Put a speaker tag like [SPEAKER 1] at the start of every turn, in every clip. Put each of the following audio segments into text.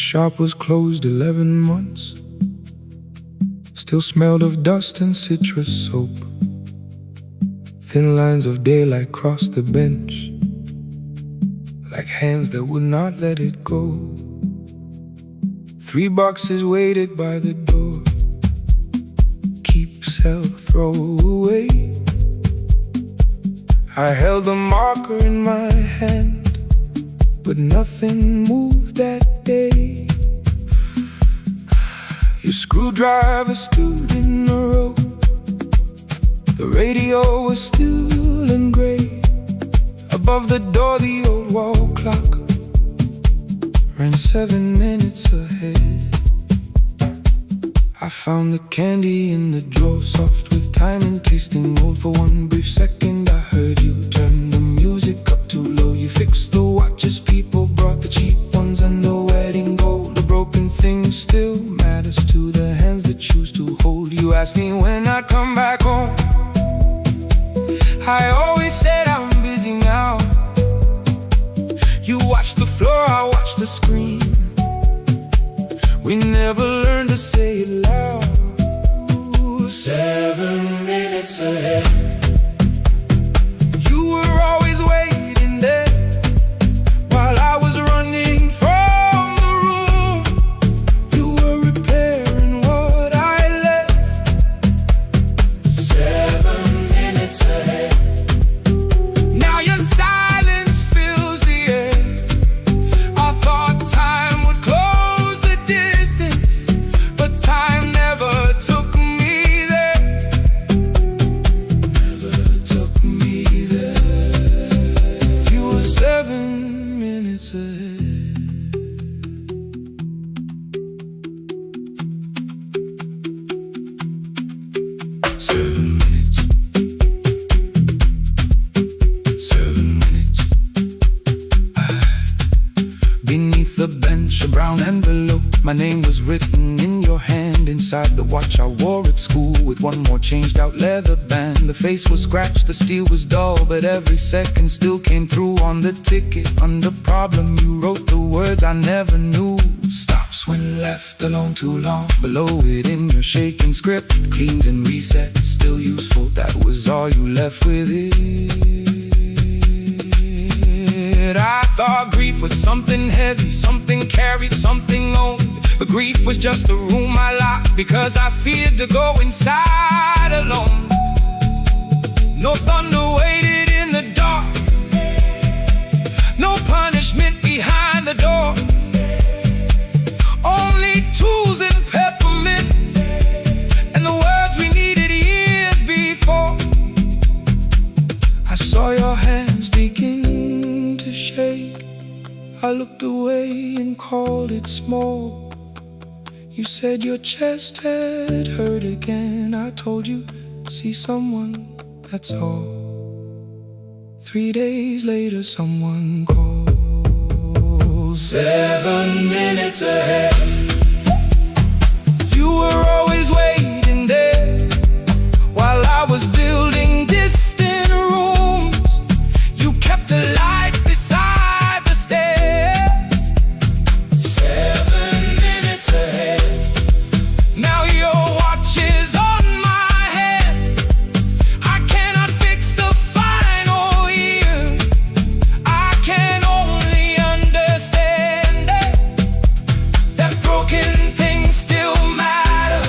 [SPEAKER 1] shop was closed 11 months. Still smelled of dust and citrus soap. Thin lines of daylight crossed the bench, like hands that would not let it go. 3 boxes waited by the door. Keep, sell, throw away. I held the marker in my hand, but nothing moved that day. Your screwdriver stood in a row. The radio was still and gray. Above the door the old wall clock ran 7 minutes ahead. I found the candy in the drawer, soft with time and tasting old. For one brief second I heard you turn the music up too low. You fixed the watches, people brought the cheap ones and the wedding gold. The broken thing still matters to the hands that choose to hold. You asked me when I'd come back home. I always said I'm busy now. You watched the floor, I watched the screen. We never learned to say it loud. 7 minutes ahead. You were always waiting there while I was running from the room. You were repairing what I left. 7 minutes ahead. Now your silence fills the air. I thought time would close the distance, but time never took me there. Never took me there. You were 7 minutes ahead. Seven minutes. 7 minutes. Beneath the bench, a brown envelope. My name was written in your hand. Inside the watch I wore at school, with one more changed out leather band. The face was scratched, the steel was dull, but every second still came through on the ticket. Under problem you wrote the words I never knew. Stops when left alone too long. Below it in your shaking script, cleaned and reset, still useful. That was all you left with it. I thought grief was something heavy, something carried, something owned. But grief was just a room I locked because I feared to go inside alone. No thunder waited in the dark, no punishment behind the door. Only tools and peppermint, and the words we needed years before. I saw your hands begin to shake. I looked away and called it small. You said your chest had hurt again. I told you, see someone, that's all. 3 days later someone called. 7 minutes ahead. You were always waiting there while I was building distant rooms. You kept a light beside the stairs. 7 minutes ahead. Now your watch is on my head. I cannot fix the final year. I can only understand that broken things still matter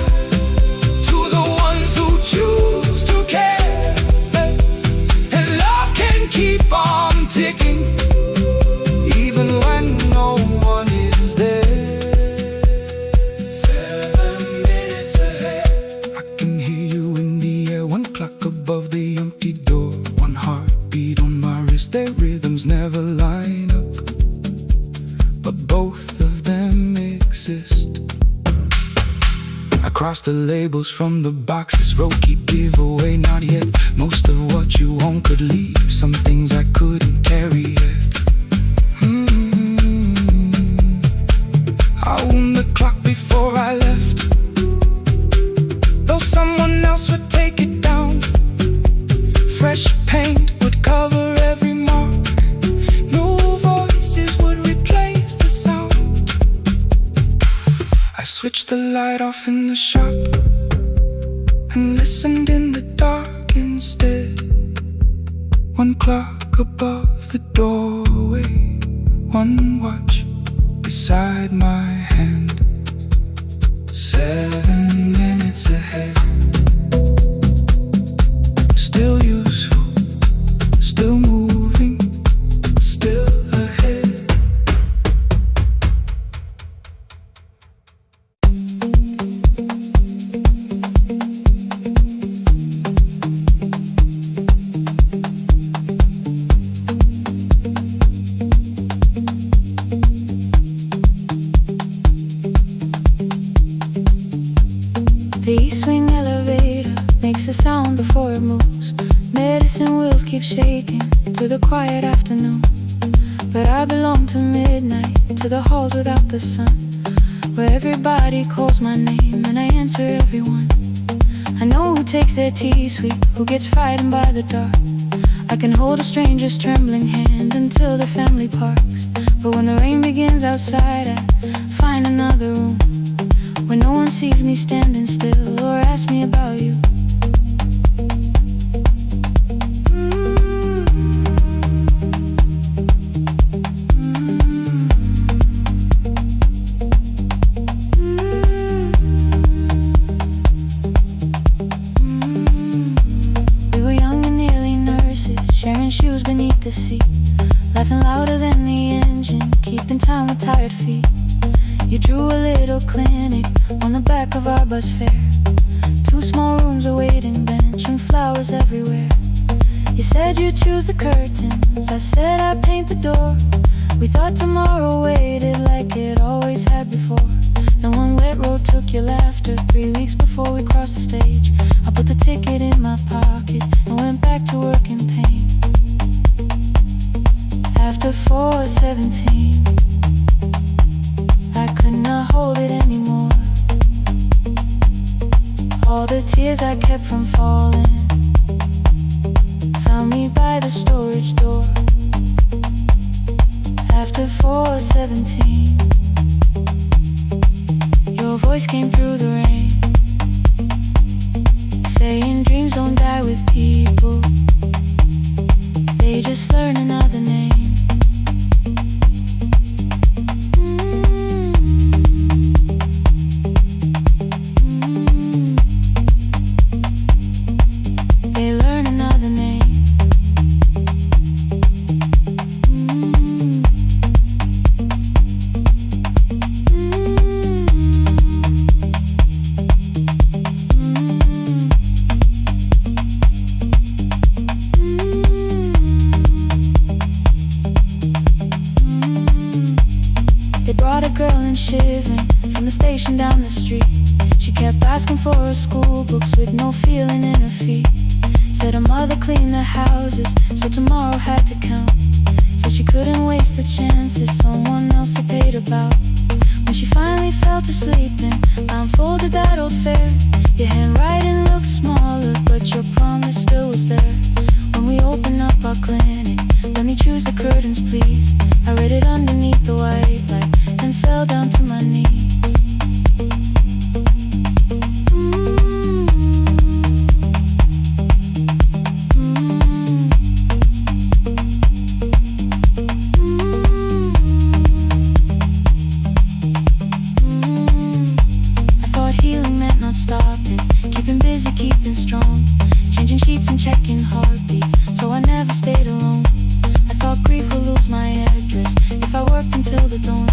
[SPEAKER 1] to the ones who choose to care. And love can keep on ticking even when no one is there. 7 minutes ahead. I can hear you in the air, 1 clock above the empty door. 1 heartbeat on my wrist, their rhythms never line up, but both of them exist. I crossed the labels from the boxes, wrote keep, give away, not yet. Most of what you own could leave, some things I couldn't carry yet. I wound the clock before I left, though someone else would take it down. Fresh paint would cover every mark, new voices would replace the sound. I switched the light off in the shop and listened in the dark instead. One clock above the doorway, one watch beside my hand. 7 minutes ahead. Still useful, still moving, still ahead.
[SPEAKER 2] The E-swing elevator makes a sound before it moves. Medicine wheels keep shaking through the quiet afternoon. But I belong to midnight, to the halls without the sun, where everybody calls my name and I answer everyone. I know who takes their tea sweet, who gets frightened by the dark. I can hold a stranger's trembling hand until the family parks. But when the rain begins outside, I find another room where no one sees me standing still or asks me about you. We were young and nearly nurses, sharing shoes beneath the seat, laughing louder than the engine, keeping time with tired feet. You drew a little clinic on the back of our bus fare. 2 small rooms, a waiting bench, and flowers everywhere. You said you'd choose the curtains, I said I'd paint the door. We thought tomorrow waited like it always had before. Then one wet road took your laughter 3 weeks before we crossed the stage. I put the ticket in my pocket and went back to work in pain. After 4:17, I could not hold it anymore. All the tears I kept from falling found me by the storage door. After 4:17, your voice came through the rain, saying dreams don't die with people, they just learn another name. Shivering from the station down the street, she kept asking for her school books with no feeling in her feet. Said her mother cleaned the houses, so tomorrow had to count. Said she couldn't waste the chances someone else had paid about. When she finally fell to sleep and I unfolded that old fare, your handwriting looked smaller, but your promise still was there. When we opened up our clinic, let me choose the curtains please. I read it underneath the white light and fell down to my knees. I thought healing meant not stopping, keeping busy, keeping strong, changing sheets and checking heartbeats, so I never stayed alone. I thought grief would lose my address if I worked until the dawn.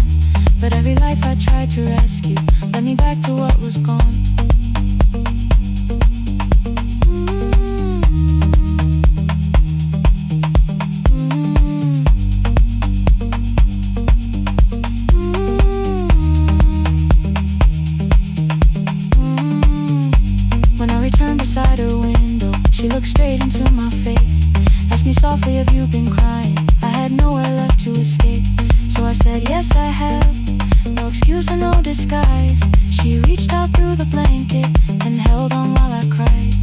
[SPEAKER 2] But every life I tried to rescue led me back to what was gone. When I returned beside her window, she looked straight into my face, asked me softly, have you been crying? I had nowhere left to escape, so I said, yes I have. No excuse or no disguise. She reached out through the blanket and held on while I cried.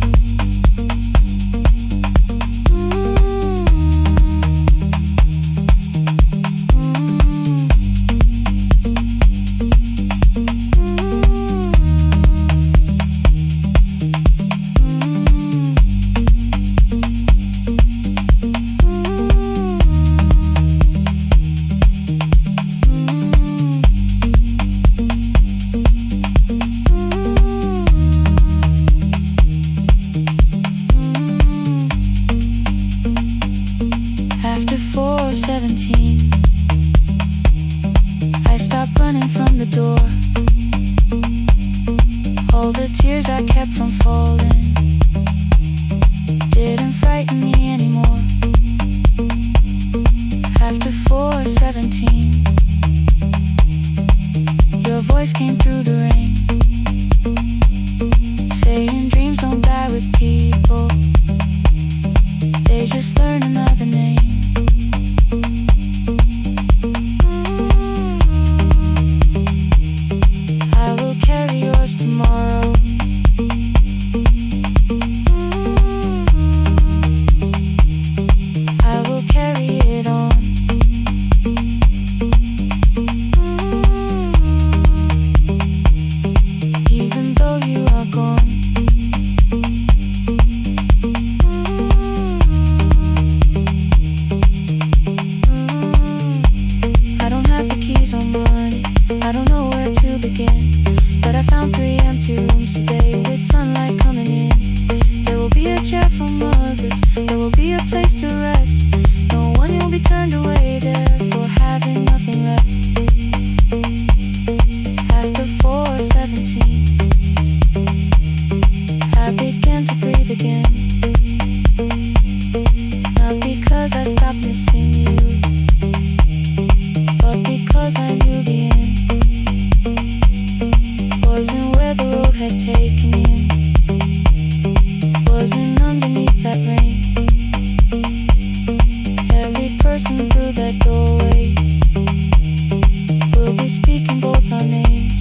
[SPEAKER 2] fears I kept from falling didn't frighten me anymore. After 4:17, your voice came through the rain, saying dreams don't die with people, they just learn another name. I will carry yours tomorrow. I will carry it on. Even though you are gone. I don't have the keys or money, I don't know where to begin, but I found 3 empty rooms today with sunlight coming in. There will be a chair for mothers, there will be a place to rest. No one will be turned away there for having nothing left. After 4:17, I began to breathe again. Not because I stopped missing you, but because I knew the end wasn't where the road had taken him, wasn't underneath that rain. Every person through that doorway will be speaking both our names.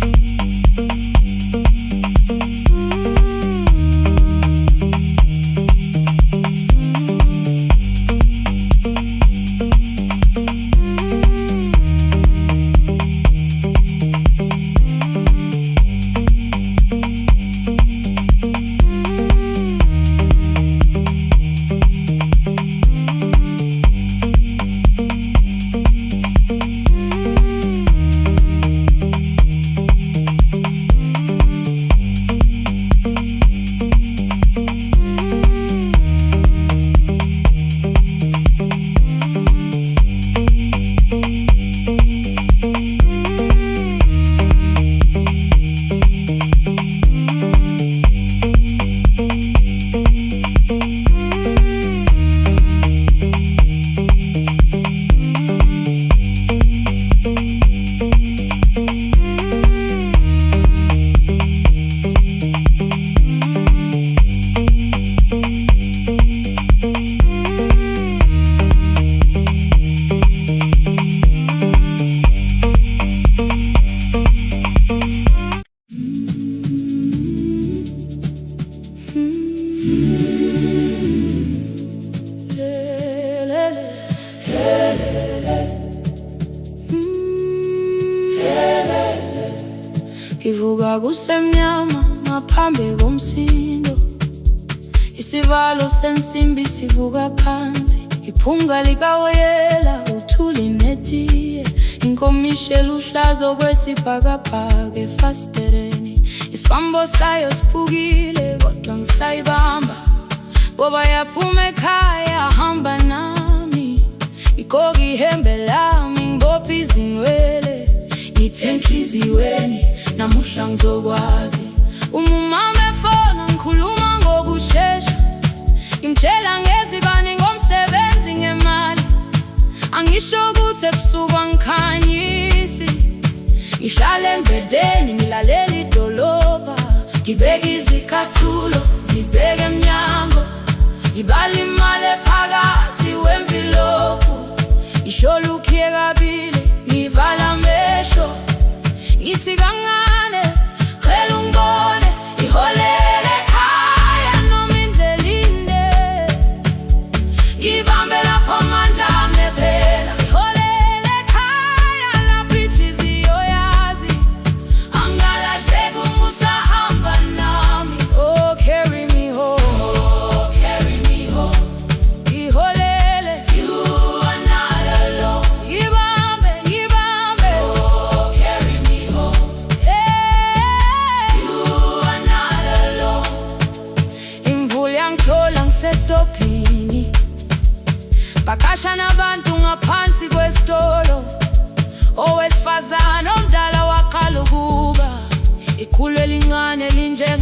[SPEAKER 2] Kivuga kusemnyama ngaphambi komsindo, isivalo sensimbi sivuka phansi, iphunga likawoyela uthuli netiye, inkomishe luhlazo kwesibhakabhaka efasitereni. Isibambo sayo siphukile kodwa ngisayibamba, ngoba yaphuma ekhaya hamba nami. Ikoki ihembe lami ngibopha izinwele, ngithe enhliziyweni namuhla ngizokwazi. Umama efona ngikhuluma ngokushesha, ngimtshela ngezibane ngomsebenzi ngemali. Angisho ukuthi ebusuku angikhanyisi, ngihlala embedeni ngilalela idolobha, ngibeka izikhathulo zibheke emnyango, ngibala imali phakathi wemvilophu. Isho lukhiye kabili ngivala amehlo, ngithi kancane cela ungibone, iholele ekhaya noma indlela inde, ngibambe lapho amandla ami phela. Iholele ekhaya lapho inhliziyo yazi, angalahleki uma usahamba nami. Oh carry me home, oh carry me home.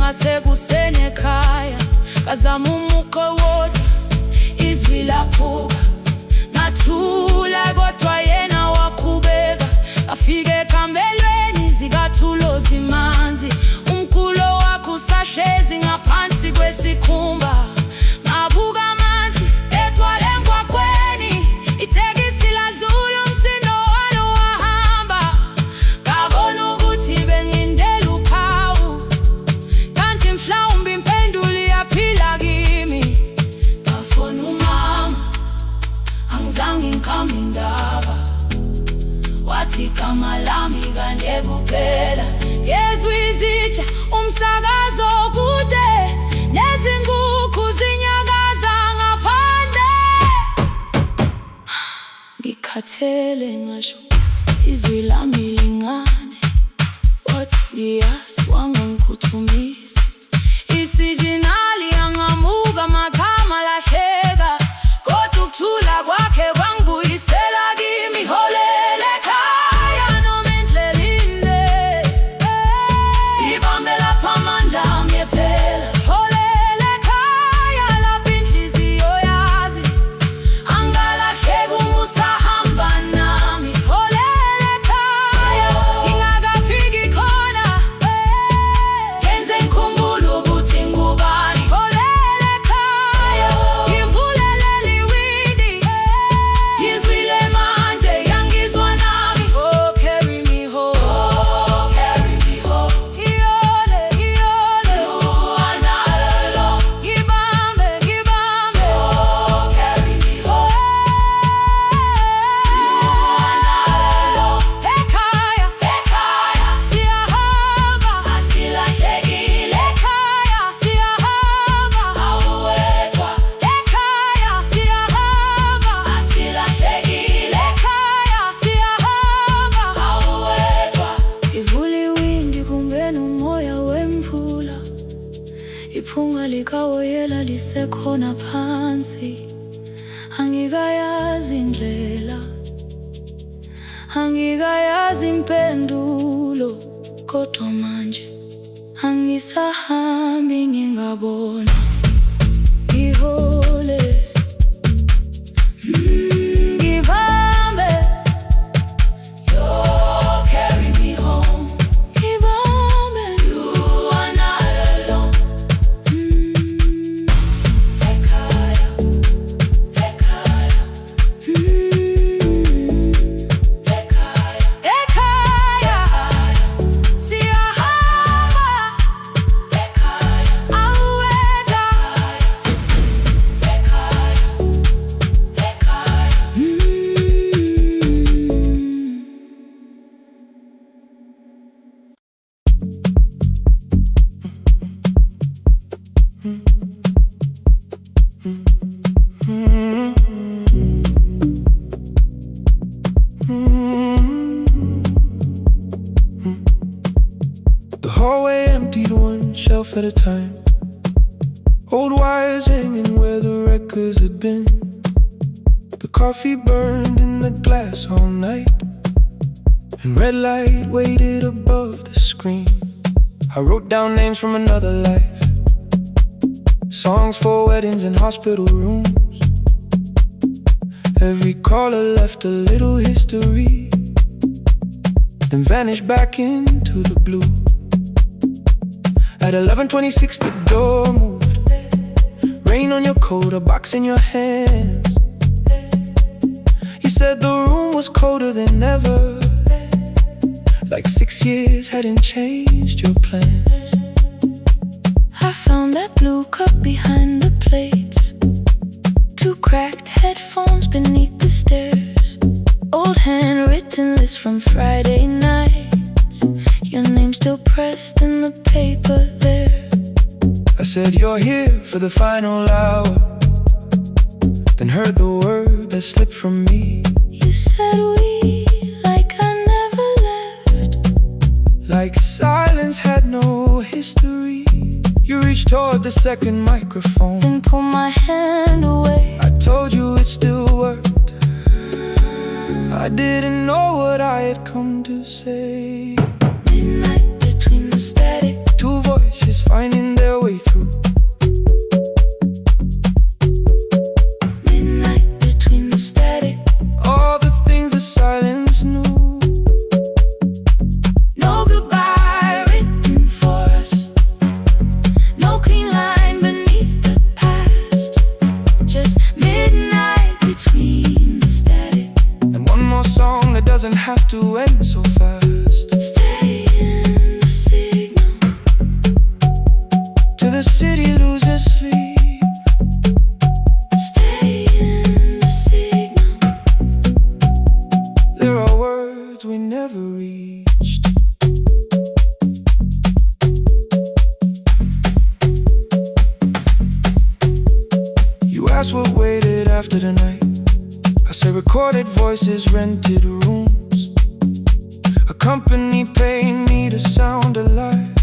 [SPEAKER 2] ngasekuseni ekhaya, ngazama umuco wodwa, izwi laphuka. Ngathula kodwa yena waqhubeka, afike ekambelweni zikathulo zimanzi. Umkhulo wakhe usahlezi ngaphansi kwesikhumba. Ngabuka amanzi egcwele emgwaqweni, itekisi ladlula umsindo walo wahamba. Ngabona ukuthi bengindela uphawu, kanti mhlawumbe impendulo iyaphila kimi. Ngafona umama, angizange ngikhambe indaba, wathi igama lami kanje kuphela. Yezwi izitsha, umsakazo kude, nezinkukhu zinyakaza ngaphandle. Ngikhathele ngasho izwi lami lingane, wathi ngiyazi wangangikhuthumisa. Isijinali yangamuka magama lahleka, kodwa ukuthula kwakhe kwangibuyisela kimi. Holele ekhaya noma indlela inde, ibambe lapha amandla ami ephela. Holele ekhaya lapho inhliziyo yazi, angalahleki uma usahamba nami. Holele ekhaya ngingakafiki khona, yenze ngikhumbule ukuthi ngubani. Holele ekhaya ngivulelele iwindi, ngizwile manje yangizwa nami. Oh, carry me home, oh, carry me home. Iyole, iyole, you are not alone. Ngibambe, ngibambe, oh, carry me home. You are not alone. Ekhaya, ekhaya, siyahamba, asilahlekile. Ekhaya, siyahamba, awuwedwa. Ekhaya, siyahamba, asilahlekile. Ekhaya, siyahamba, awuwedwa. Ivula iwindi kungena umoya wemvula, iphunga likawoyela lisekhona phansi. Angikayazi indlela, angikayazi impendulo, kodwa manje angisahambi ngingabona. Ngihole, ngibambe, you carry me home. Ngibambe, you are not alone. Ekhaya, ekhaya, ekhaya, ekhaya, siyahamba. Ekhaya, awuwedwa. Ekhaya, ekhaya.
[SPEAKER 1] The hallway emptied one shelf at a time. Old wires hanging where the records had been. The coffee burned in the glass all night, and red light waited above the screen. I wrote down names from another life, songs for weddings and hospital rooms. Every caller left a little history, then vanished back into the blue. At 11:26 the door moved, rain on your coat, a box in your hands. You said the room was colder than ever, like 6 years hadn't changed your plans.
[SPEAKER 2] I found that blue cup behind the plates, 2 cracked headphones beneath the stairs, old handwritten list from Friday nights, your name still pressed in the paper there.
[SPEAKER 1] I said you're here for the final hour, then heard the word that slipped from me.
[SPEAKER 2] You said we, like I never left,
[SPEAKER 1] like silence had no history. You reached toward the second microphone,
[SPEAKER 2] then pulled my hand away.
[SPEAKER 1] I told you it still worked. I didn't know what I had come to say.
[SPEAKER 2] Midnight between the static,
[SPEAKER 1] 2 voices finding for the night. I say recorded voices, rented rooms, a company paying me to sound alive,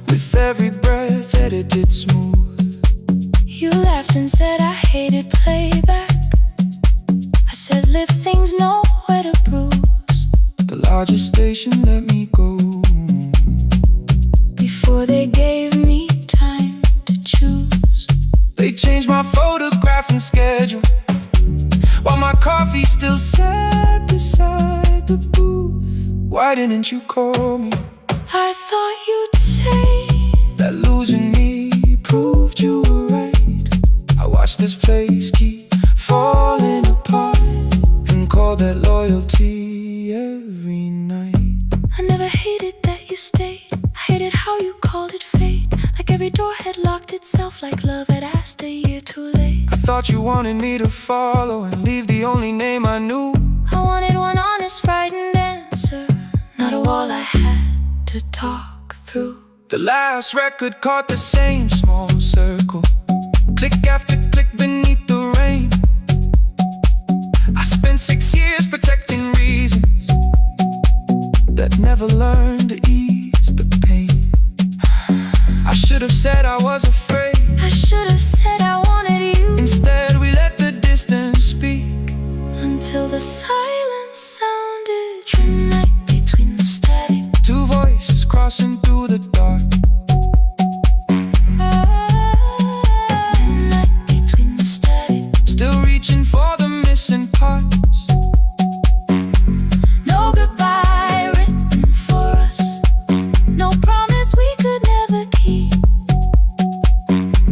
[SPEAKER 1] with every breath edited smooth.
[SPEAKER 2] You laughed and said I hated playback. I said live things nowhere to bruise.
[SPEAKER 1] The largest station let me go
[SPEAKER 2] before they gave me time to choose.
[SPEAKER 1] They changed my photograph and schedule, while my coffee still sat beside the booth. Why didn't you call me?
[SPEAKER 2] I thought you'd say
[SPEAKER 1] that losing me proved you were right. I watched this place keep falling apart and call that loyalty every night.
[SPEAKER 2] I never hated that you stayed. I hated how you called it fate, like every door had locked itself, like love had asked a year too late.
[SPEAKER 1] I thought you wanted me to follow and leave the only name I knew.
[SPEAKER 2] I wanted one honest, frightened answer, not a wall I had to talk through.
[SPEAKER 1] The last record caught the same small circle, click after click beneath the rain. I spent 6 years protecting reasons that never learned to ease the pain. I should have said I was afraid.
[SPEAKER 2] I should have said I wanted you.
[SPEAKER 1] Instead we let the distance speak,
[SPEAKER 2] until the silence sounded midnight between the static.
[SPEAKER 1] Two voices crossing through the dark.
[SPEAKER 2] Midnight between the static.
[SPEAKER 1] Still reaching for the missing parts.
[SPEAKER 2] No goodbye written for us, no promise we could never keep.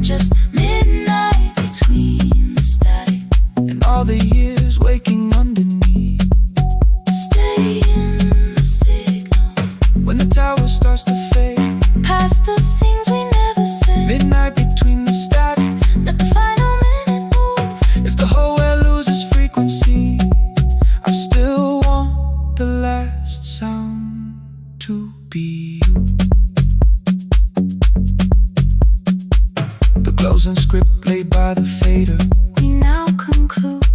[SPEAKER 2] Just midnight between the static
[SPEAKER 1] And all the years waking underneath.
[SPEAKER 2] stay in the signal.
[SPEAKER 1] When the tower starts to fade,
[SPEAKER 2] Past the things we never said.
[SPEAKER 1] midnight between the static.
[SPEAKER 2] Let the final minute move.
[SPEAKER 1] If the whole world loses frequency, I still want the last sound to be you. The closing script laid by the fader,
[SPEAKER 2] We now conclude.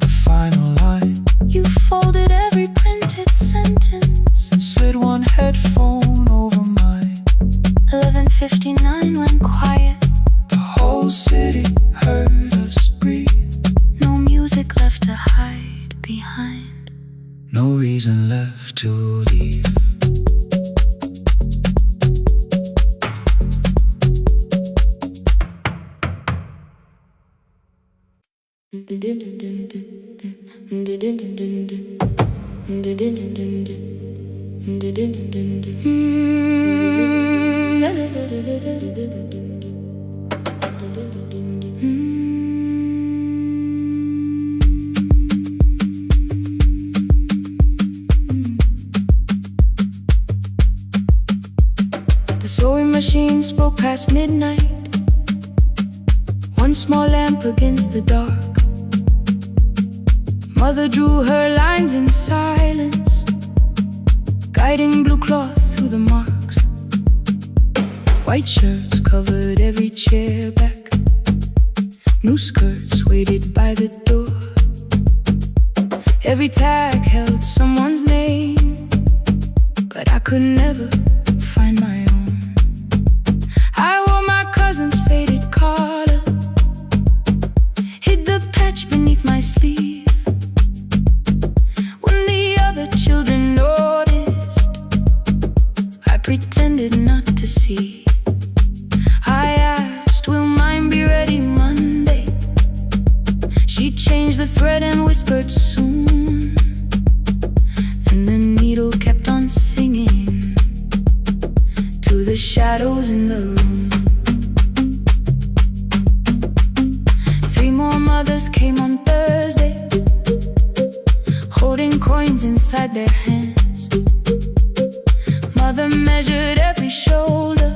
[SPEAKER 1] the final line,
[SPEAKER 2] You folded every printed sentence.
[SPEAKER 1] and slid one headphone over mine.
[SPEAKER 2] 11:59 went quiet.
[SPEAKER 1] The whole city heard us breathe.
[SPEAKER 2] No music left to hide behind.
[SPEAKER 1] No reason left to leave.
[SPEAKER 2] The sewing machine spoke past midnight, one small lamp against the dark. Mother drew her lines in silence, guiding blue cloth through the marks. White shirts covered every chair back, new skirts waited by the door. Every tag held someone's name, but I could never find my own. I wore my cousin's faded collar, hid the patch beneath my sleeve. When the other children noticed, I pretended not to see. I asked, will mine be ready Monday? She changed the thread and whispered soon. Then the needle kept on singing to the shadows in the room. 3 more mothers came on Thursday, holding coins inside their hands. Mother measured every shoulder,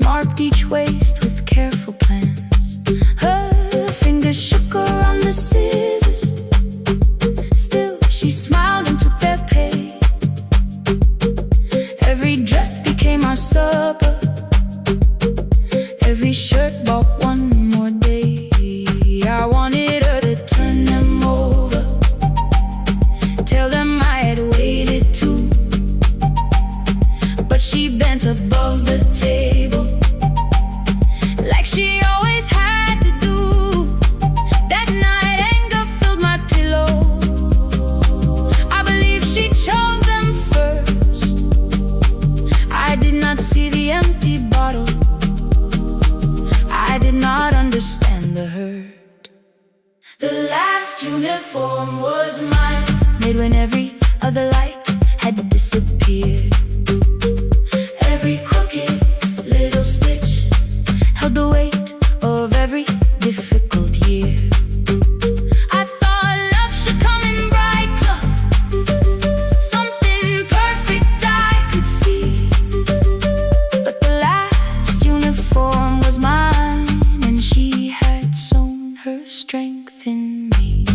[SPEAKER 2] marked each waist with careful plans. Her fingers shook around the scissors, still she smiled and took their pay. Every dress became our supper, every shirt bought one more day. I she bent above the table, like she always had to do. That night anger filled my pillow. I believe she chose them first. I did not see the empty bottle. I did not understand the hurt. The last uniform was mine, made when every other light had disappeared. Every crooked little stitch held the weight of every difficult year. I thought love should come in bright color, something perfect I could see. But the last uniform was mine, and she had sown her strength in me.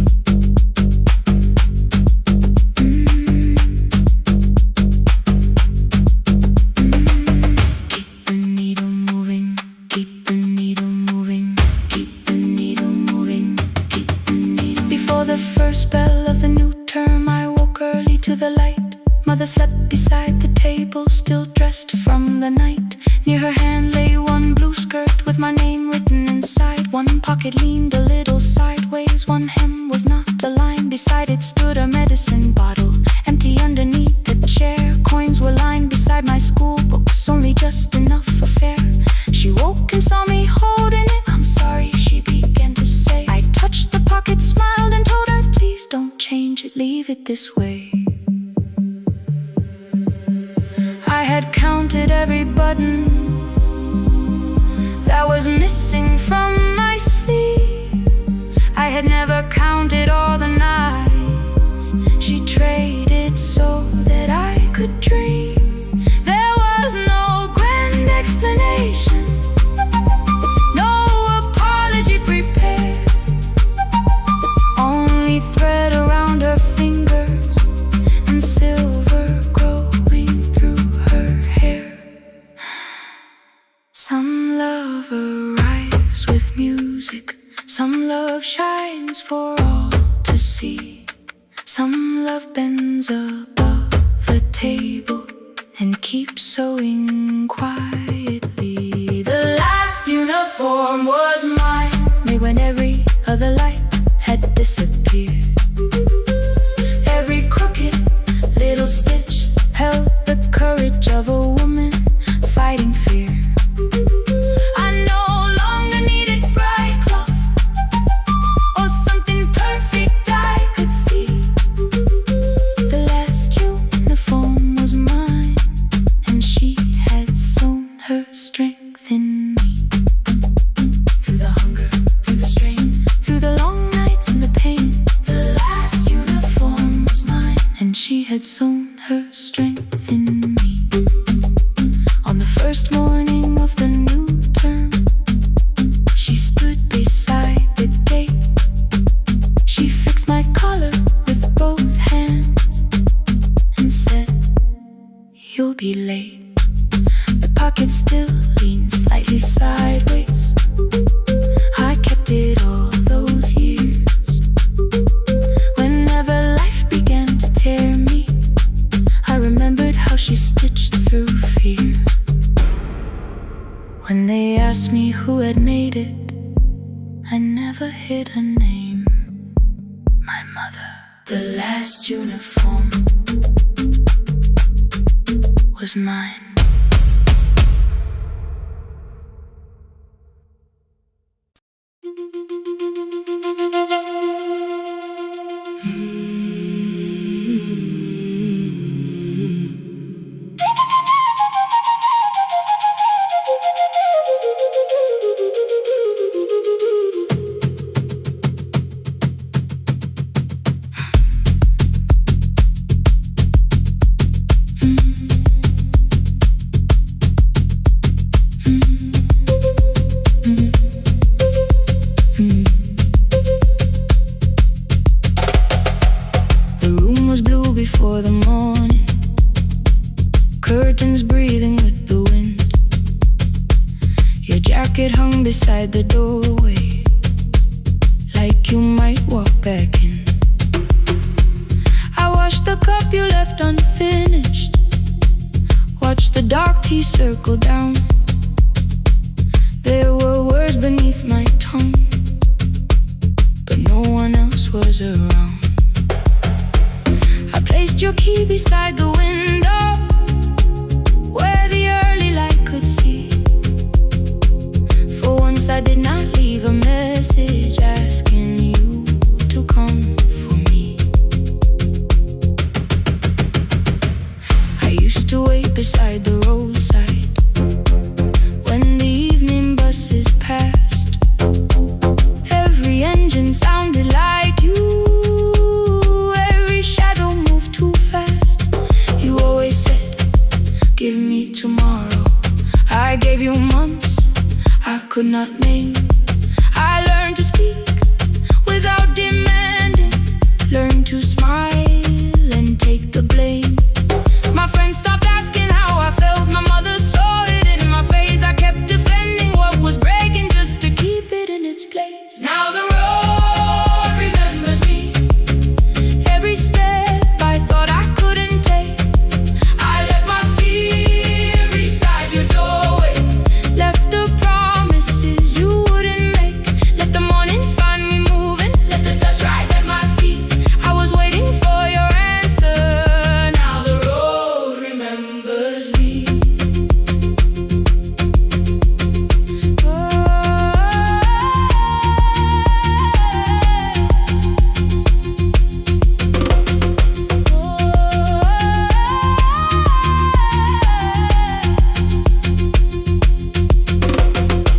[SPEAKER 2] The first bell of the new term, I woke early to the light. Mother slept beside the table, still dressed from the night. Near her hand lay one blue skirt with my name written inside. One pocket leaned a little sideways, one hem was not aligned. Beside it stood a medicine bottle, empty underneath the chair. Coins were lined beside my school books, only just enough for fare. She woke and saw me holding it. I'm sorry, she began to say. I touched the pocket, smiled and told her, please don't change it, leave it this way. I had counted every button that was missing from my sleeve. I had never counted all the nights she traded so that I could dream. There was no grand explanation, no apology prepared, only thread around her fingers and silver growing through her hair. Some love arrives with music, some love shines for all to see. Some love bends above the table and keeps sewing quietly. The last uniform was mine, made when every other light had disappeared. Every crooked little stitch held the courage of a woman fighting fear. I no longer needed bright cloth or something perfect I could see. The last uniform was mine, and she had sown her strength in me. Through the hunger, through the strain, through the long nights and the pain, the last uniform was mine, and she had sown her strength in me. On the first morning of the new term, she stood beside the gate. She fixed my collar with both hands and said, you'll be late. The pocket still leaned slightly sideways. I kept it all those years. Whenever life began to tear me, I remembered how she stitched through fear. When they asked me who had made it, I never hid a name. My mother. The last uniform was mine. Before the morning, curtains breathing with the wind. Your jacket hung beside the doorway, like you might walk back in. I washed the cup you left unfinished, watched the dark tea circle down. There were words beneath my tongue, but no one else was around. I placed your key beside the window, where the early light could see. For once I did not leave a message asking you to come for me. I used to wait beside the roadside when the evening buses passed. Every engine sounded like you, every shadow moved too fast. You always said, give me tomorrow. I gave you months I could not name. I learned to speak without demanding, learned to smile and take the blame. My friends stopped asking how I felt, my mother saw it in my face. I kept defending what was breaking just to keep it in its place. Now the road remembers me, every step I thought I couldn't take. I left my fear beside your doorway, left the promises you wouldn't make. Let the morning find me moving, let the dust rise at my feet. I was waiting for your answer. Now the road remembers me.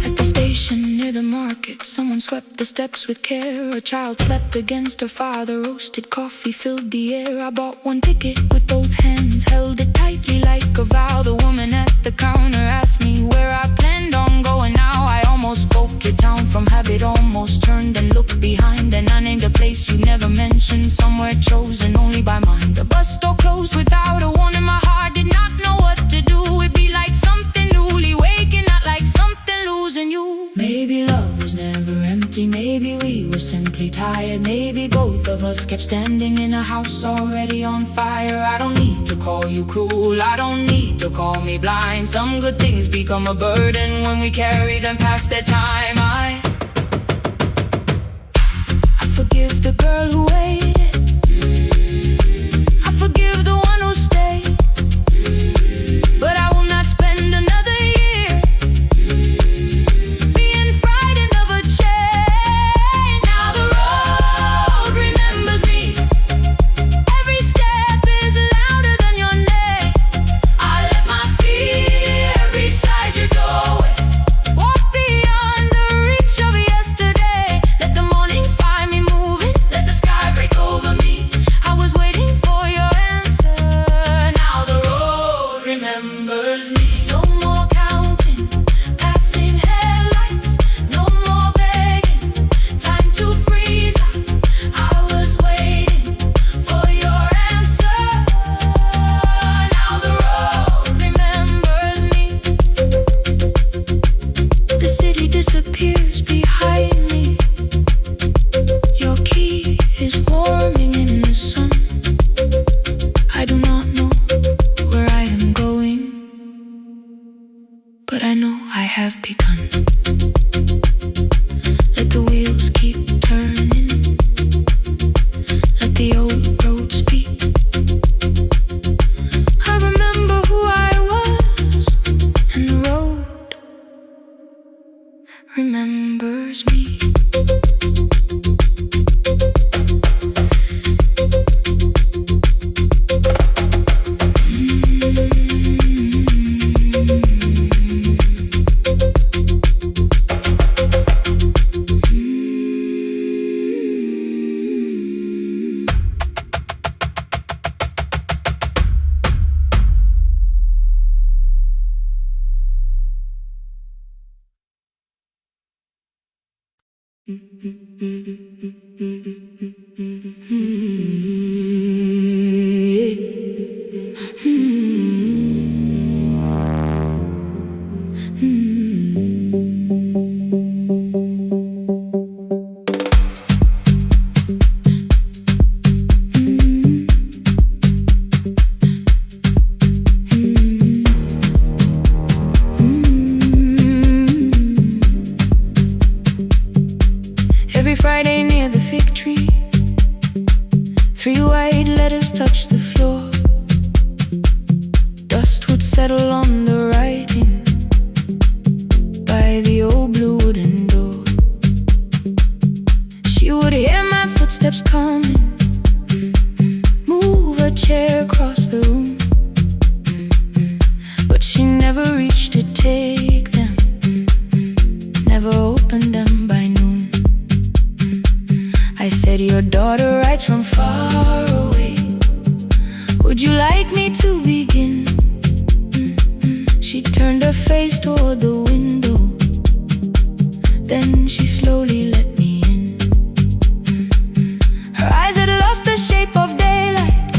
[SPEAKER 2] At the station near the market, someone swept the steps with care. A child slept against her father, roasted coffee filled the air. I bought one ticket with both hands, held it tightly like a vow. The woman at the counter asked me where I planned on going. Now I almost spoke your town from habit, almost turned and looked behind. And I named a place you never mentioned, somewhere chosen only by mine. The bus door closed without a warning. My heart did not know what to do. It'd be like something newly waking, not like something losing you. Maybe love was never empty, maybe we were simply tired. Maybe both of us kept standing in a house already on fire. I don't need to call you cruel, I don't need to call me blind. Some good things become a burden when we carry them past their time. I forgive the girl who waited, I forgive the one who stayed, but I will not spend another year being frightened of a change. Now the road remembers me, every step is louder than your name. I left my fear beside your doorway, walk beyond the reach of yesterday. Let the morning find me moving, let the sky break over me. I was waiting for your answer. Now the road remembers me. No more counting passing headlights, no more begging, time to freeze up. I was waiting for your answer. Now the road remembers me. The city disappears behind me, your key is warming in the sun. I do not know where I am going, but I know I have begun. Let the wheels keep turning, let the old road speak. I remember who I was, and the road remembers me. never reached to take them, never opened them by noon. I said, your daughter writes from far away. Would you like me to begin? She turned her face toward the window, then she slowly let me in. Her eyes had lost the shape of daylight,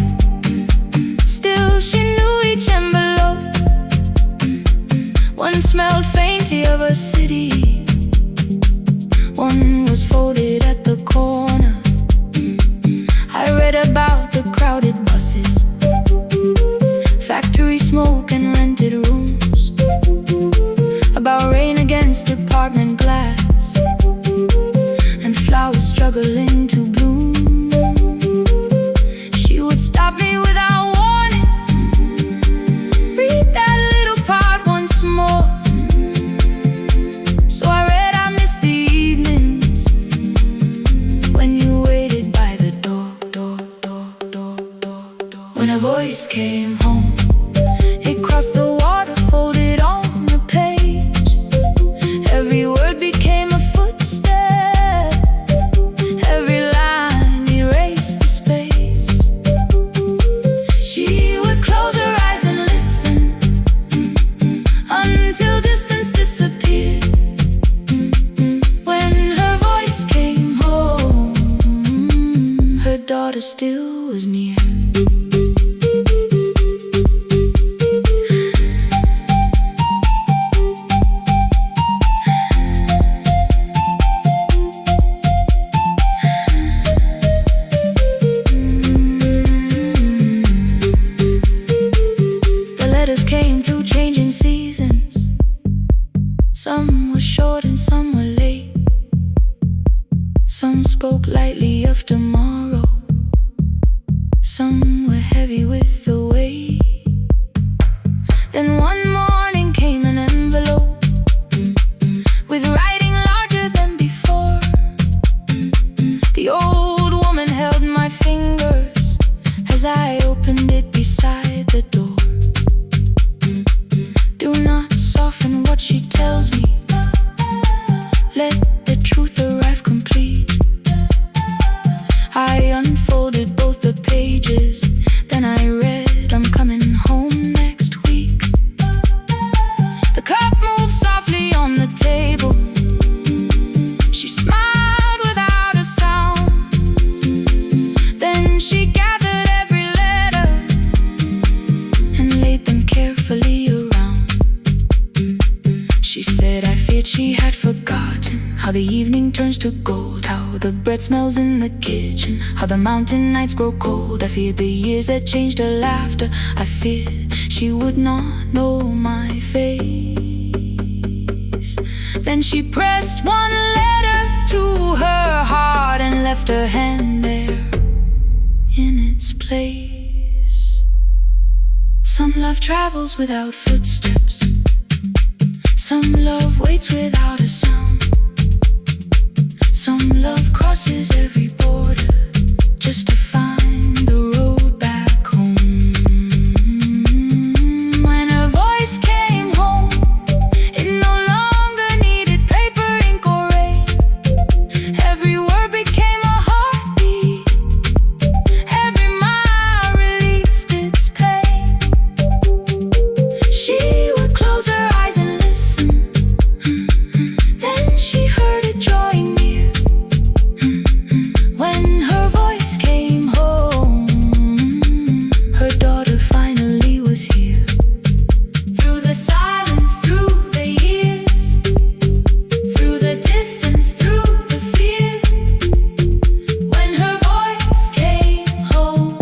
[SPEAKER 2] still she knew each envelope. One smelled faintly of a city, one was folded at the corner. I read about the crowded buses, factory smoke and rented rooms, about rain against apartment glass, and flowers struggling to bloom. She would stop me without warning, read that little part once more. So I read, I missed the evenings when you waited by the door. When a voice came home, it crossed the water, folded on the page. Every word became a footstep, every line erased the space. She would close her eyes and listen, until distance disappeared. When her voice came home, her daughter still was near. Came through changing seasons. Some were short and some were late. Some spoke lightly of tomorrow, some were heavy with the weight. Then one morning came an envelope with writing larger than before. The old woman held my fingers as I opened it beside the door. Do not soften what she tells me, let the truth arrive complete. I unfolded both the pages, then I read, I'm coming home next week. The cup moved softly on the table. She smiled without a sound, then she gathered every letter and laid them carefully around. She said, I feared she had forgotten how the evening turns to gold, how the bread smells in the kitchen, how the mountain nights grow cold. I feared the years had changed her laughter. I feared she would not know my face. Then she pressed one letter to her heart and left her hand there in its place. Some love travels without footsteps, some love waits without a sound. Some love crosses every border just to find the road back home. When her voice came home, it no longer needed paper, ink, or rain. Every word became a heartbeat, every mile released its pain. She would close her eyes and listen, then she heard it drawing near. When her voice came home, her daughter finally was here. Through the silence, through the years, through the distance, through the fear. When her voice came home,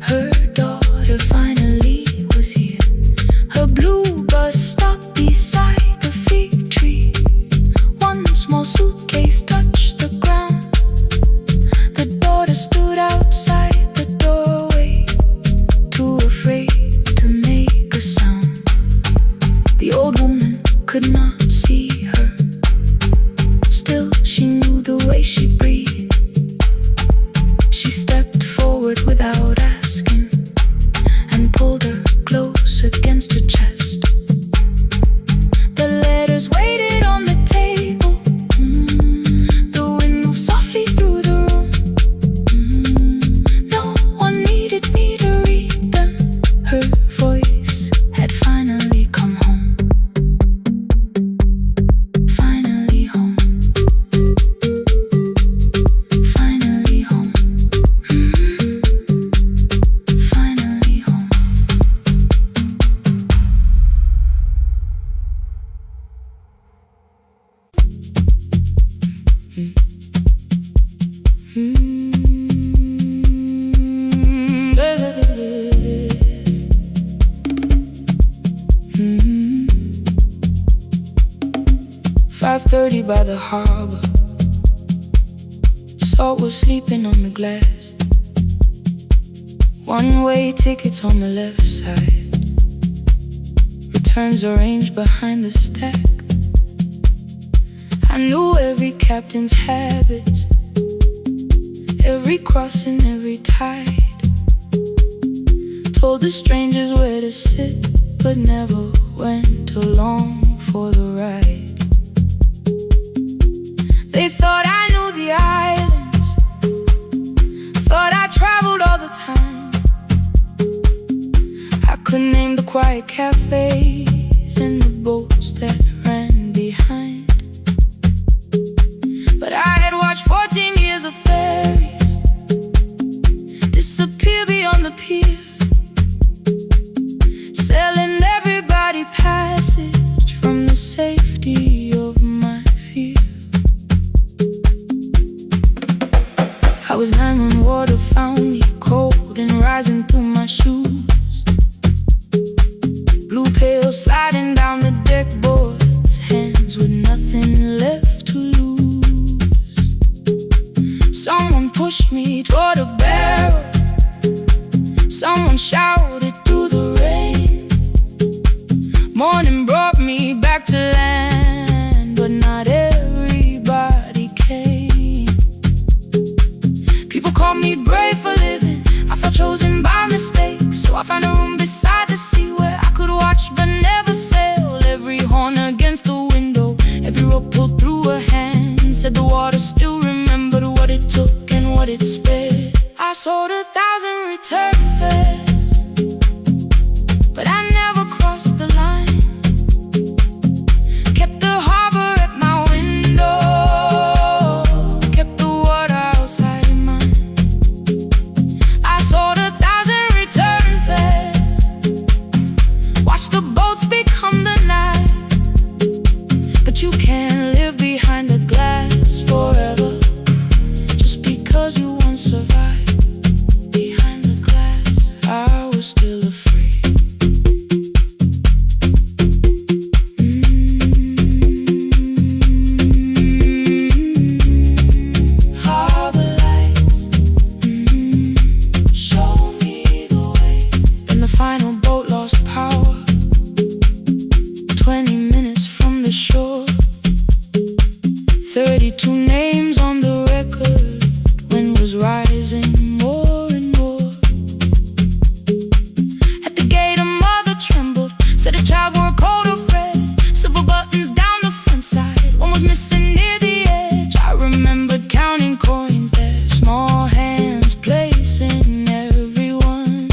[SPEAKER 2] her daughter finally was here. Her blue bus stopped beside the fig tree. One small suitcase touched the ground. The daughter stood outside the doorway, too afraid to make a sound. The old woman could not see her, still she knew the way she breathed. She stepped forward without asking and pulled her close against her chest.
[SPEAKER 1] Mm-hmm. 5:30 by the harbor. Salt was sleeping on the glass. One-way tickets on the left side. Returns arranged behind the stack. I knew every captain's habits, every crossing, every tide. Told the strangers where to sit, but never went along for the ride. They thought I knew the islands, thought I traveled all the time. I could name the quiet cafes and the boats that ran behind. But I had watched 14 years of ferries disappear beyond the pier, selling everybody passage from the safety of my fear. I was 9 when water found me, cold and rising through my shoes. Blue pail sliding down the deck boards, hands with nothing left to lose. Someone pushed me toward a barrel, someone shouted through the rain. Morning brought me back to land, but not everybody came. People called me brave for living, I felt chosen by mistake. So I found a room beside the sea where I could watch but never sail. Every horn against the window, every rope pulled through a hand, said the water still remembered what it took and what it spared. I sold 1,000 return fares, but I never crossed the line. Kept the harbor at my window, kept the water outside of mine. I sold 1,000 return fares, watched the boats become the night. But you can't live behind the glass forever, just because you once survived. Behind the glass, I was still afraid. Harbor lights, show me the way. Then the final boat lost power, 20 minutes from the shore. 32 names on the record, wind was rising more and more. At the gate a mother trembled, said a child wore a coat of red, silver buttons down the front side, one was missing near the edge. I remembered counting coins there, small hands placing everyone.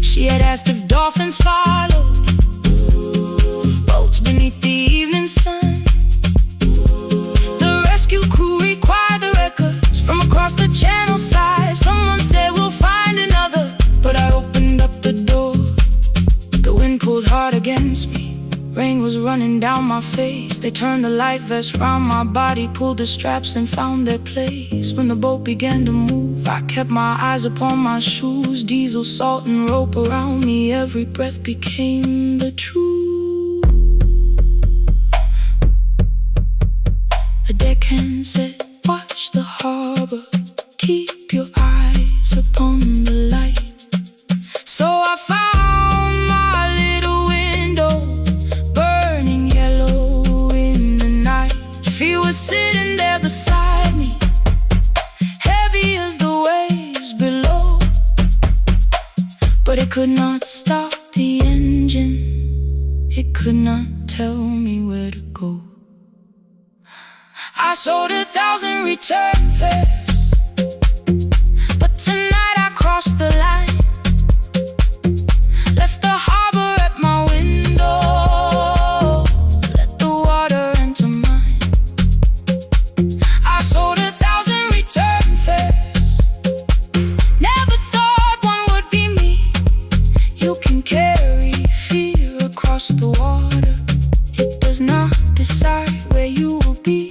[SPEAKER 1] She had asked if dolphins followed, boats beneath the evening sun. The rescue crew required the records from across the channel side. Someone said we'll find another, but I opened up the door. The wind pulled hard against me, rain was running down my face. They turned the light vest round my body, pulled the straps and found their place. When the boat began to move, I kept my eyes upon my shoes. Diesel, salt and rope around me, every breath became the truth. A deckhand said, watch the harbor, keep your eyes upon the light. So I found my little window, burning yellow in the night. She was sitting there beside me, heavy as the waves below, but it could not stop the engine, it could not tell me where to go. I sold 1,000 return fares, but tonight I crossed the line. Left the harbor at my window, let the water enter mine. I sold 1,000 return fares, never thought one would be me. You can carry fear across the water, it does not decide where you will be.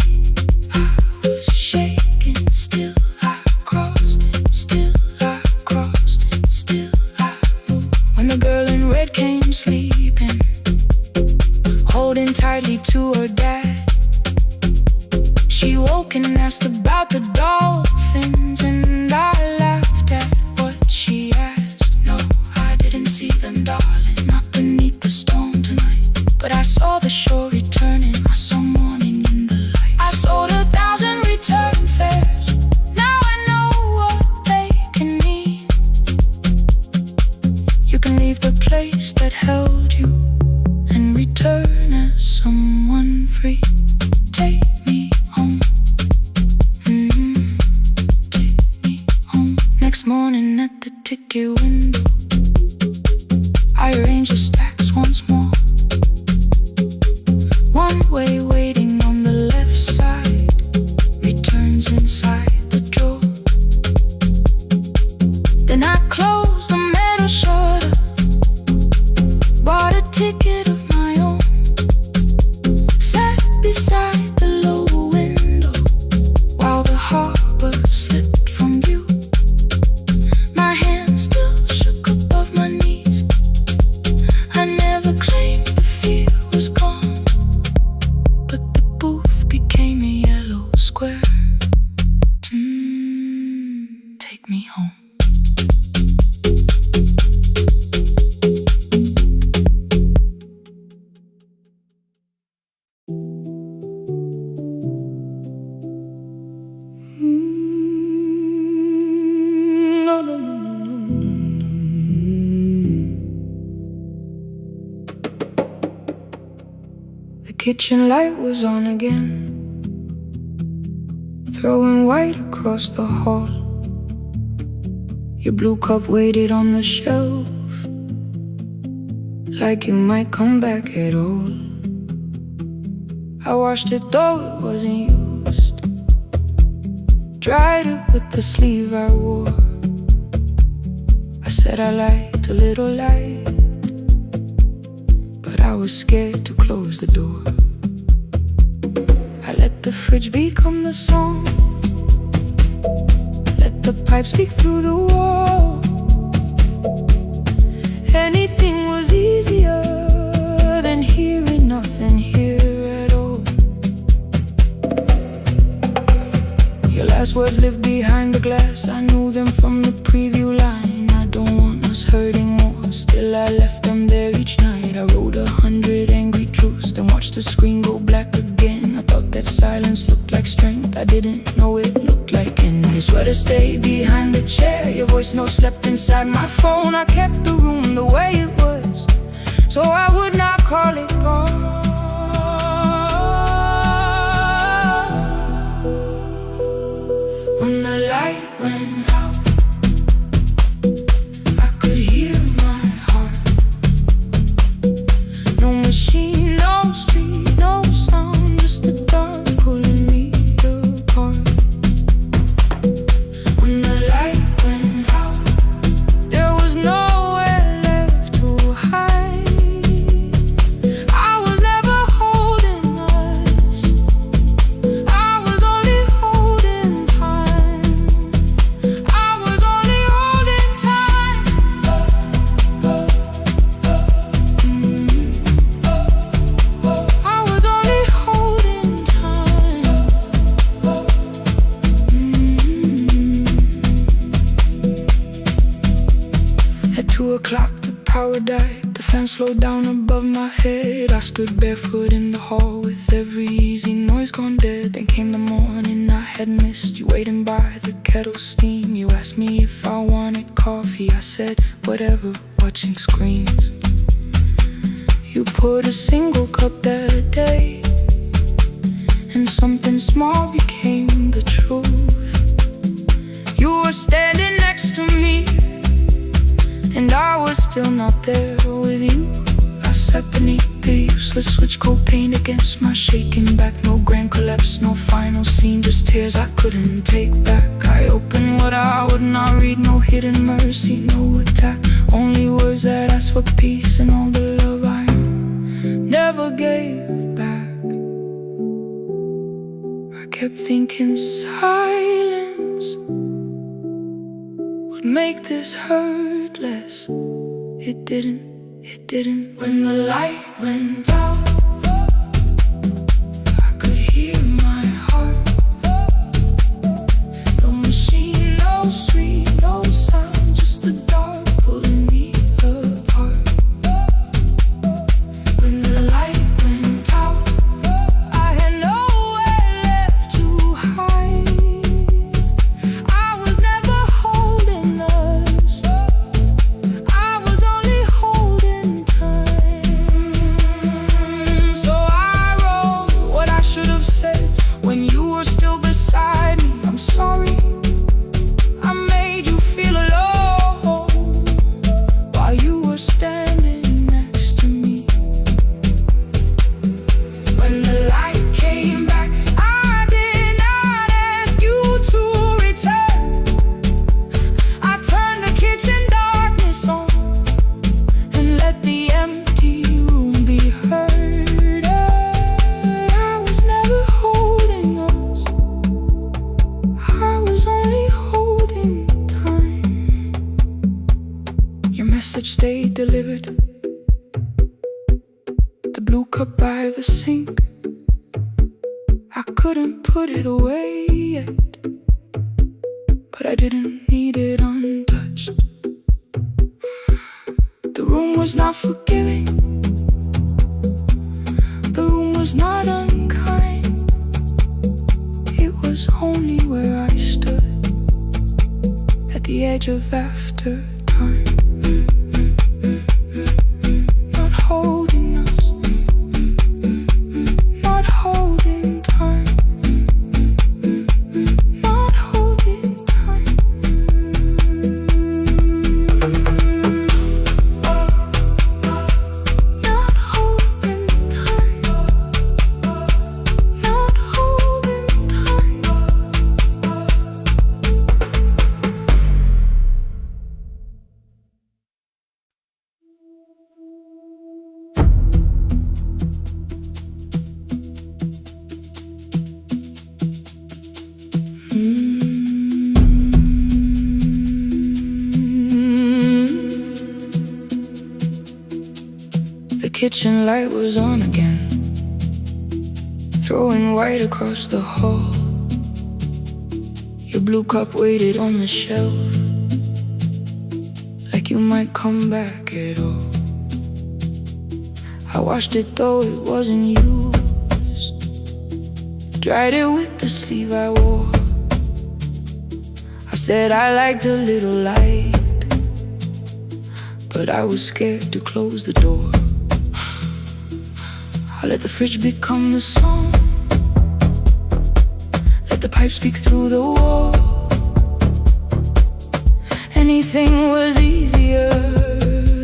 [SPEAKER 2] to her dad. She woke and asked about the dolphins, and I laughed at what she asked. No, I didn't see them, darling, not beneath the storm tonight. But I saw the shore returning, I saw morning in the light. I sold 1,000 return fares, now I know what they can mean. You can leave the place that held you and return as someone free. Take me home, take me home. Next morning at the ticket window, I arranged the stacks once more. One way waiting on the left side, returns inside the drawer. Then I closed the metal shutter, bought a ticket of my own, sat beside the low window while the harbor slipped from view. My hands still shook above my knees. I never claimed the fear was gone, but the booth became a yellow square. Take me home. The kitchen light was on again, throwing white across the hall. Your blue cup waited on the shelf, like you might come back at all. I washed it though it wasn't used, dried it with the sleeve I wore. I said I liked a little light, but I was scared to close the door. I let the fridge become the song, let the pipe speak through the wall. Anything was easier than hearing nothing here at all. Your last words lived behind the glass, I knew them from the preview line. I don't want us hurting more, still I left them there each night. I wrote 100 angry truths, then watched the screen go black again. I thought that silence looked like strength, I didn't know it looked like end. Your sweater stayed behind the chair, your voice no slept inside my phone. I kept the room the way it was, so I would not call it gone. When the light went out, I could hear my heart. No machine, no street, no sound, just the dark pulling me apart. When the light went out, there was nowhere left to hide. I was never holding us, I was only holding time. I was only holding time. I was only holding time. At 2 o'clock the power died, the fan slowed down above my head. I stood barefoot in the hall with every easy noise gone dead. Then came the morning I had missed, you waiting by the kettle steam. You asked me if I wanted coffee, I said whatever, watching screens. You poured a single cup that day, and something small became the truth. You were standing next to me, and I was still not there with you. I sat beneath the useless switch, cold paint against my shaking back. No grand collapse, no final scene, just tears I couldn't take back. I opened what I would not read, no hidden mercy, no attack, only words that asked for peace and all the love I never gave back. I kept thinking silence would make this hurt less. It didn't. When the light went out,
[SPEAKER 1] cup by the sink. I couldn't put it away yet, but I didn't need it untouched. The room was not forgiving, the room was not unkind. It was only where I stood at the edge of after time. Not holding us, not holding time, not holding time. Not holding time, not holding time. The kitchen light was on again, throwing white across the hall. Your blue cup waited on the shelf, like you might come back at all. I washed it though it wasn't used, dried it with the sleeve I wore. I said I liked a little light, but I was scared to close the door. I let the fridge become the song, let the pipe speak through the wall. Anything was easier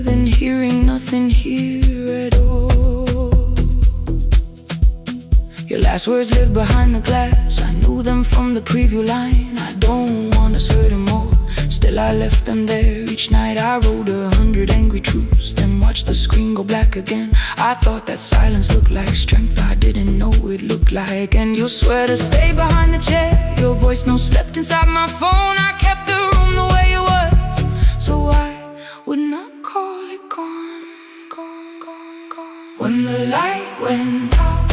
[SPEAKER 1] than hearing nothing here at all. Your last words lived behind the glass, I knew them from the preview line. I don't want us hurting more, still I left them there. Each night I wrote 100 angry truths, then watched the screen go black again. I thought that silence looked like strength, I didn't know it looked like. And you'll swear to stay behind the chair, your voice no slept inside my phone. I kept the room the way it was, so I would not call it gone, gone, gone, gone. When the light went out,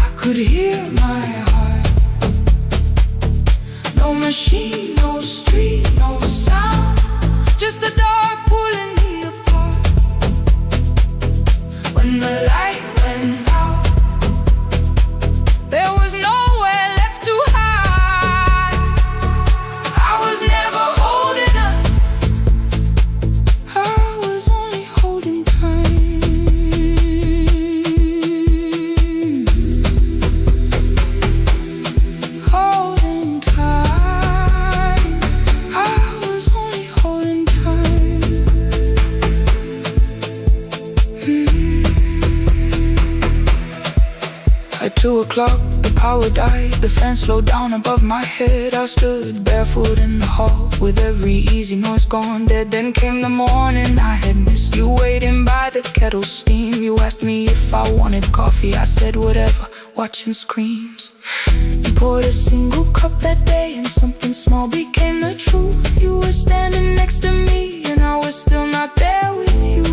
[SPEAKER 1] I could hear my heart. No machine, no street, no sound, just the dark pulling me apart. When the light went out, there was nowhere left to hide. I was never holding us, I was only holding time. Holding time, I was only holding time. At 2 o'clock, the power died, the fan slowed down above my head. I stood barefoot in the hall, with every easy noise gone dead. Then came the morning I had missed, you waiting by the kettle steam. You asked me if I wanted coffee, I said whatever, watching screens. You poured a single cup that day, and something small became the truth. You were standing next to me, and I was still not there with you.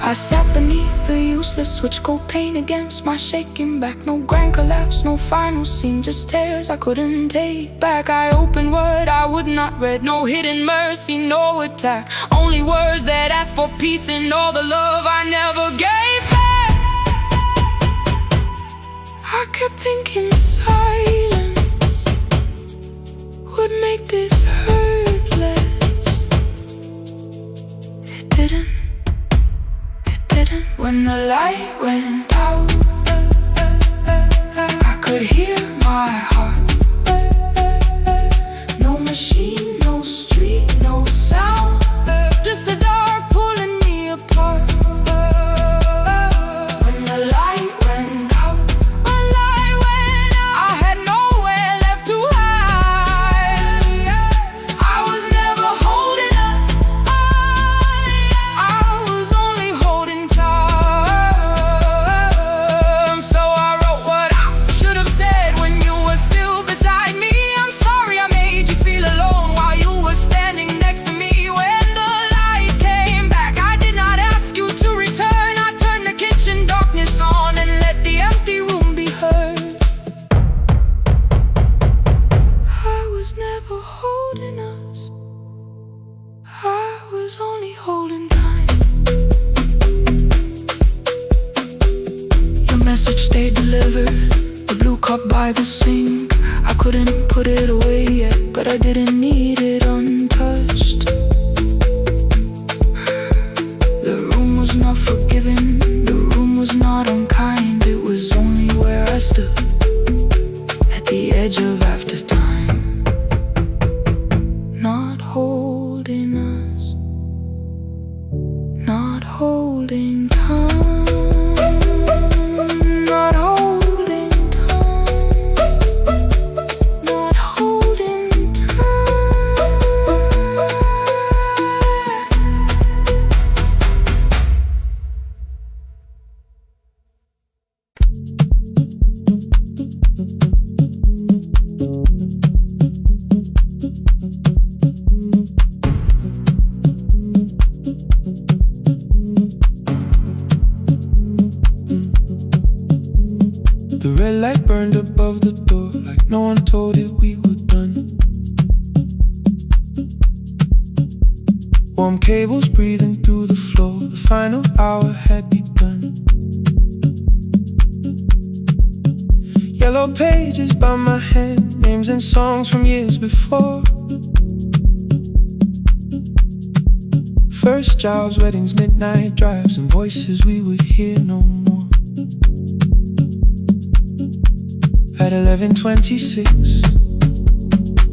[SPEAKER 1] I sat beneath the useless switch, cold pain against my shaking back. No grand collapse, no final scene, just tears I couldn't take back. I opened what I would not read, no hidden mercy, no attack. Only words that asked for peace and all the love I never gave back. I kept thinking silence would make this hurt less. It didn't. When the light went out, I could hear my heart. No machine, no street, no sound, just the dark pulling me apart. When the light went out, I had nowhere left to hide. I was never holding us, I was only holding time. So I wrote what I should have said when you were still was only holding time. Your message stayed delivered, the blue cup by the sink. I couldn't put it away yet, but I didn't need it untouched. The room was not forgiving, the room was not unkind. It was only where I stood, at the edge of after time. Not holding us, not holding time. Not holding time, not holding time. The red light burned above the door, like no one told it we were done. Warm cables breathing through the floor, the final hour had begun. Yellow pages by my hand, names and songs from years before. First jobs, weddings, midnight drives, and voices we would hear no more. At 11:26,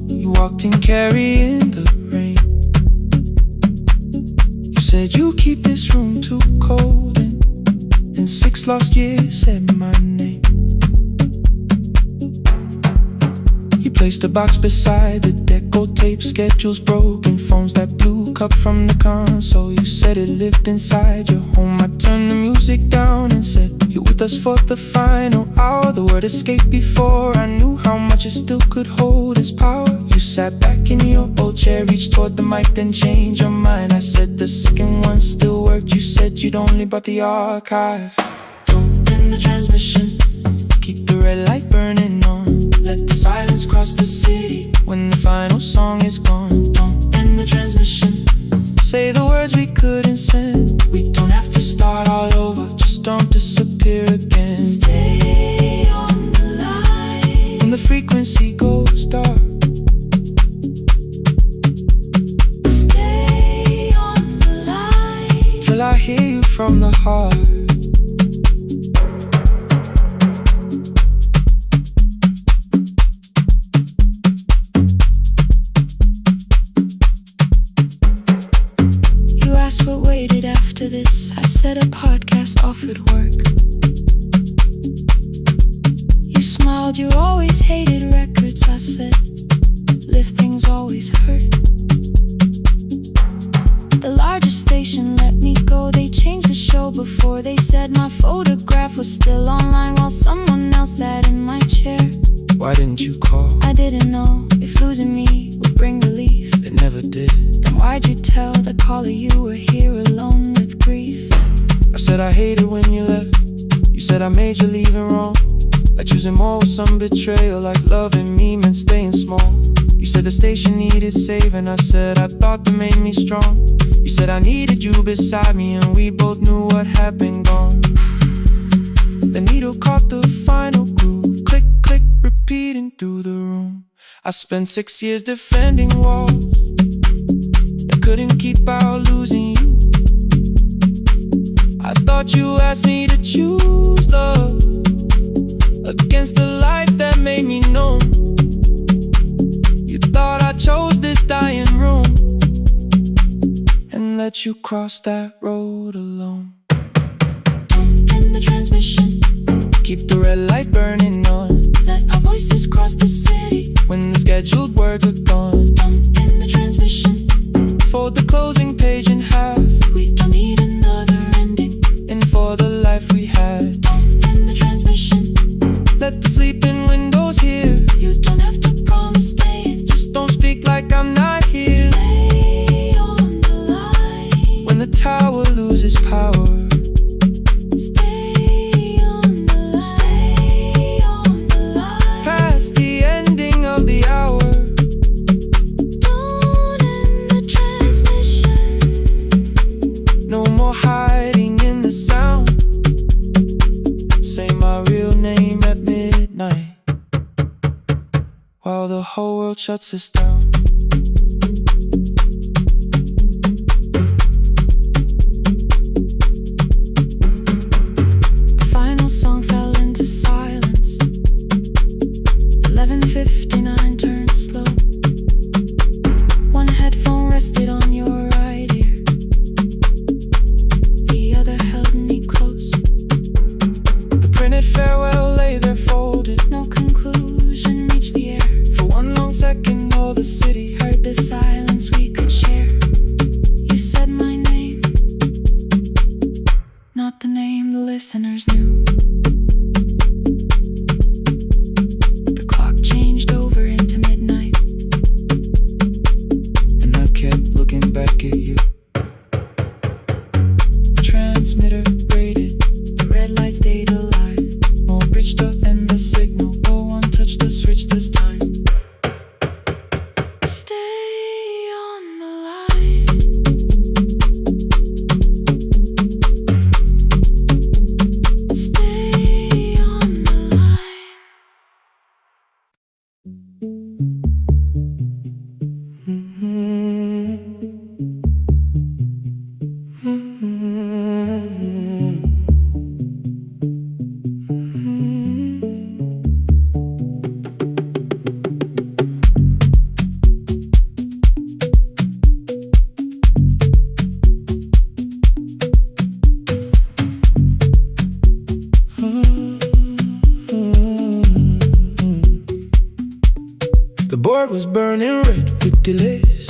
[SPEAKER 1] you walked in carrying the rain. You said you keep this room too cold, and in 6 lost years said my name. You placed a box beside the deco tape, schedules broken, phones that blew cup from the console. You said it lived inside your home. I turned the music down and said, you're with us for the final hour. The word escaped before I knew how much it still could hold its power. You sat back in your old chair, reached toward the mic, then changed your mind. I said the second one still worked. You said you'd only brought the archive. Don't end the transmission, keep the red light burning on. Let the silence cross the city when the final song is gone. Don't end the transmission, say the words we couldn't send. We don't have to start all over, just don't disappear again. Stay on the line when the frequency goes dark. Stay on the line till I hear you from the heart. What waited after this? I said a podcast offered work. You smiled, you always hated records. I said, live things always hurt. The largest station let me go. They changed the show before they said my photograph was still online while someone else sat in my chair. Why didn't you call? I didn't know if losing me would bring relief. It never did. Then why'd you tell the caller you were here alone with grief? I said I hated when you left. You said I made you leaving wrong, like choosing more with some betrayal, like loving me meant staying small. You said the station needed saving. I said I thought that made me strong. You said I needed you beside me, and we both knew what had been gone. The needle caught the final groove, click, click, repeating through the room. I spent 6 years defending walls that couldn't keep out losing you. I thought you asked me to choose love against the life that made me numb. You thought I chose this dying room and let you cross that road alone. Don't end the transmission, keep the red light burning on. Let our voices cross the city when the scheduled words are gone. Don't end the transmission, fold the closing page in half. We don't need another ending, and for the life we had. Don't end the transmission, let the sleeping windows hear. You don't have to promise staying, just don't speak like I'm not here. Stay on the line when the tower loses power. shuts us down.
[SPEAKER 2] The final song fell into silence. 11:59 turned slow. One headphone rested on your right ear, the other held me close.
[SPEAKER 1] The printed farewell lay there folded.
[SPEAKER 2] No conclusion reached the air.
[SPEAKER 1] For one long second all the city
[SPEAKER 2] Heard the silence we could share. You said my name, not the name the listeners knew. The clock changed over into midnight,
[SPEAKER 1] and I kept looking back at you. The transmitter braided,
[SPEAKER 2] the red light stayed alive.
[SPEAKER 1] more bridged up and the signal. No one touched the switch this time.
[SPEAKER 2] Stay on the line. Stay on the line.
[SPEAKER 1] The board was burning red with delays.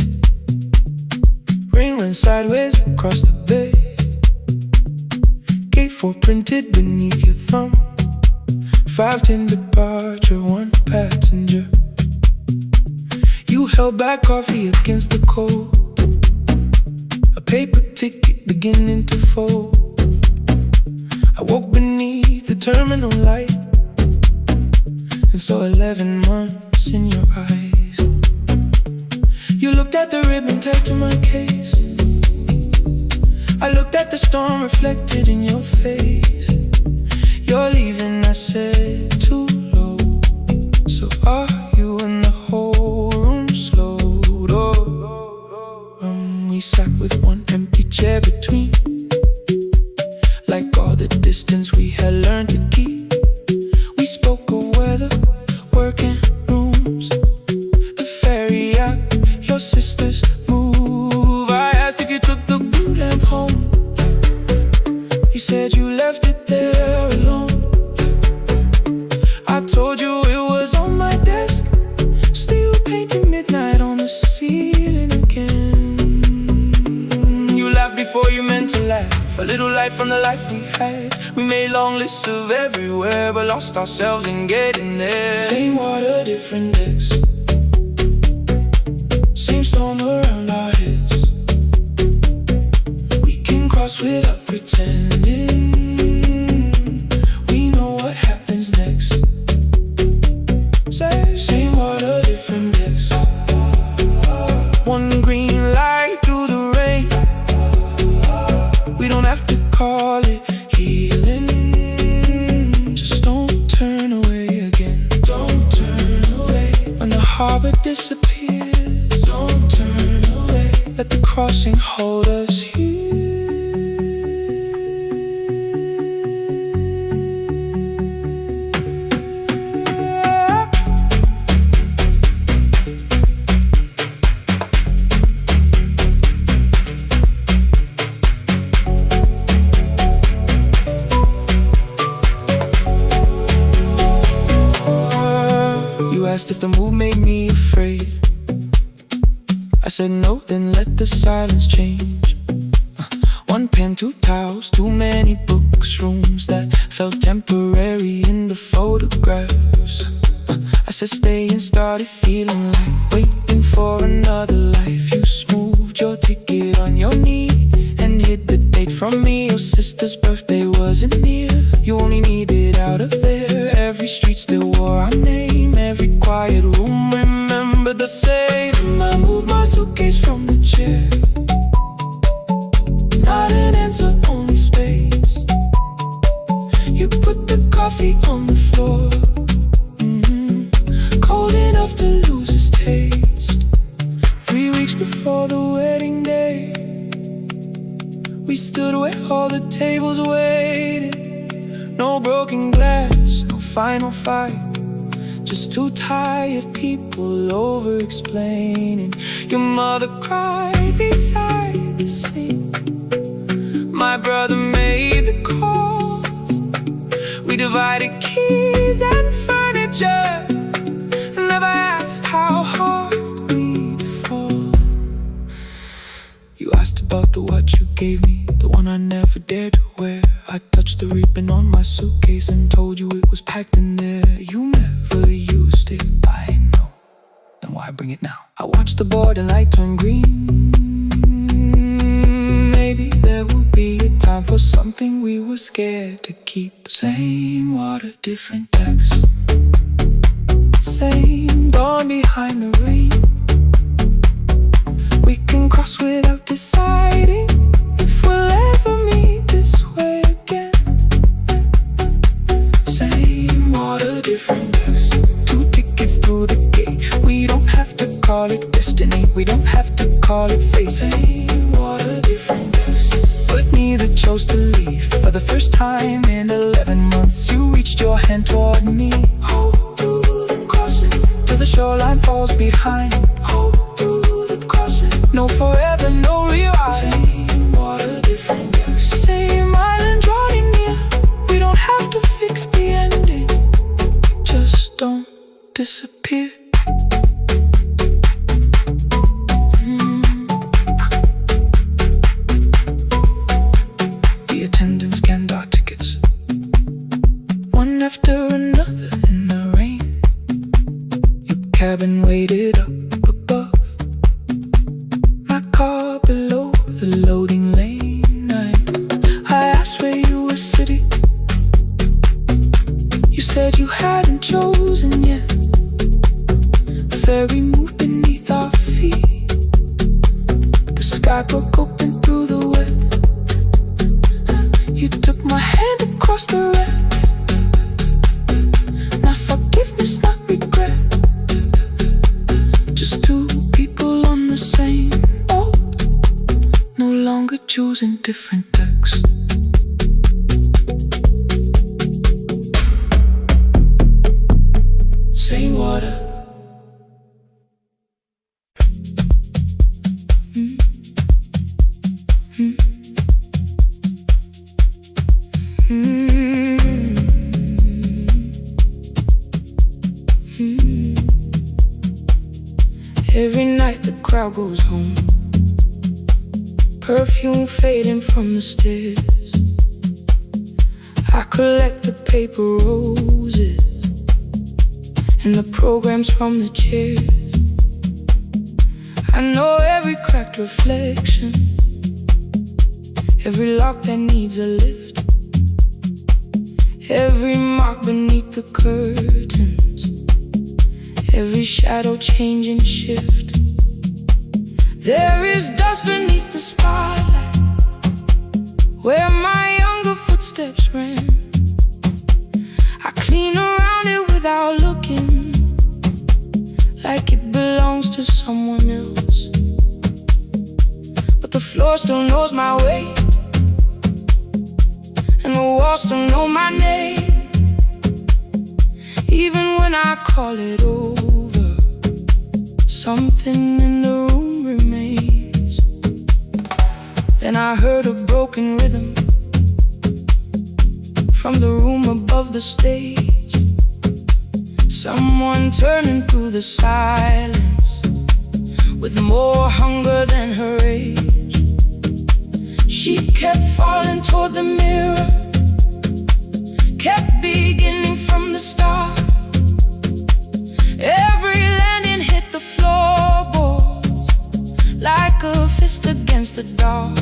[SPEAKER 1] Rain ran sideways across the bay. Gate 4 printed beneath your thumb. 5:10 departure, 1 passenger. You held back coffee against the cold. A paper ticket beginning to fold. I woke beneath the terminal light and saw 11 months in your eyes. You looked at the ribbon tagged to my case. I looked at the storm reflected in your face. You're leaving, I said, too low. So are you? And the whole room slowed up. We sat with one empty chair between, like all the distance we had learned to keep. We spoke of weather, work and rooms, the ferry app, your sister's move. I asked if you took the blue lamp home. You said you left it there alone. I told you it was on my desk, still painting midnight on the ceiling again. You laughed before you meant to laugh, a little light from the life we had. We made long lists of everywhere, but lost ourselves in getting there. Same water, different decks, same storm around our heads. We can cross without pretending. We know what happens next. Same water, different decks. One green light through the rain. We don't have to call it healing. Just don't turn away again. Don't turn away. When the harbor disappears, don't turn away. Let the crossing hold us here. You asked if the move made me afraid. I said no, then let the silence change. One pen, 2 towels, too many books, rooms that felt temporary in the photographs. I said stay and started feeling like waiting for another life. You smoothed your ticket on your knee and hid the date from me. Your sister's birthday wasn't near. You only needed out of there. Every street still wore our name. Every quiet room remembered the same. I moved my suitcase from the chair. Not an answer, only space. You put the coffee on the floor, cold enough to lose its taste. We stood where all the tables waited. No broken glass, no final fight, just two tired people over-explaining. Your mother cried beside the sink. My brother made the calls. We divided keys and furniture, and never asked how hard we'd fall. You asked about the watch you gave me, the one I never dared to wear. I touched the ribbon on my suitcase and told you it was packed in there. You never used it, I know. Then why bring it now? I watched the border light turn green. Maybe there will be a time for something we were scared to keep. Same water, different text. Same dawn behind the rain. We can cross without deciding if we'll ever meet this way again. Same water, different text. Two tickets through the gate. We don't have to call it destiny, we don't have to call it fate. Same water, different text. But neither chose to leave. For the first time in 11 months, you reached your hand toward me. Hold through the crossing till the shoreline falls behind. Hold through the crossing. No forever, no rewrite. Same water, different text. Same island drawing near. We don't have to fix the ending, just don't disappear. The attendant scanned our tickets, one after another in the rain. Your cabin waited up above, my car below the loading lane. I asked where you were sitting. You said you hadn't chosen yet. The ferry moved beneath our feet. The sky broke open through the wet. You took my hand across the red. Not forgiveness, not regret. Just two people on the same boat, no longer choosing different texts. Same water. Every night the crowd goes home, perfume fading from the stairs. I collect the paper roses and the programs from the chairs. I know every cracked reflection, every lock that needs a lift, every mark beneath the curtains, every shadow change and shift. There is dust beneath the spotlight where my younger footsteps ran. I clean around it without looking, like it belongs to someone else. But the floor still knows my weight, and the walls still know my name. Even when I call it over, something in the room remains. Then I heard a broken rhythm from the room above the stage. Someone turning through the silence with more hunger than her age. She kept falling toward the mirror, kept beginning from the start. Every landing hit the floorboards like a fist against the dark.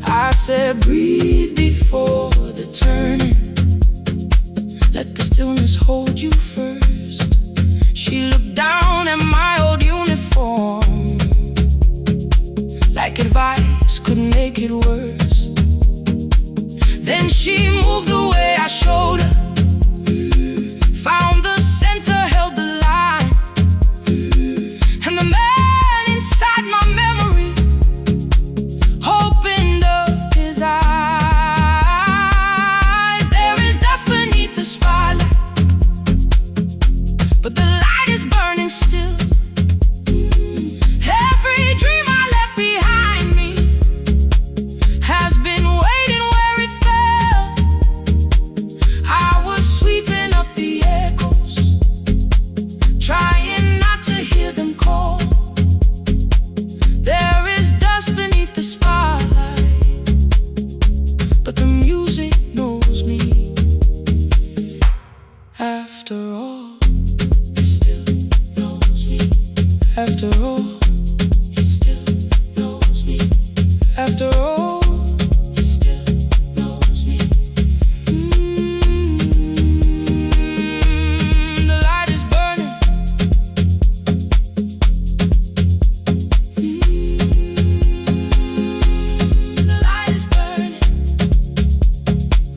[SPEAKER 1] I said, breathe before the turning, let the stillness hold you first. She looked down at my old uniform, like advice could make it worse. Then she moved the way I showed her, found the center, held the line, and the man inside my memory opened up his after all, it still knows me. The light is burning. The light is burning.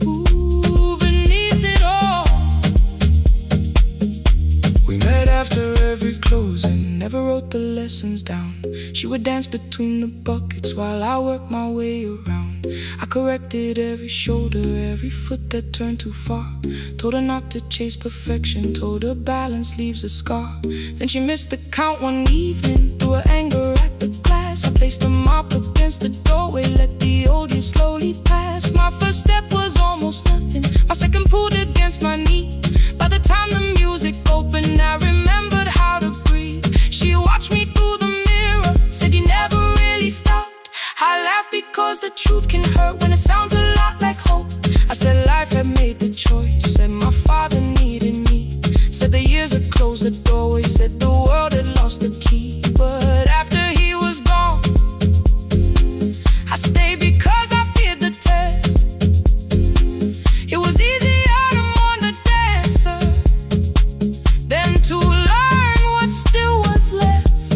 [SPEAKER 1] Ooh, beneath it all. We met after every closing, never wrote the lessons down. She would dance between the buckets while I worked my way around. I corrected every shoulder, every foot that turned too far. Told her not to chase perfection, told her balance leaves a scar. Then she missed the count one evening, threw her anger at the glass. I placed the mop against the doorway, let the old years slowly pass. My first step was almost nothing, my second pulled against my knee. By the time the music opened, I remembered how to breathe. She watched me through the mirror, said you never really stopped. I laughed because the truth can hurt when it sounds a lot like hope. I said life had made the choice, said my father needed me. Said the years had closed the doorway, said the world had lost the key. But after he was gone, I stayed because I feared the test. It was easier to mourn the dancer than to learn what still was left.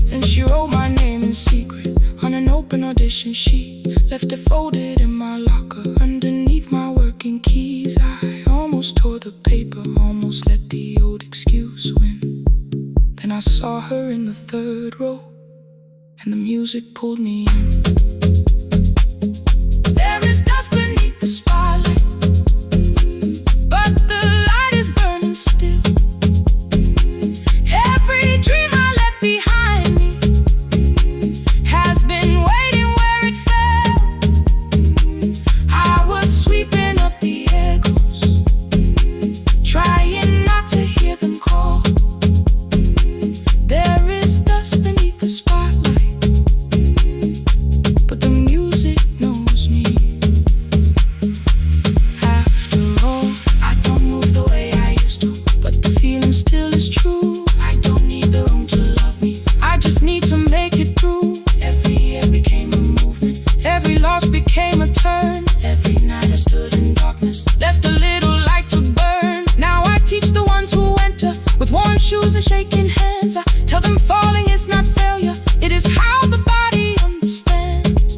[SPEAKER 1] Then she wrote my name in secret on an open audition sheet, left it folded in my locker underneath my working keys. I almost tore the paper, almost let the old excuse win. Then I saw her in the third row, and the music pulled me in. There is dust beneath the spotlight, but the light is burning still. Every dream I left behind me has been waiting where it fell. I was sweeping up the echoes, trying not to hear them call. There is dust beneath the spotlight, but the music knows me. After all, I don't move the way I used to, but the feeling still is true. I don't need the room to love me, I just need to make it through. Every year became a movement, every loss became a turn. Every night I stood in darkness, left a little light to burn. Now I teach the ones who enter with worn shoes and shaking hands. I tell them falling is not failure, it is how the body understands.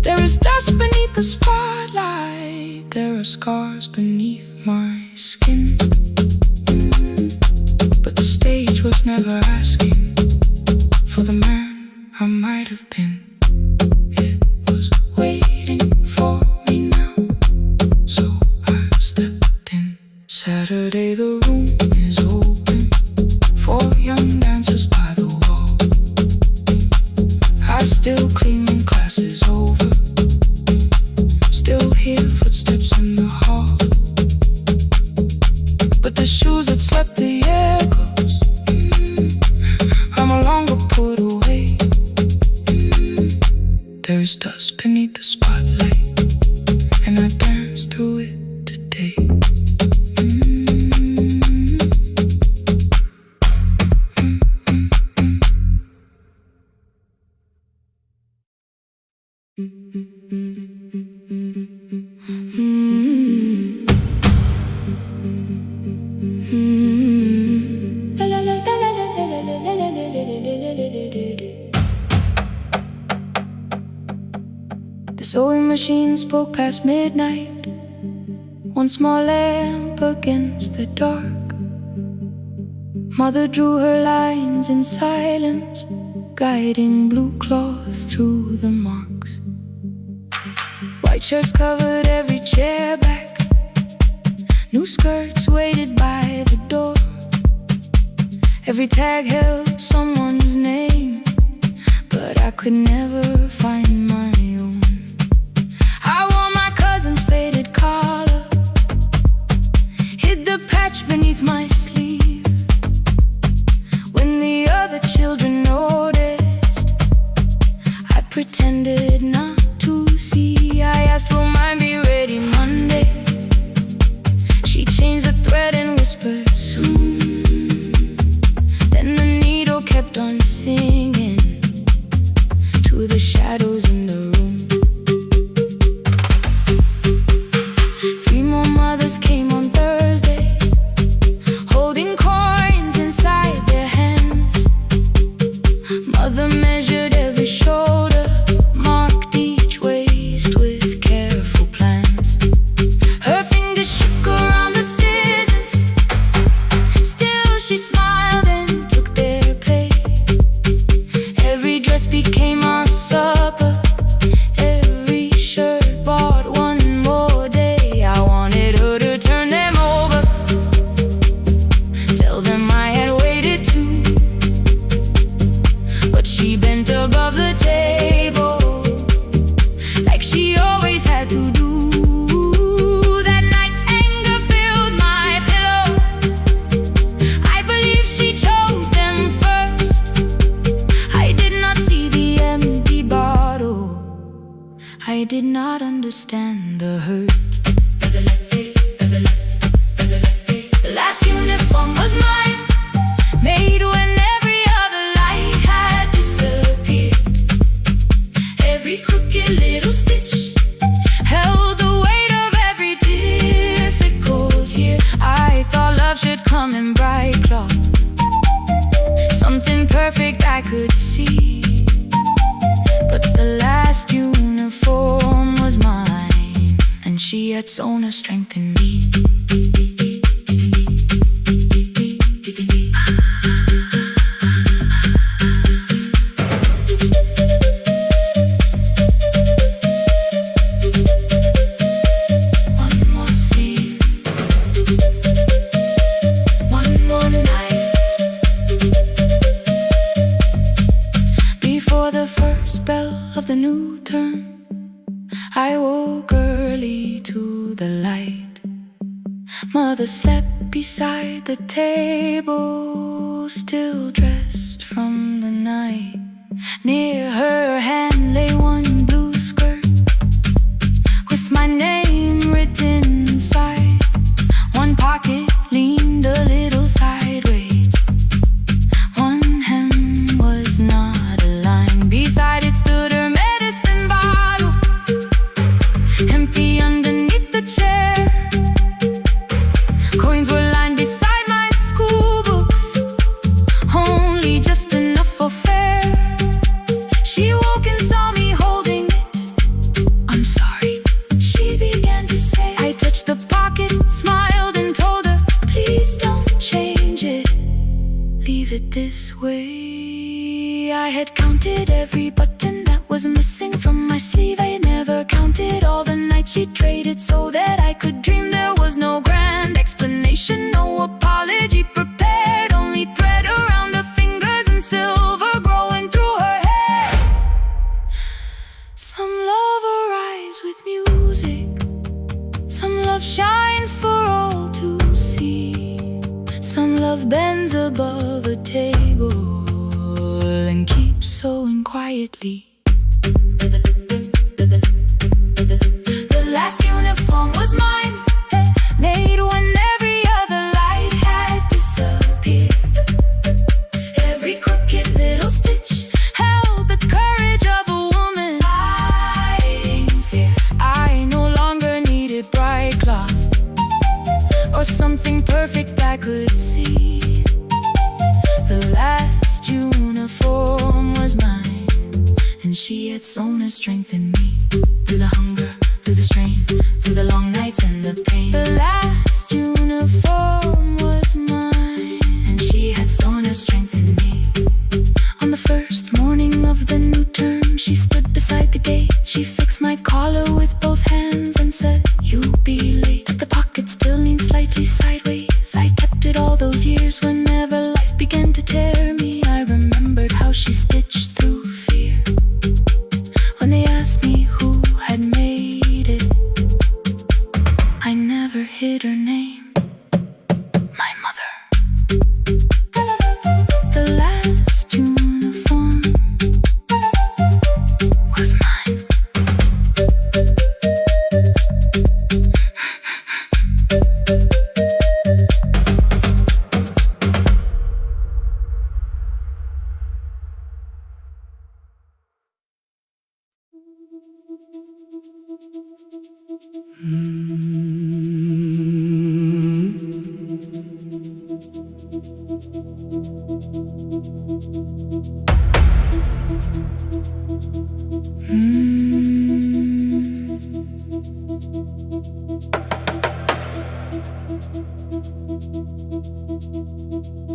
[SPEAKER 1] There is dust beneath the spotlight, there are scars beneath my skin. But the stage was never asking for the man I might have been. It was waiting for me now, so I stepped in. Saturday the room is open for young dancers by the wall. I still clean when class is over, still hear footsteps in the hall. But the shoes that slept the echoes, are no longer put away. There is dust beneath the spotlight, and I dance through it today. The sewing machine spoke past midnight, one small lamp against the dark. Mother drew her lines in silence, guiding blue cloth through the marks. White shirts covered every chair back, new skirts waited by the door. Every tag held someone's name, but I could never find my own. I wore my cousin's faded collar, hid the patch beneath my sleeve. When the other children noticed, I pretended not to see. I asked, will mine be ready Monday? She changed the thread and whispered, soon. Then the needle kept on singing,
[SPEAKER 2] through the shadows in the room. 3 more mothers came on Thursday, holding coins inside their hands. Mother measured every shoulder, marked each waist with careful plans. Her fingers shook around the scissors, still she smiled and took their pay. Every dress became our supper, every shirt bought one more day. I wanted her to turn them over, tell them I had waited too. But she bent above the table, like she always had to do. That night anger filled my pillow, I believe she chose them first. I did not see the empty bottle, I did not understand the hurt. The last uniform was mine, made when every other light had disappeared. Every crooked little stitch held the weight of every difficult year. I thought love should come in bright cloth, something perfect I could see. But the last uniform was mine, and she had sewn her strength in me. One more scene, one more night. Before the first bell of the new term, I woke early to the light. Mother slept beside the table, still dressed from the night. Near her hand lay one blue skirt with my name written inside. One pocket leaned a little sideways, one hem was not aligned. Beside it stood her medicine bottle, empty underneath the chair. Coins were lined beside my school books, only just enough for fare. She woke and saw me holding it. I'm sorry, she began to say. I touched the pocket, smiled and told her, please don't change it, leave it this way. I had counted every button that was missing from my sleeve. I never counted all the nights she traded so that I could dream. There was no grand explanation, no apology prepared, only thread around her fingers and silver growing through her hair. Some love arrives with music, some love shines for all to see. Some love bends above a table and keeps sewing quietly. The last uniform was mine, made when every other light had disappeared. Every crooked little stitch held the courage of a woman fighting fear. I no longer needed bright cloth or something perfect I could see. The last uniform was mine, and she had sewn her strength in me. Through the hunger, through the strain, through the long nights and the pain. The last uniform was mine, and she had sewn her strength in me. On the first morning of the new term, she stood beside the gate. She fixed my collar with both hands and said, you'll be late. The pocket still leaned slightly sideways. I kept it all those years. Whenever life began to tear me, I remembered how she stitched through fear. When they asked me who had made it, I never hid her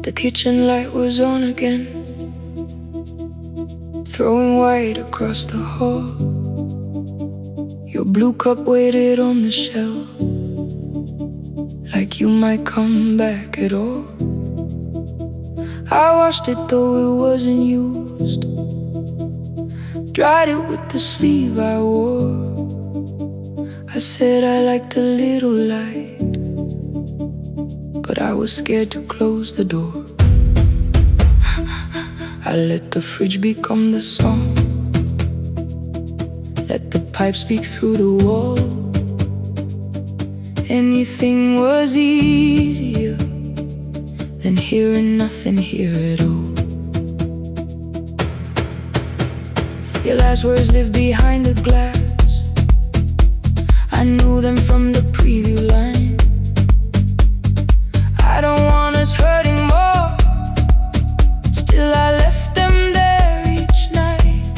[SPEAKER 1] The kitchen light was on again, throwing white across the hall. Your blue cup waited on the shelf, like you might come back at all. I washed it though it wasn't used, dried it with the sleeve I wore. I said I liked a little light, but I was scared to close the door. I let the fridge become the song, let the pipe speak through the wall. Anything was easier than hearing nothing here at all. Your last words live behind the glass, I knew them from the preview line. I don't want us hurting more, still I left them there each night.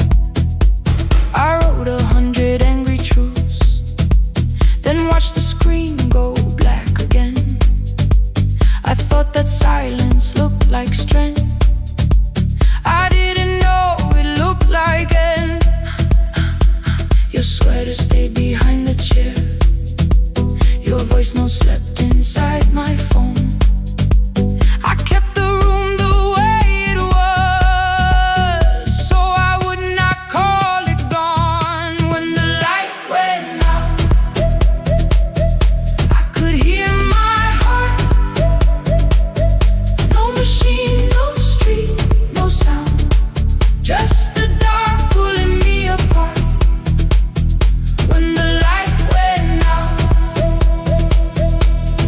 [SPEAKER 1] I wrote 100 angry truths, then watched the screen go black again. I thought that silence looked like strength, I didn't know it looked like end. Your sweater stayed behind the chair, your voice no slept inside my phone. I kept the room the way it was, so I would not call it gone. When the light went out, I could hear my heart. No machine, no street, no sound, just the dark pulling me apart. When the light went out,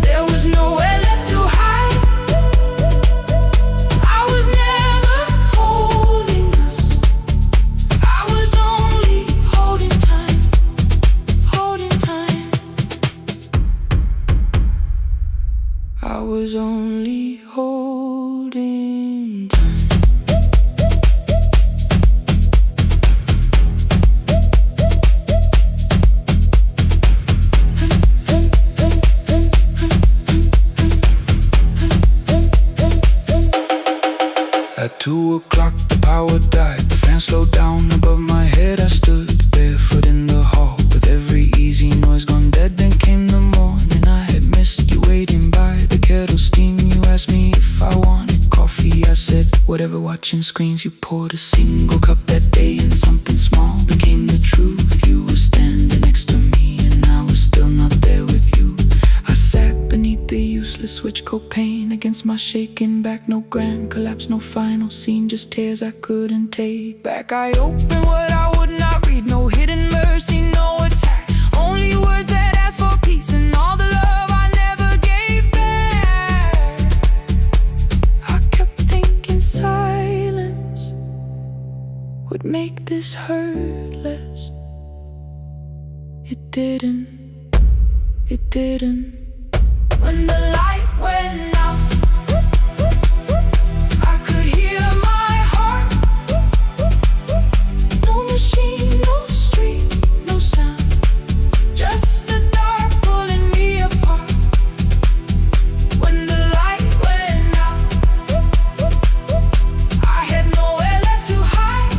[SPEAKER 1] there was nowhere left to hide. I was never holding us, I was only holding time, holding time. I was only holding time. At 2 o'clock the power died, the fan slowed down above my head. I stood barefoot in the hall with every easy noise gone dead. Then came the morning, I had missed you waiting by the kettle steam. You asked me if I wanted coffee, I said whatever. Watching screens, you poured a single cup that day, and something small became the truth. You were standing next to me and I was still not there with you. I sat beneath the useless switch, copain against my shaking back. No grand collapse, no final scene, just tears I couldn't take back. I opened what I would not read, no hidden mercy, no attack, only words that asked for peace and all the love I never gave back. I kept thinking silence would make this hurt less. It didn't, it didn't. When the light went out, I could hear my heart. No machine, no street, no sound, just the dark pulling me apart. When the light went out, I had nowhere left to hide.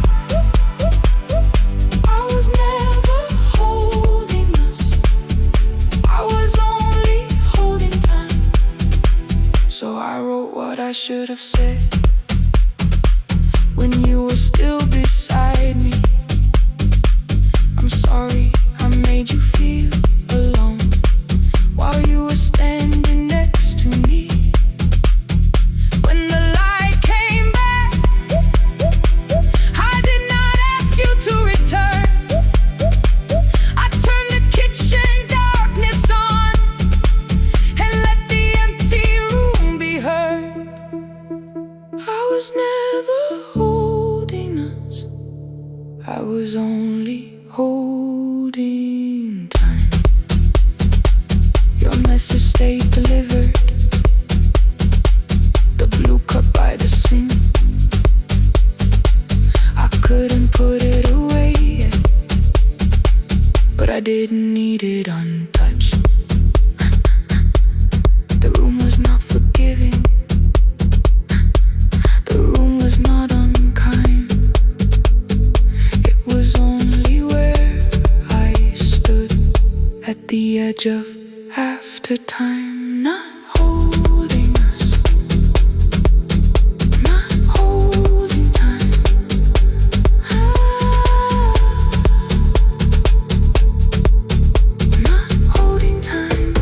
[SPEAKER 1] I was never holding us, I was only holding time. So I wrote what I should have said when you were still beside me. I'm sorry I made you feel alone while you were standing next to me. When the light came back, I did not ask you to return. I turned the kitchen darkness on and let the empty room be heard. I was never holding us, I was only holding time. Your message stayed delivered, the blue cup by the sink. I couldn't put it away yet. didn't need it untouched. The room was not forgiving. The room was not unkind. It was only where I stood at the edge of after time, not holding us, not holding time. Not holding time.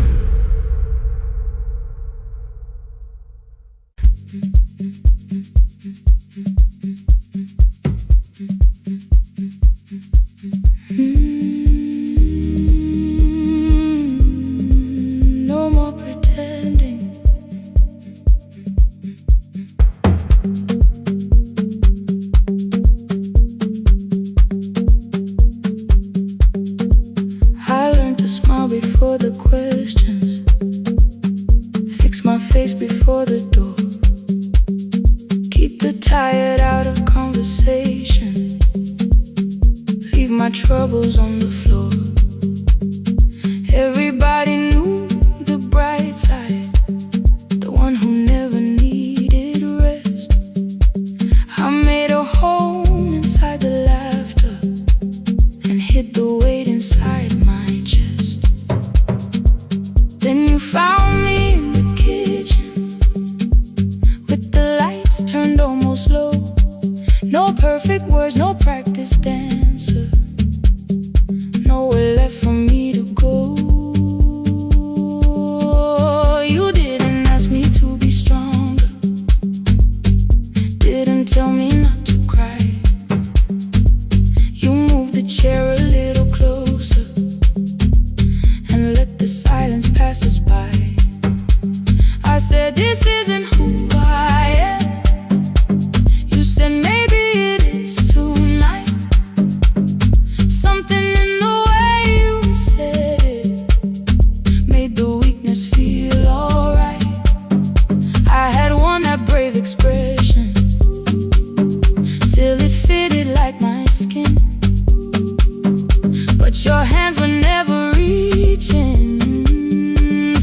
[SPEAKER 1] No more pretending. I learned to smile before the questions, fix my face before the door, keep the tired out of conversation, leave my troubles on the floor. Everybody knew the bright side, the one who never needed rest. I made a home inside the laughter and hid the weight inside my chest. Then you found me in the kitchen with the lights turned almost low. No perfect words, no practice dancer, nowhere left for me to go. You didn't ask me to be stronger, didn't tell me not to cry. You moved the chair a little closer and let the silence pass us by. I said, this isn't who I am. You said, maybe it is tonight. Something in the way you said it made the weakness feel alright. I had won that brave expression till it fitted like my skin, but your hands were never reaching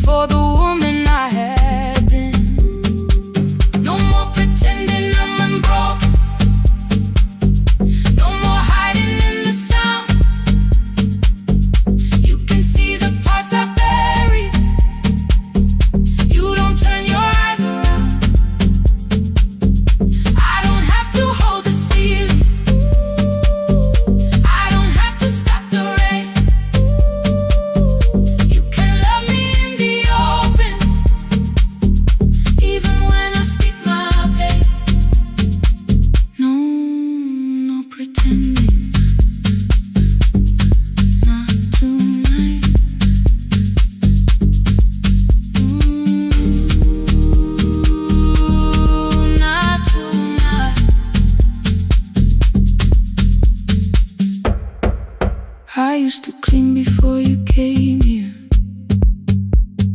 [SPEAKER 1] for the woman I had been. No more pretending I'm unbroken, no more hiding in the sound. You can see the parts I buried. You don't turn your eyes around. I don't have to hold the ceiling. I don't have to stop the rain. You can love me in the open, even when I speak my pain. No, no pretending, not tonight. Not tonight. I used to clean before you came here,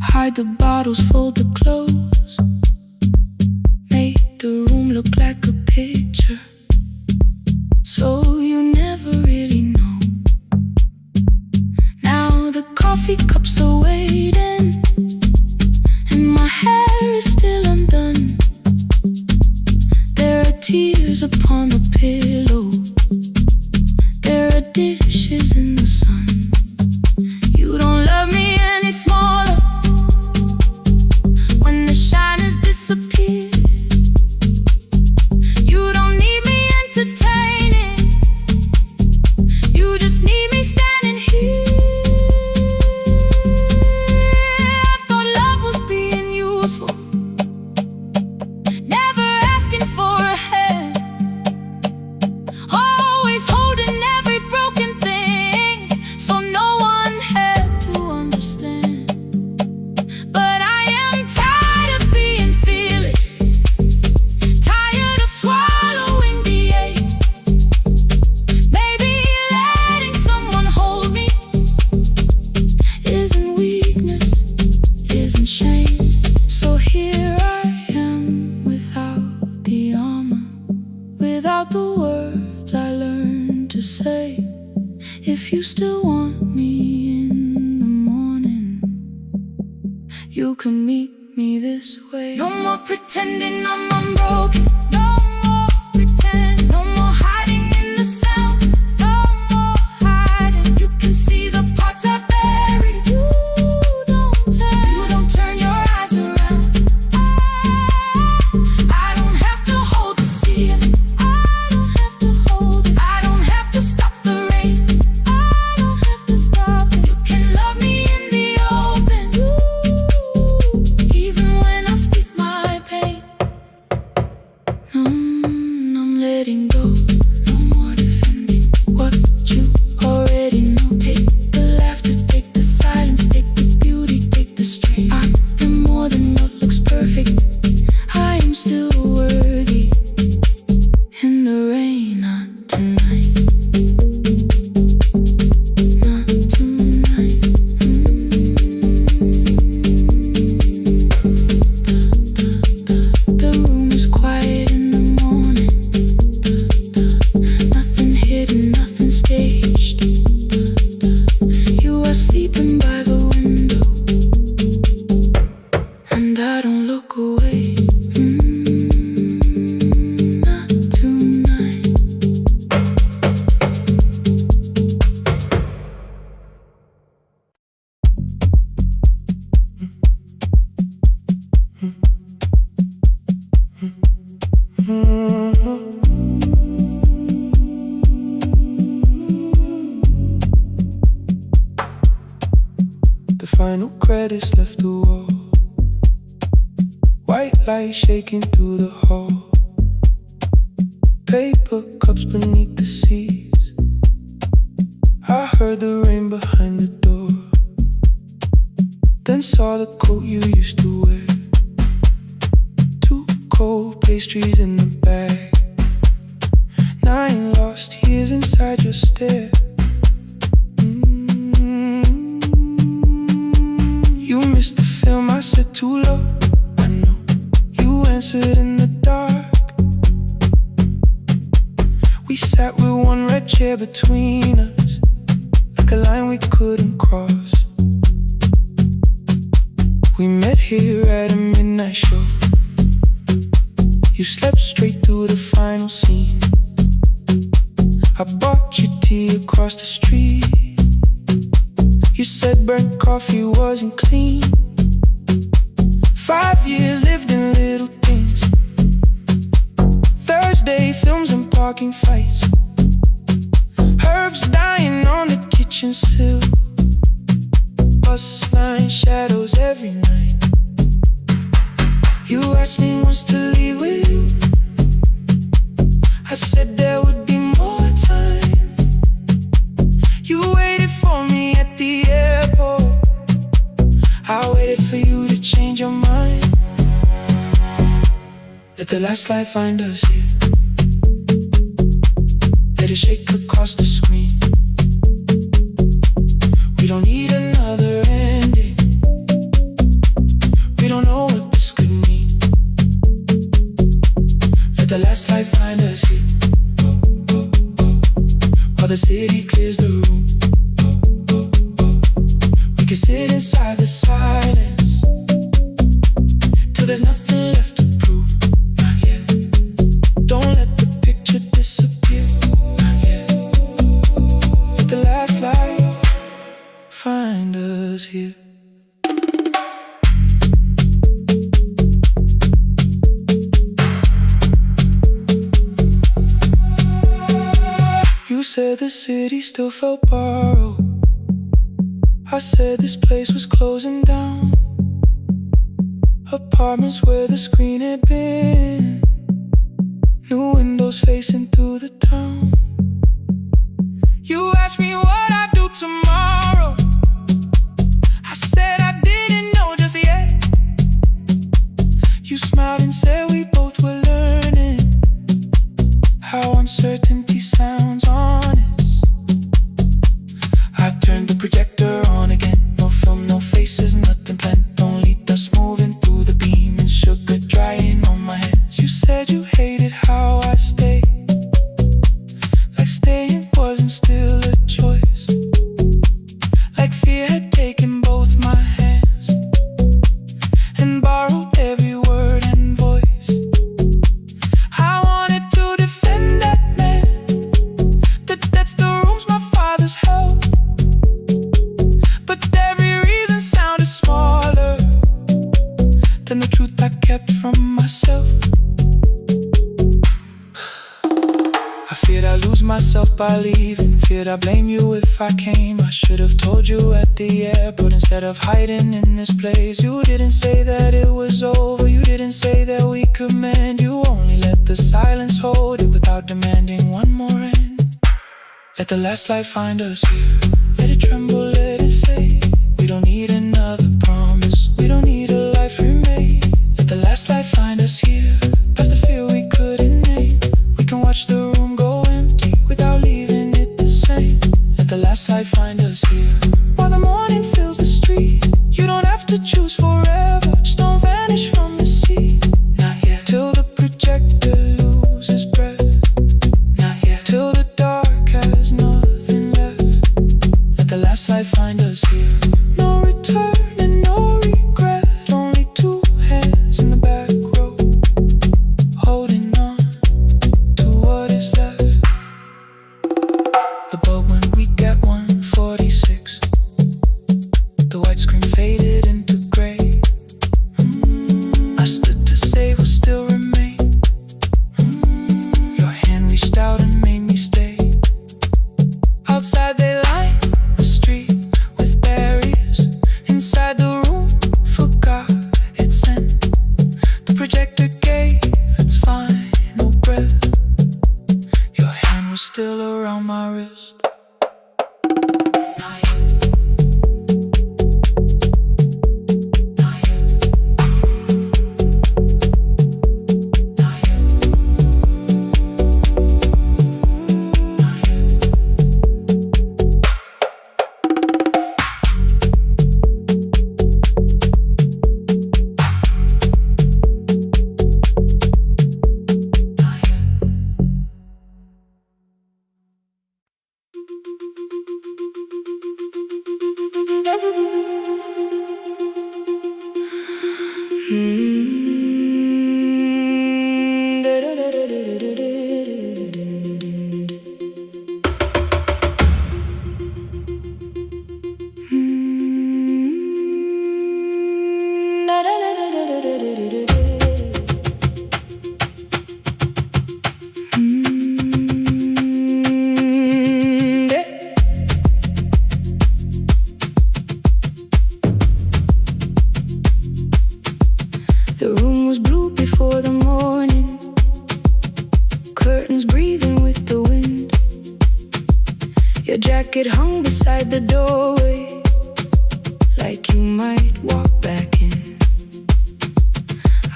[SPEAKER 1] hide the bottles, fold the clothes, make the room look like a picture, so you never really know. Now the coffee cups are waiting and my hair is still undone. There are tears upon the pillow, there are dishes in the sun. You don't love me any smaller when the shine has disappeared. You don't need me entertaining, you just need me standing here. I thought love was being useful, never asking for a hand, always holding every broken thing. So
[SPEAKER 2] If you still want me in the morning, you can meet me this way. No more pretending I'm unbroken. No more pretend. No more hiding in the sound. No more hiding. You can see the parts I buried. You don't turn your eyes around. I don't have to hold the ceiling. I don't have to hold it. I don't have to stop the rain. I don't have to stop it. You can love me in the open, even when I speak my pain. I'm letting go. No more defending what you already know. Take the laughter, take the silence, take the beauty, take the strain. I am more than what looks perfect. I am still worthy. In the rain, not tonight. Not tonight. The room is quiet in the morning. Nothing hidden, nothing staged. You are sleeping by the window, and I don't look away. Not tonight.
[SPEAKER 1] The final credits left the wall. White light shaking through the hall. Paper cups beneath the seas. I heard the rain behind the door. Then saw the coat you used to wear. 2 cold pastries in the bag. 9 lost years inside your stare. You missed the film, I said too low. I know you answered in the dark. We sat with one red chair between us, like a line we couldn't cross. We met here at a midnight show. You slept straight through the final scene. I bought you tea across the street. You said burnt coffee wasn't clean. 5 years lived in little things. Thursday films and parking fights. Herbs dying on the kitchen sill. Bus line shadows every night. You asked me once to leave with you. I said there would be more time. You waited for me at the airport. I waited for you to change your mind. Let the last light find us here. Let it shake across the screen. We don't need another ending. We don't know what this could mean. Let the last light find us here. While the city clears the room, we can sit inside the silence till there's nothing left to prove. Not yet. Don't let the picture disappear. Not yet. Let the last light find us here. You said the city still felt borrowed. I said this place was closing down. Apartments where the screen had been. New windows facing through the town. You asked me what I'd do tomorrow. I said I didn't know just yet. You smiled and said we both were learning how uncertainty sounds honest. I turned the projector on again. No film, no faces, nothing planned. Only dust moving through the beam and sugar drying on my hands. You said you hated how I stayed, like staying wasn't still a choice. by leaving. Feared I'd blame you if I came. I should have told you at the airport instead of hiding in this place. You didn't say that it was over. You didn't say that we could mend. You only let the silence hold it without demanding one more end. Let the last light find us here. Let it tremble, let it fade. We don't need another promise. We don't need a life remade. Let the last light find us here. Past the fear we couldn't name. We can watch the room go empty without leaving it the same. Let the last light find us here. While the morning fills the street, you don't have to choose forever. Just don't vanish from the sea. Not yet. Till the projector loses breath. Not yet. Till the dark has nothing left. Let the last light find us here. No return and no regret. Only two hands in the back row, holding on to what is left. The bulb went weak at 1:46. The white screen faded into gray. I stood to save what still remained. Your hand reached out and made me stay. Outside they lined the street with barriers. Inside the room forgot its scent. The projector gave its final breath. Your hand was still around my wrist. Not yet. Not yet. Not yet. Not yet.
[SPEAKER 2] The room was blue before the morning, curtains breathing with the wind. Your jacket hung beside the doorway, like you might walk back in.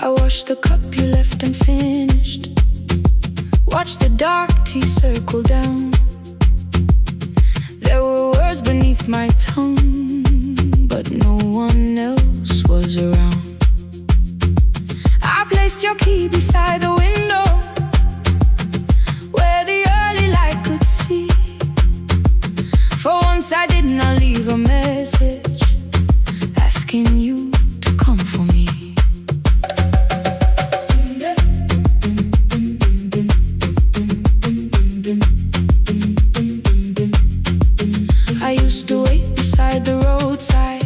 [SPEAKER 2] I washed the cup you left unfinished, watched the dark tea circle down. There were words beneath my tongue, but no one else was around. I placed your key beside the window, where the early light could see. For once I did not leave a message asking you to come for me. I used to wait beside the roadside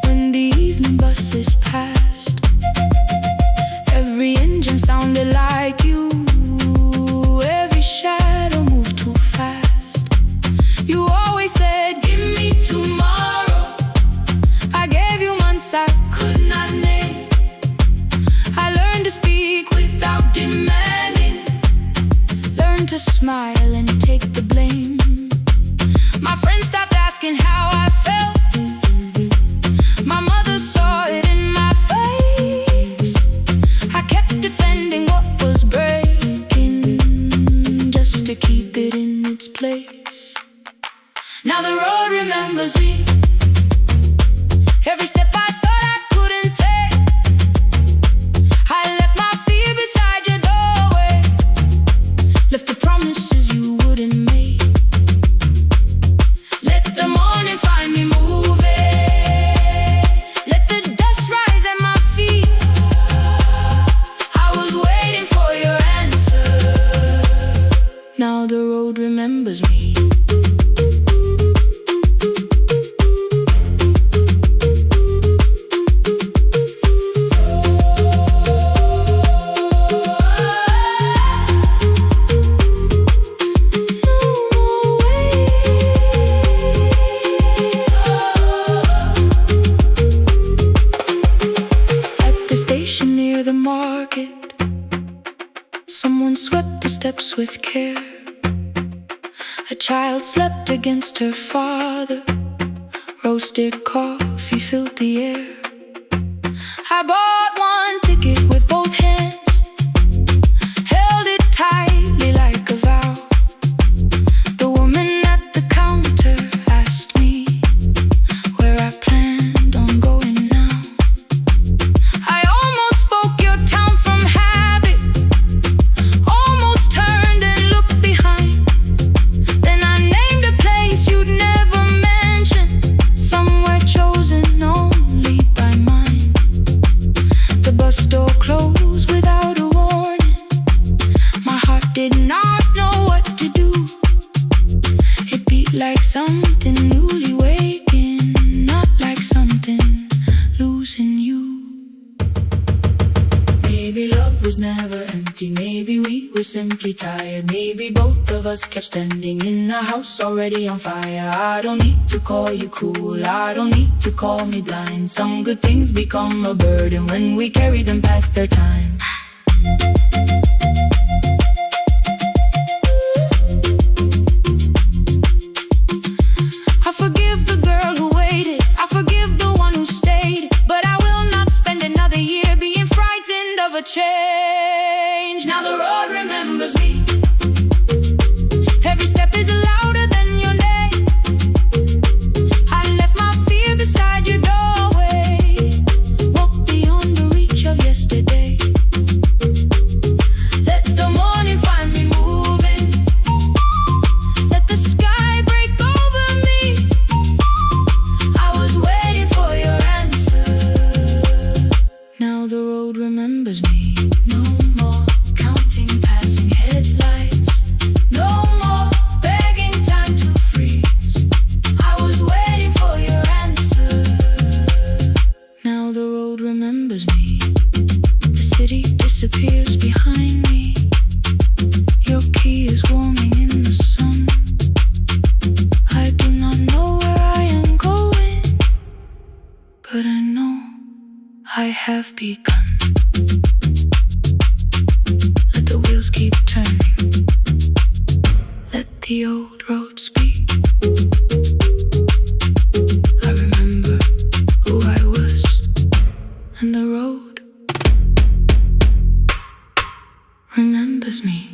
[SPEAKER 2] when the evening buses passed. Every engine sounded like you. Every shadow moved too fast. You always said, give me tomorrow. I gave you months I could not name. I learned to speak without demanding, learned to smile and take the blame. My friends stopped asking how I felt. My mother saw it in my face. I kept defending what was breaking, just to keep it in its place. Now the road remembers me. Every step I thought I couldn't take, I left my fear beside your doorway, left the promises you wouldn't make. Let the morning find me moving, let the dust rise at my feet. I was waiting for your answer. Now the road remembers me. close with care. A child slept against her father. Roasted coffee filled the air. I bought one ticket with both hands, held it tightly like a vow. The woman at the counter asked me where I planned on going now. I almost spoke your town from habit, almost turned and looked behind. Then I named a place you'd never mention, somewhere chosen only by mine. The bus door closed without a warning. My heart did not know what to do. It beat like something newly waking, not like something losing you. Maybe love was never empty, maybe we were simply tired. Maybe both of us kept standing in a house already on fire. I don't need to call you cruel, I don't need to call me blind. Some good things become a burden when we carry them past their time. I forgive the girl who waited, I forgive the one who stayed, but I will not spend another year being frightened of a change. Now the road remembers me. Every step is louder than your name. I left my fear beside your doorway, walked beyond the reach of yesterday. Let the morning find me moving, let the sky break over me. I was waiting for your answer. Now the road remembers me. No more counting passing headlights, no more begging time to freeze. I was waiting for your answer. Now the road remembers me. The city disappears behind me. Your key is warming in the sun. I do not know where I am going, but I know I have begun. Let the wheels keep turning, let the old road speak. I remember who I was, and the road remembers me.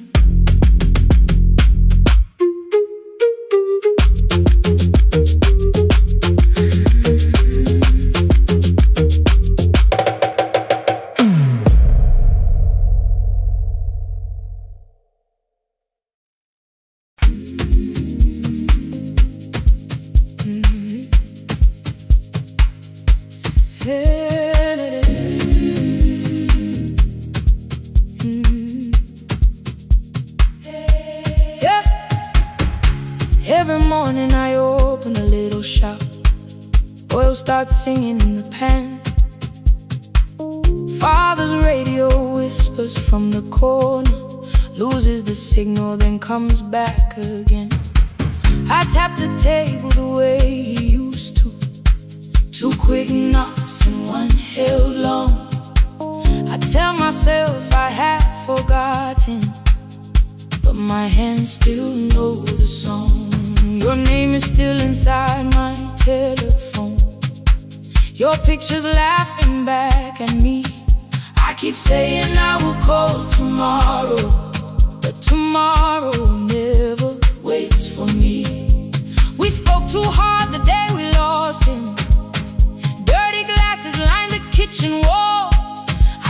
[SPEAKER 2] Yeah. Every morning I open a little shop. Oil starts singing in the pan. Father's radio whispers from the corner, loses the signal, then comes back again. I tap the table the way he used to. Two quick knocks and one held long. I tell myself I have forgotten, but my hands still know the song. Your name is still inside my telephone. Your picture's laughing back at me. I keep saying I will call tomorrow, but tomorrow never waits for me. We spoke too hard the day we lost him. Dirty glasses line the kitchen wall.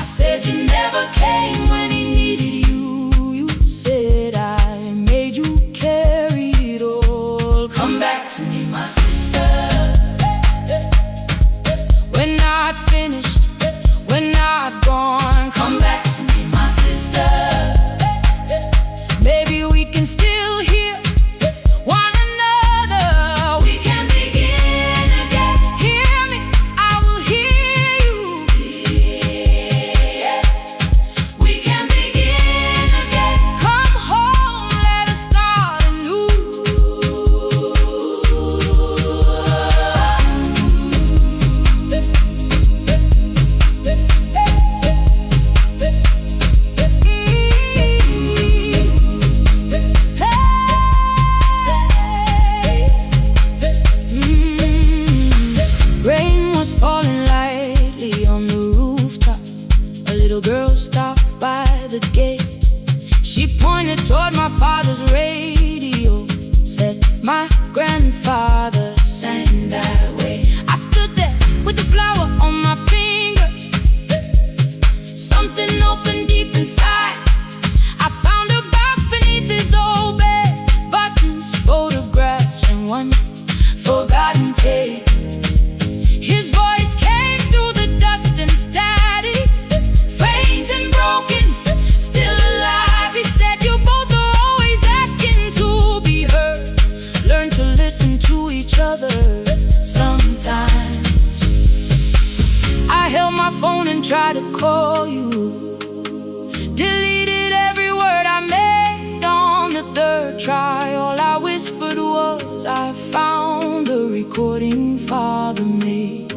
[SPEAKER 2] I said you never came when he needed you. You said I made you carry it all. Come back to me, my sister. We're not finished, we're not gone. Come back to me, my sister. Maybe we can still hear one another. We can begin again. Hear me, I will hear you. Yeah. We can begin again. Come home, let us start anew. rotten tape. His voice came through the dust and static, faint and broken, still alive. He said, you both are always asking to be heard. Learn to listen to each other sometimes. I held my phone and tried to call you, deleted every word I made on the third try. All I whispered was, I found the recording Father made.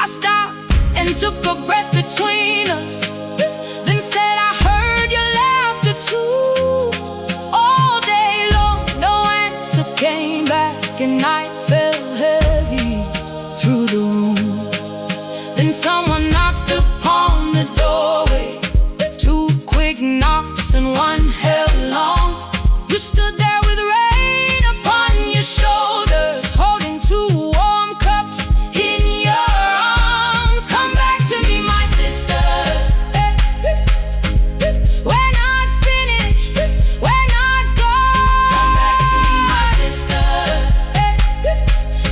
[SPEAKER 2] I stopped and took a breath between us, then said, I heard your laughter too. All day long, no answer came back, and night fell heavy through the room. Then someone knocked upon the doorway, 2 quick knocks and 1 held long. You stood there with rain upon your shoulders, holding 2 warm cups in your arms. Come back to me, my sister. We're not finished, we're not gone. Come back to me, my sister.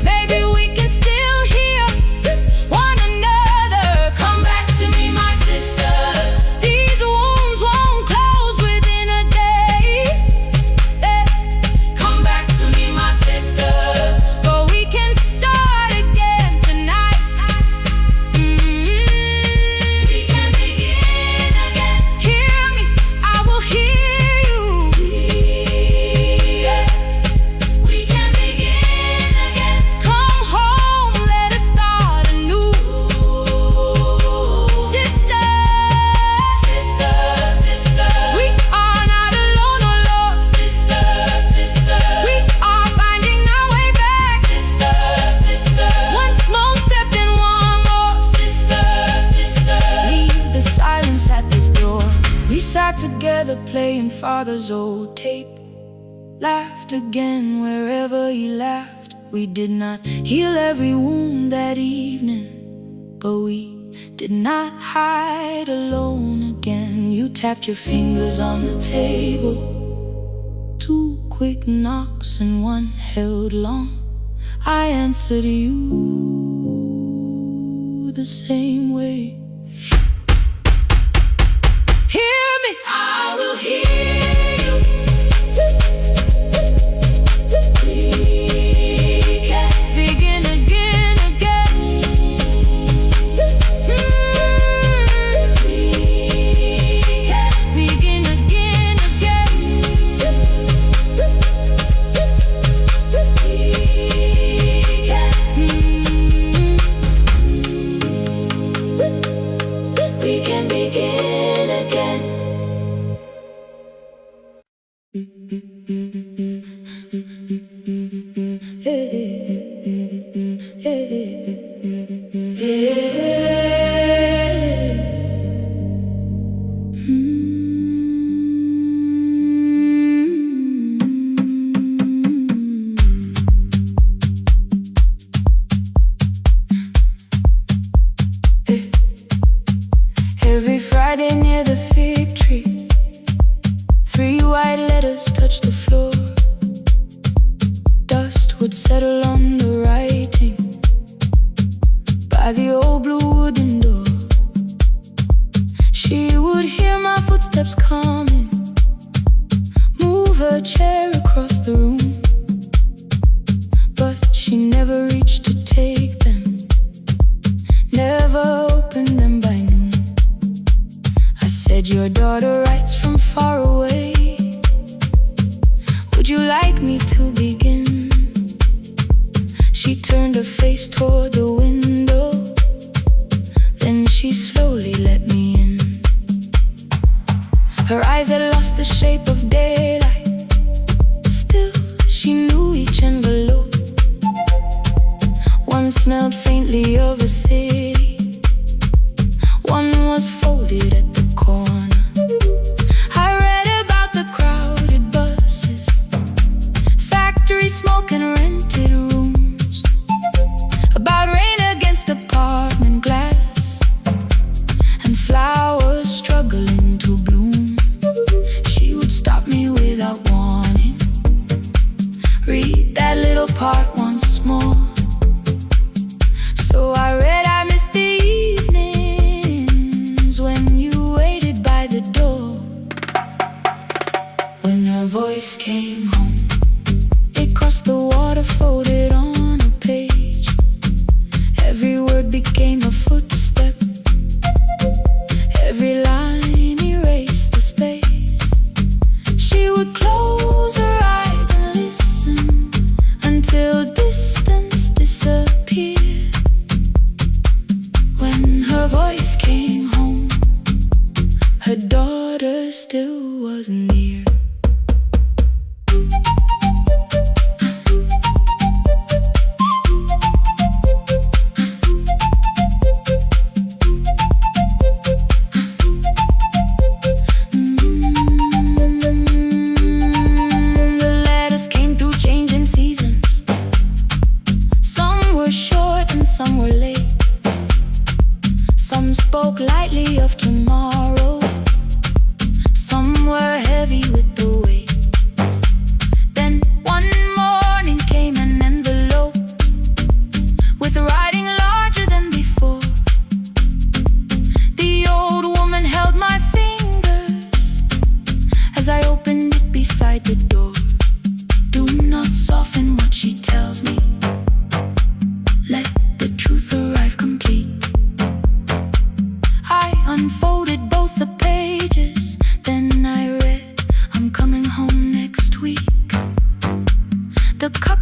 [SPEAKER 2] Maybe we can still hear one another. Come back to me, my sister. These wounds won't close within a day. Come back to me, my sister. But we can start again tonight. We can begin again. Hear me, I will hear you. We can begin again. Come home, let us start anew. Sister, sister, sister, we are not alone, oh Lord. Sister, sister, we are finding our way back. Sister, sister, one small step and one more. Sister, sister, leave the silence at the door. We sat together playing Father's old tape, laughed again wherever he laughed. We did not heal every wound that evening, but we did not hide alone again. You tapped your fingers on the table, 2 quick knocks and 1 held long. I answered you the same way. Hear me, I will hear you. We can begin again, again. We can begin again, again. We can begin again. Every Friday near the fig tree, 3 white letters touched the floor. Dust would settle on the writing by the old blue wooden door. She would hear my footsteps coming, move her chair across the room, but she never reached to take them, never opened them by noon. I said, your daughter writes from far away. Would you like me to begin? She turned her face toward the window, then she slowly let me in. Her eyes had lost the shape of daylight, still she knew each envelope. One smelled faintly of a city, one was folded at the corner. I read about the crowded buses, factory smoke and rented rooms, about rain against apartment glass and flowers struggling to bloom. She would stop me without warning, read that little part once more.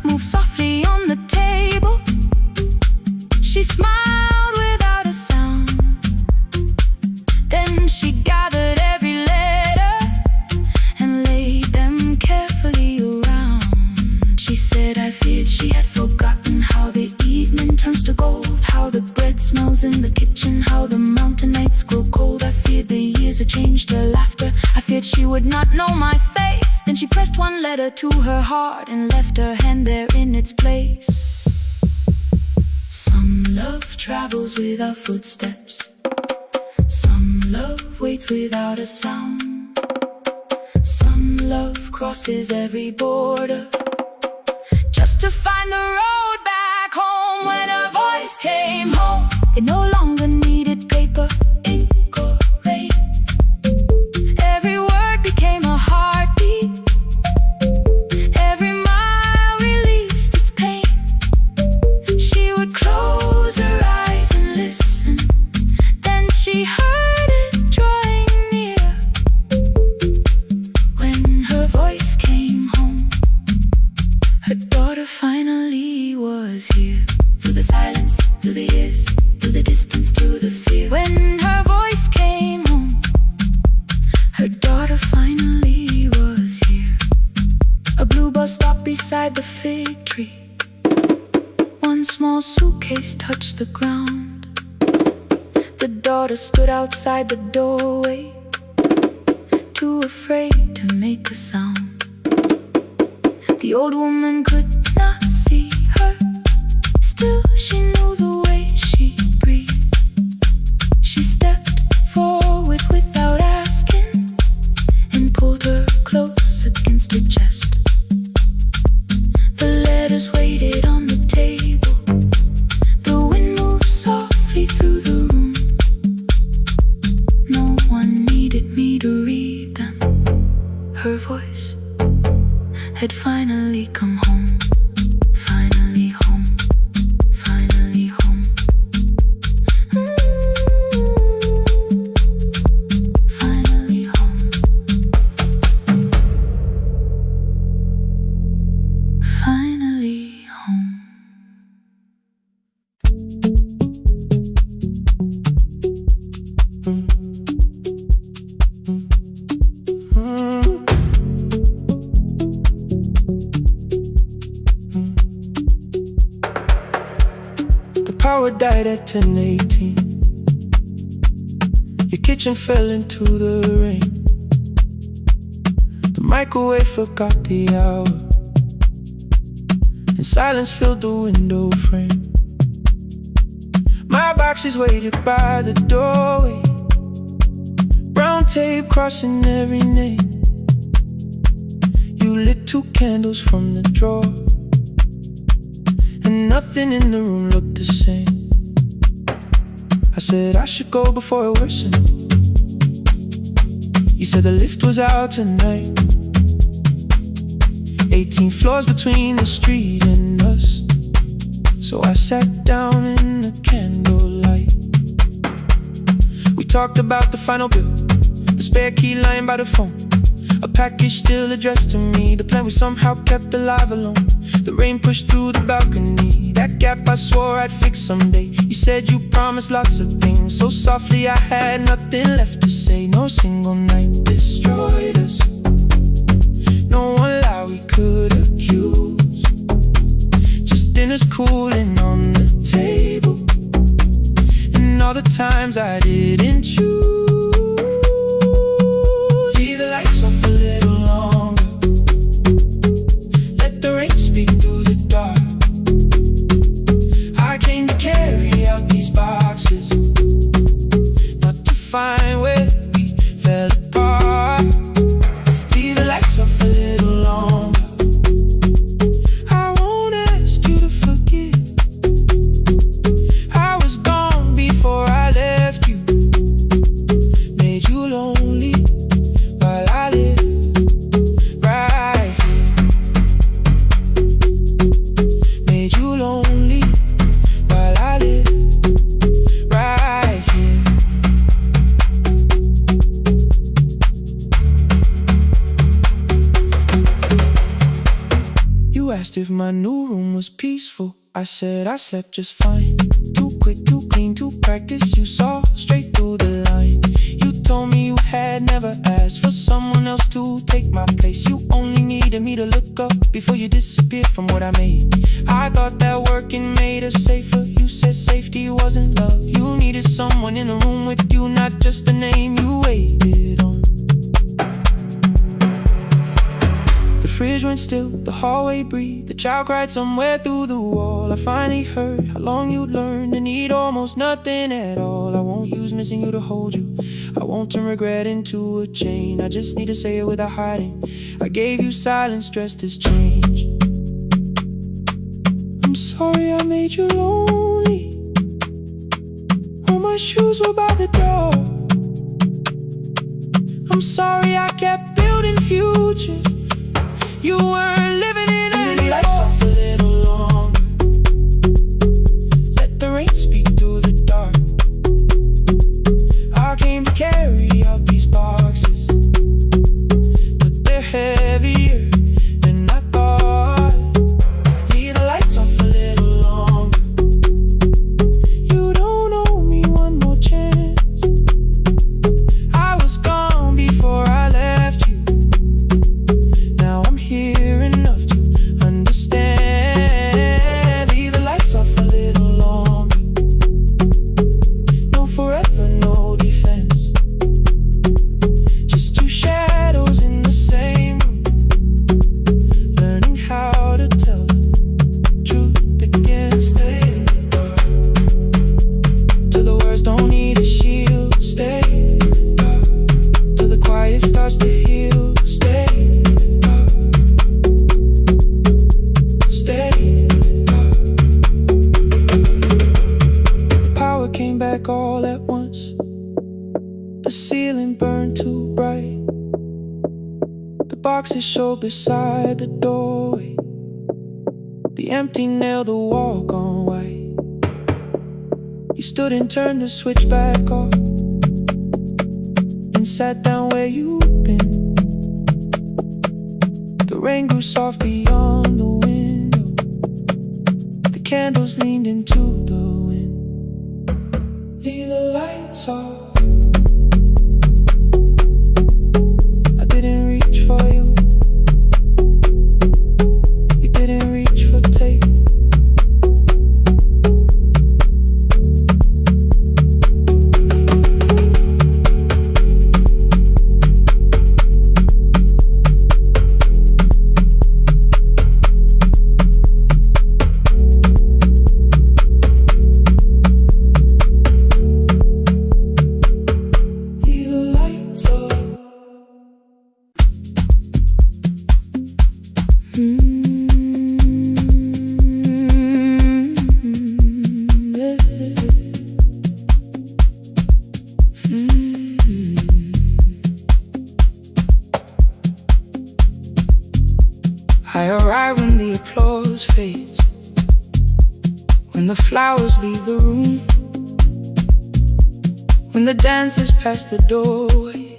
[SPEAKER 2] moved softly on the table. She smiled without a sound. Then she gathered every letter and laid them carefully around. She said, I feared she had forgotten how the evening turns to gold, how the bread smells in the kitchen, how the mountain nights grow cold. I feared the years had changed her laughter. I feared she would not know my face. Then she pressed one letter to her heart and left her hand there in its place. Some love travels without footsteps. Some love waits without a sound. Some love crosses every border just to find the road back home. When her voice came home, it no longer needed paper, ink or rain. Every word became a heartbeat. Every mile released its pain. She would close her eyes and listen. Then she heard it drawing near. When her voice came home, her daughter finally was here. Through the silence, through the years, through the distance, through the fear. When her voice came home, her daughter finally was here. A blue bus stopped beside the fig tree. One small suitcase touched the ground. The daughter stood outside the doorway, too afraid to make a sound. The old woman could not see her. Still, she knew the way she breathed. She stepped forward without asking and pulled her close against her chest. The letters waited on the table. The wind moved softly through the room. No one needed me to read them. Her voice had finally come home. Finally home. Finally home. Finally home. Finally home.
[SPEAKER 1] Power died at 10:18. Your kitchen fell into the rain. The microwave forgot the hour, and silence filled the window frame. My boxes waited by the doorway, brown tape crossing every name. You lit 2 candles from the drawer, and nothing in the room looked the same. I said I should go before it worsened. You said the lift was out tonight. 18 floors between the street and us. So I sat down in the candlelight. We talked about the final bill, the spare key lying by the phone, a package still addressed to me, the plan we somehow kept alive alone. The rain pushed through the balcony, that gap I swore I'd fix someday. You said you promised lots of things, so softly I had nothing left to say. No single night destroyed us, no one lie we could accuse. Just dinners cooling on the table, and all the times I didn't choose. Leave the lights off a little longer, let the rain speak through the dark. I came to carry out these boxes, not to find where we fell apart. Leave the lights off a little longer, I won't ask you to forget. I was gone before I left you. my new room was peaceful. I said I slept just fine. Too quick, too clean, too practiced. You saw straight through the line. You told me you had never asked for someone else to take my place. You only needed me to look up before you disappeared from what I made. I thought that working made us safer. You said safety wasn't love. You needed someone in the room with you, not just the name you waited on. The fridge went still, the hallway breathed. The child cried somewhere through the wall. I finally heard how long you'd learned to need almost nothing at all. I won't use missing you to hold you. I won't turn regret into a chain. I just need to say it without hiding. I gave you silence dressed as change. I'm sorry I made you lonely. All my shoes were by the door. I'm sorry I kept building futures. You weren't living in any lights off a little longer. Let the rain speak through the dark. I came to carry out these boxes, but they're heavier than I thought. Leave the lights off a little longer. You don't owe me one more chance. I was gone before I left you. Now I'm here enough to understand. Leave the lights off a little longer. No forever, no defense. Just two shadows in the same room, learning how to tell the truth again. Stay in the dark till the words don't need a shield. Stay in the dark till the quiet starts to heal. Stay in the dark. Stay in the dark. The power came back all at once. The ceiling burned too bright. The boxes showed beside the doorway. The empty nail, the wall gone white. You stood and turned the switch back off and sat down where you'd been. The rain grew soft beyond the window. The candles leaned into the wind. Leave the lights off. I didn't reach for you. You didn't reach for tape. Leave the lights off. I arrive when the applause fades, when the flowers leave the room, when the dancers pass the doorway,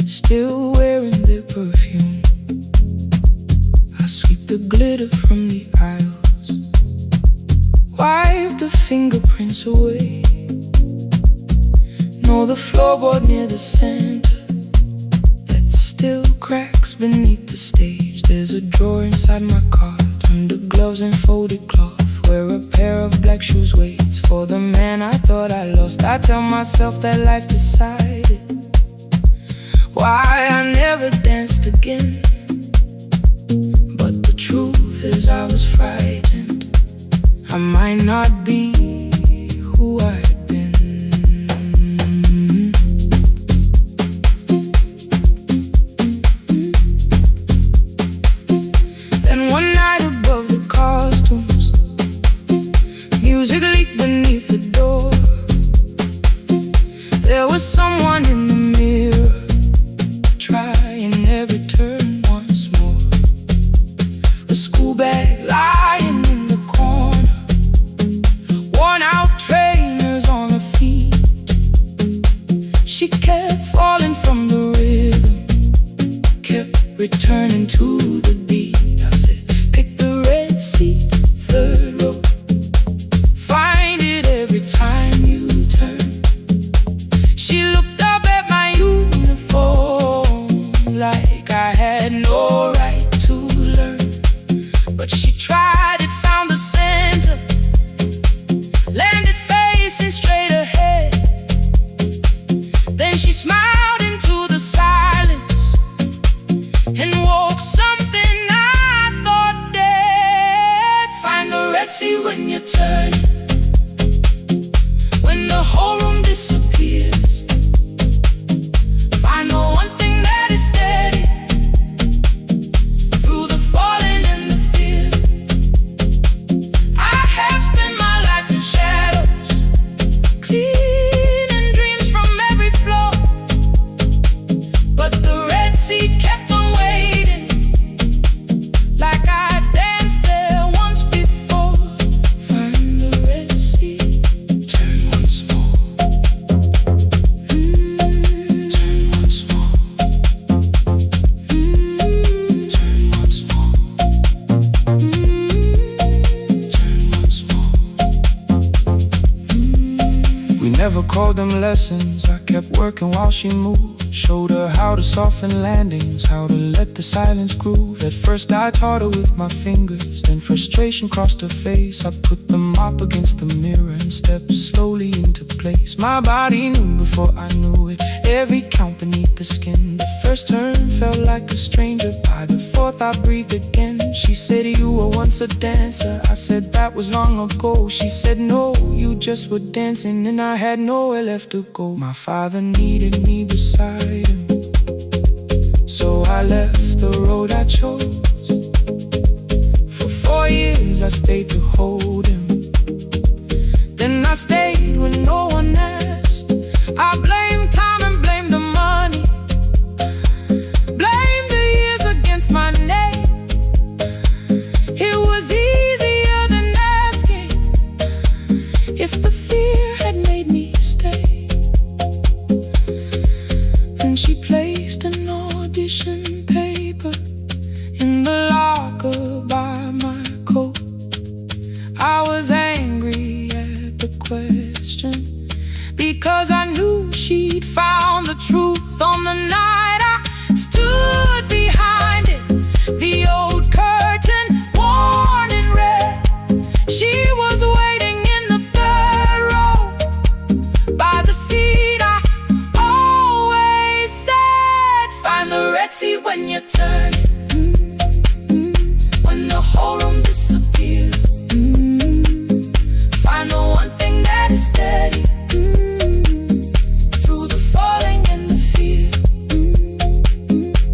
[SPEAKER 1] still wearing their perfume. I sweep the glitter from the aisles, wipe the fingerprints away. Know the floorboard near the center that still cracks beneath the stage. There's a drawer inside my car, under gloves and folded cloth, where a pair of black shoes waits for the man I thought I lost. I tell myself that life decided why I never danced again. But the truth is I was frightened. I might not be who I'd been. Then one night above the costumes, music leaked beneath the door. There was someone in the mirror, trying every turn once more. A school bag lying in the corner, worn out trainers on her feet. She kept falling from the rhythm, kept returning to the beat. I said, pick the Red Sea when you turn, when the whole room disappears. Find the one thing that is steady through the falling and the fear. I have spent my life in shadows, cleaning dreams from every flaw, but the Red Sea kept on waiting, like I danced there once before. Find the Red Sea, turn once more. Turn once more. Turn once more. Turn once more. We never called them lessons. I kept working while she moved. Showed her how to soften landings, how to let the silence groove. At first I taught her with my fingers, then frustration crossed her face. I put the mop against the mirror and stepped slowly into place. My body knew before I knew it, every count beneath the skin. The first turn felt like a stranger, by the fourth I breathed again. She said, you were once a dancer. I said, that was long ago. She said, no, you just were dancing, and I had nowhere left to go. My father needed me beside him, so I left the road I chose. For 4 years I stayed to hold him, then I stayed when no one asked. I blamed time and blamed the money, blamed the years against my name. It was easier than asking if the fear had made me stay. Then she placed an audition paper in the locker by my coat. I was angry at the question, because I knew she'd found the truth on the night I stood behind it. The old curtain, worn in red. She was waiting in the third row by the seat I always said. Find the Red Sea when you turn it, when the whole room disappears. Find the one thing that is steady through the falling and the fear.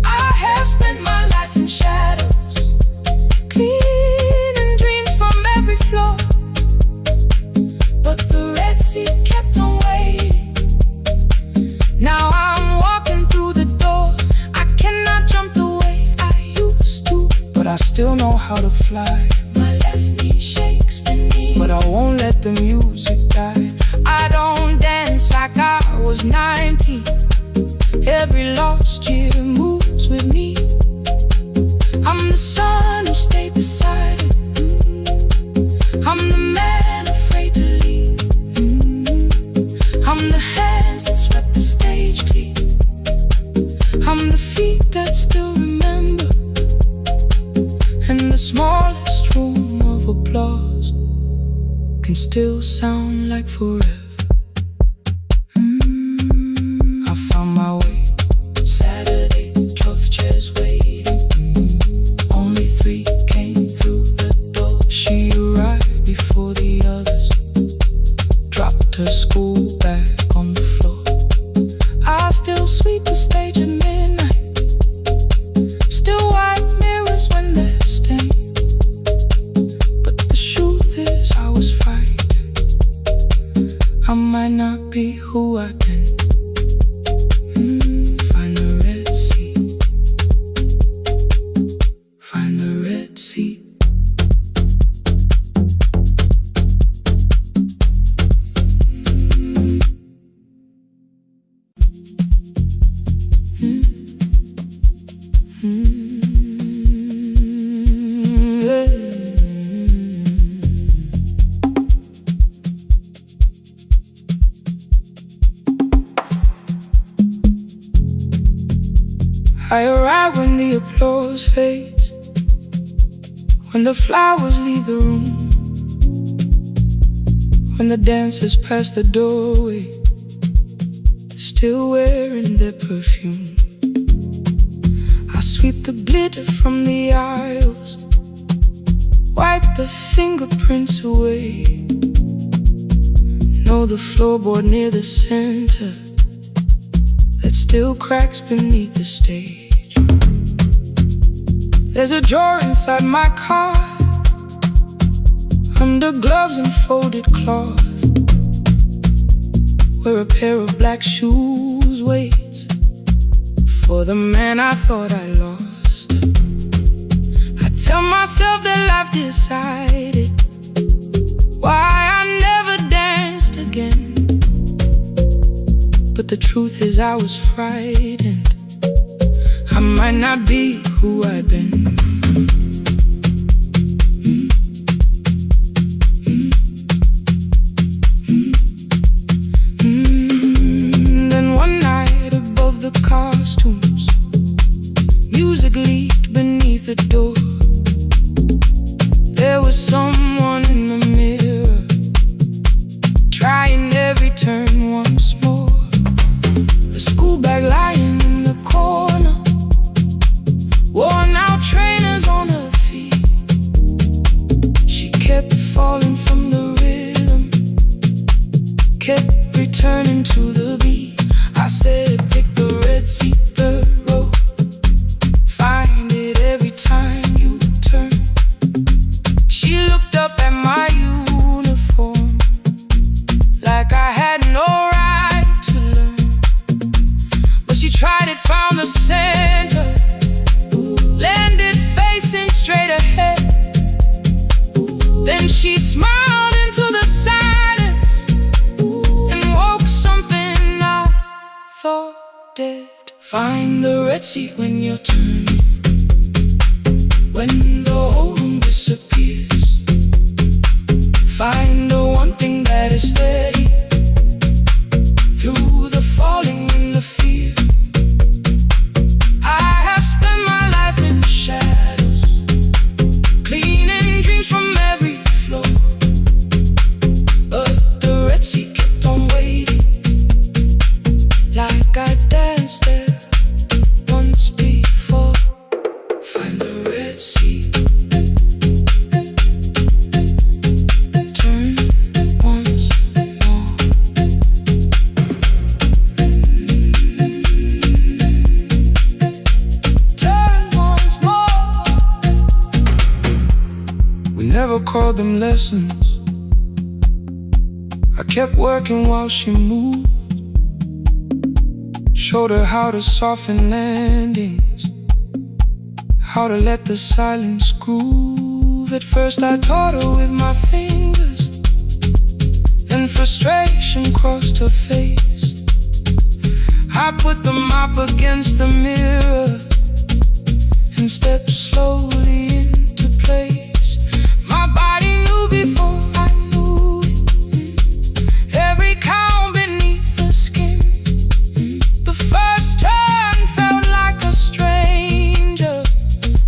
[SPEAKER 1] I have spent my life in shadows, cleaning dreams from every flaw, but the Red Sea kept on waiting. Now I'm walking through the door. I cannot jump the way I used to, but I still know how to fly. My left knee shakes beneath, but I won't let the music die. I don't dance like I was 19. Every lost year moves with me. I'm the son who stayed beside it. I'm the man afraid to leave. I'm the hands that swept the stage clean. I'm the feet that still remember, and the smallest room of applause can still sound like forever. I found my way. Saturday, 12 chairs waiting. Only 3 came through the door. She arrived before the others, dropped her school bag on the floor. I still sweep the stage at midnight, still wipe mirrors when they're stained. But the truth is I was frightened. I might not be who I've been. Find the Red Sea. Find the Red Sea. I arrive when the applause fades, when the flowers leave the room, when the dancers pass the doorway, still wearing their perfume. I sweep the glitter from the aisles, wipe wipe the fingerprints away. Know the floorboard near the center that still cracks beneath the stage. There's a drawer inside my car, under gloves and folded cloth, where a pair of black shoes waits for the man I thought I lost. I tell myself that life decided why I never danced again, but the truth is I was frightened. I might not be who I've been. Then one night above the costumes, music leaked beneath the door. There was someone in the mirror, trying every turn once more. A school bag lying in the corner, worn out trainers on her feet. She kept falling from the rhythm, kept returning to the beat. I said, pick the red seat, third row, find it every time you turn. She looked up at my uniform like I had no right to learn, but she tried it, found the center, landed facing straight ahead. Then she smiled into the silence and woke something I thought dead. Find the red seat when you're turning, when the whole room disappears. Find the one thing that is steady through the falling and the fear. I have spent my life in shadows, cleaning dreams from every floor, but the red seat kept on waiting, like I danced there once before. Find the red seat, turn once more. Turn once more. We never called them lessons. I kept working while she moved, showed her how to soften landings, how to let the silence groove. At first I taught her with my fingers, then frustration crossed her face. I put the mop against the mirror and stepped slowly into place. My body knew before I knew it, every count beneath the skin. The first turn felt like a stranger,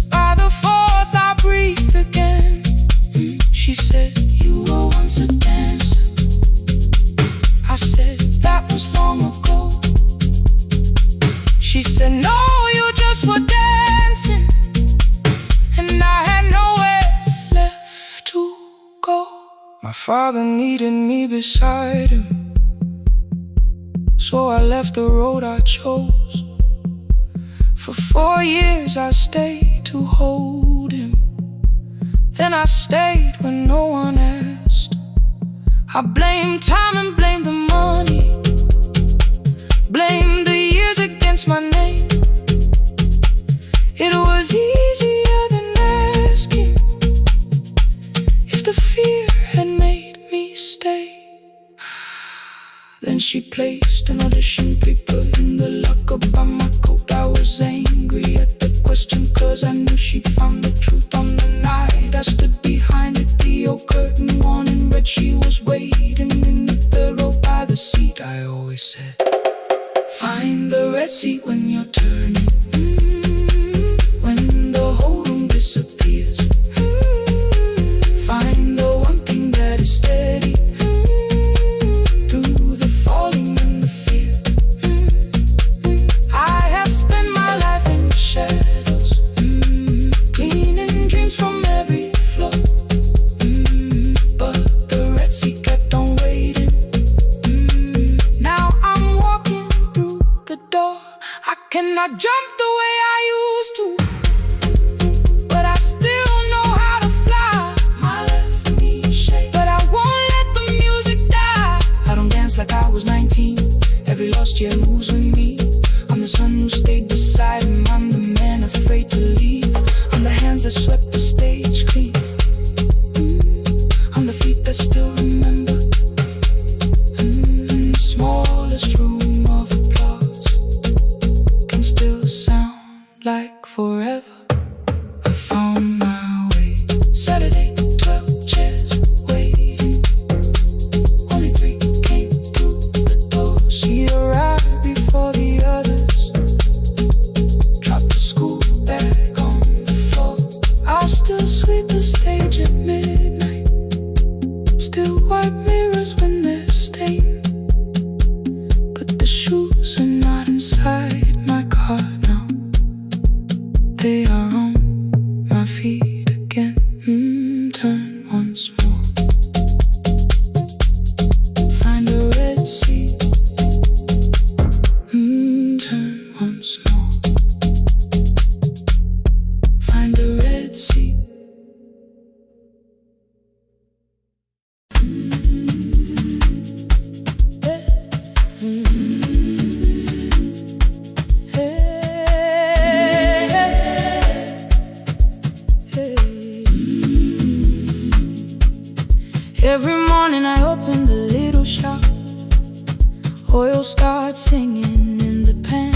[SPEAKER 1] by the fourth I breathed again. She said, you were once a dancer. I said, that was long ago. She said, no, you just were dancing, and I had nowhere left to go. My father needed me beside him, so I left the road I chose. For 4 years I stayed to hold him, then I stayed when no one asked. I blamed time and blamed the money, blamed the years against my name. It was easier than asking if the fear had made me stay. Then she placed an audition paper in the locker by my coat. I was angry at the question, cause I knew she'd found the truth on the night I stood behind it. The old curtain worn in red, she was waiting in the third row by the seat. I always said, find the red seat when you're turning, when the whole room disappears. Find the one thing that is steady through the falling and the fear. I have spent my life in shadows, cleaning dreams from every floor, not jump the way I used to, but I still know how to fly. My left knee shakes, but I won't let the music die. I don't dance like I was 19. Every lost year moves with me. I'm the son who stayed beside him. I'm the man afraid to leave. I'm the hands that swept the stage clean. I'm the feet that still remember. In the smallest room of applause can still sound like forever. I found my way. Saturday, 12 chairs waiting. Only 3 came through the door. She arrived before the others. Dropped the school bag on the floor. I'll still sweep the stage at midnight. Still wipe mirrors when they're stained. But the shoes are not inside my car now. They are on my feet again. Turn once more. Find a red seat. Turn once more. Find a red seat. Every morning I open the little shop. Oil starts singing in the pan.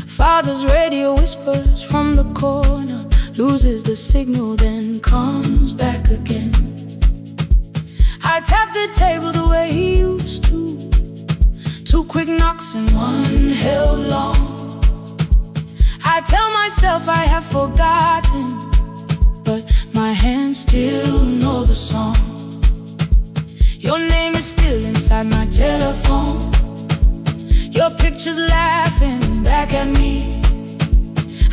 [SPEAKER 1] Father's radio whispers from the corner, loses the signal, then comes back again. I tap the table the way he used to. 2 quick knocks and 1 held long. I tell myself I have forgotten, but my hands still know the song. Your name is still inside my telephone. Your picture's laughing back at me.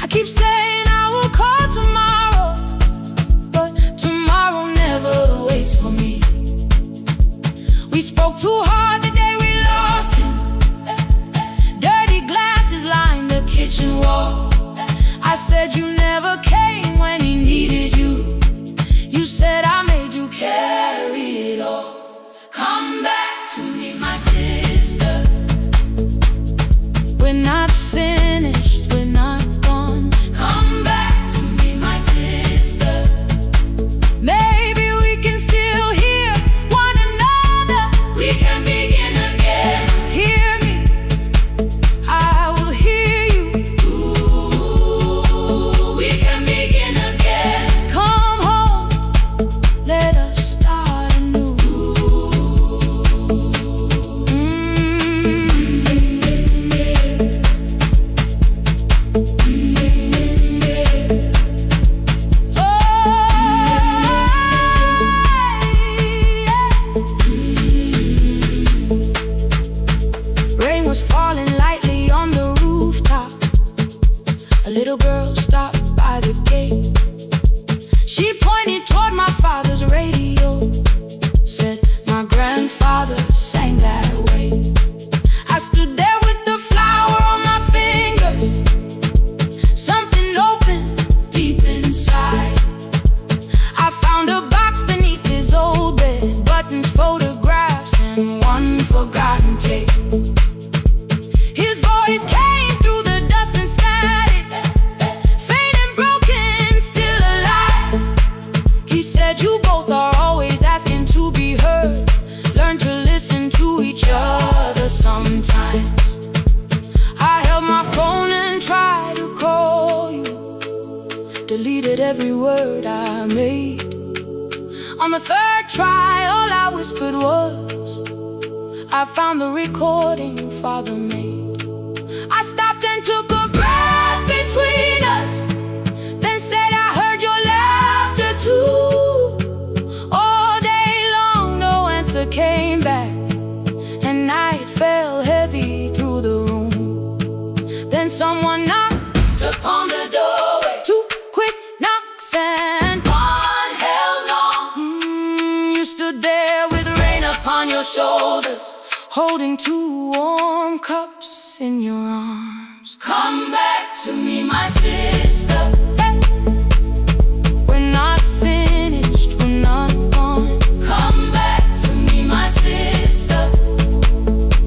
[SPEAKER 1] I keep saying I will call tomorrow, but tomorrow never waits for me. We spoke too hard the day we lost him. Dirty glasses line the kitchen wall. I said you never came when he needed you. You said I made you carry it all. Come back to me, my sister. We're not finished, we're not gone. Come back to me, my sister. Maybe we can still hear one another. We can begin again. Hear me, I will hear you. Ooh, we can begin again. Come home, let us start anew. Rain was falling lightly on the rooftop. A little girl stopped by the gate. She pointed toward my father's radio. Said my grandfather sang that way. I stood there with the flower on my fingers. Something opened deep inside. I found a box beneath his old bed. Buttons, photographs, and 1 forgotten tape. His voice came through the dust and static. Faint and broken, still alive. He said you both are always asking to be heard. Learn to listen to each other sometimes. I held my phone and tried to call you. Deleted every word I made. On the 3rd try, all I whispered was, I found the recording Father made. I stopped and took a breath between us, then said I heard your laughter too. All day long no answer came back, and night fell heavy through the room. Then someone knocked upon the doorway. 2 quick knocks and 1 held long. You stood there with rain upon your shoulders, holding 2 warm cups in your arms.
[SPEAKER 2] Come back to me, my sister. We're not finished, we're not gone. Come back to me, my sister.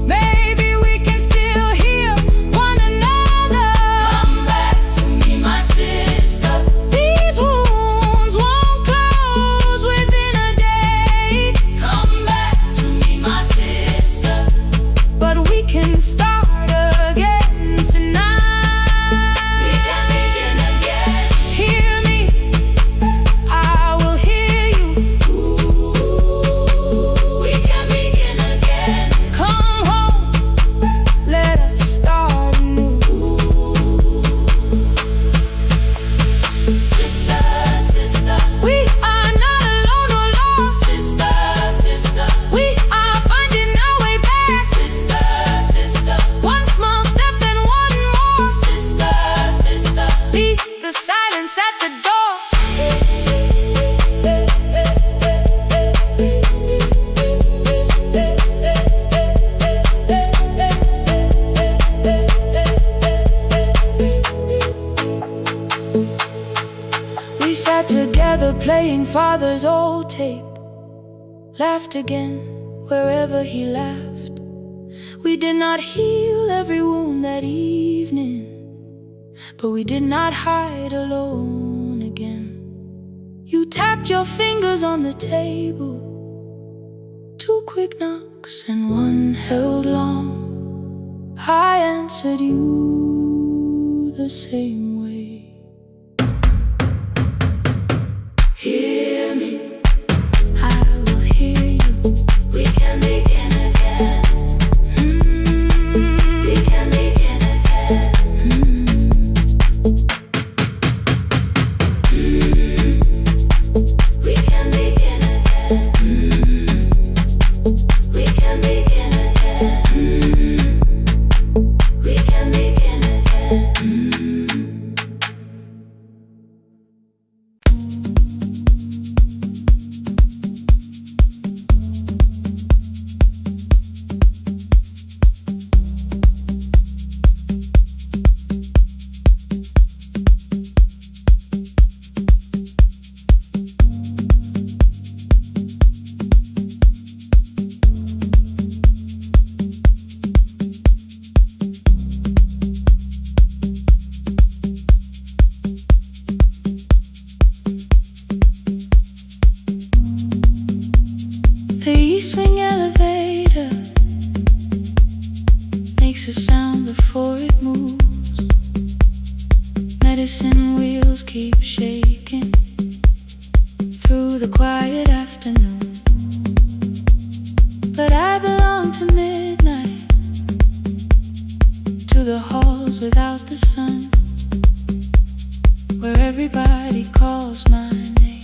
[SPEAKER 2] Maybe we can still hear one another. Come back to me, my sister. These wounds won't close within a day. Come back to me, my sister. But we can start again tonight. We can begin again. Hear me, I will hear you. We can begin again. Come home, let us start anew. Sister, sister, we are not alone or lost. Sister, sister, we are finding our way back. Sister, sister, one small step and one more. Sister, sister, beat the silence at the door. We sat together playing father's old tape, laughed again wherever he laughed. We did not heal every wound that evening, but we did not hide alone again. You tapped your fingers on the table, 2 quick knocks and 1 held long. I answered you the same way. Hear me, I will hear you. We can begin again. We can begin again. We can begin again. We can begin again. We can begin again. The East Wing elevator makes a sound before it moves. Medicine wheels keep shaking through the quiet afternoon. But I belong to midnight, to the halls without the sun, where everybody calls my name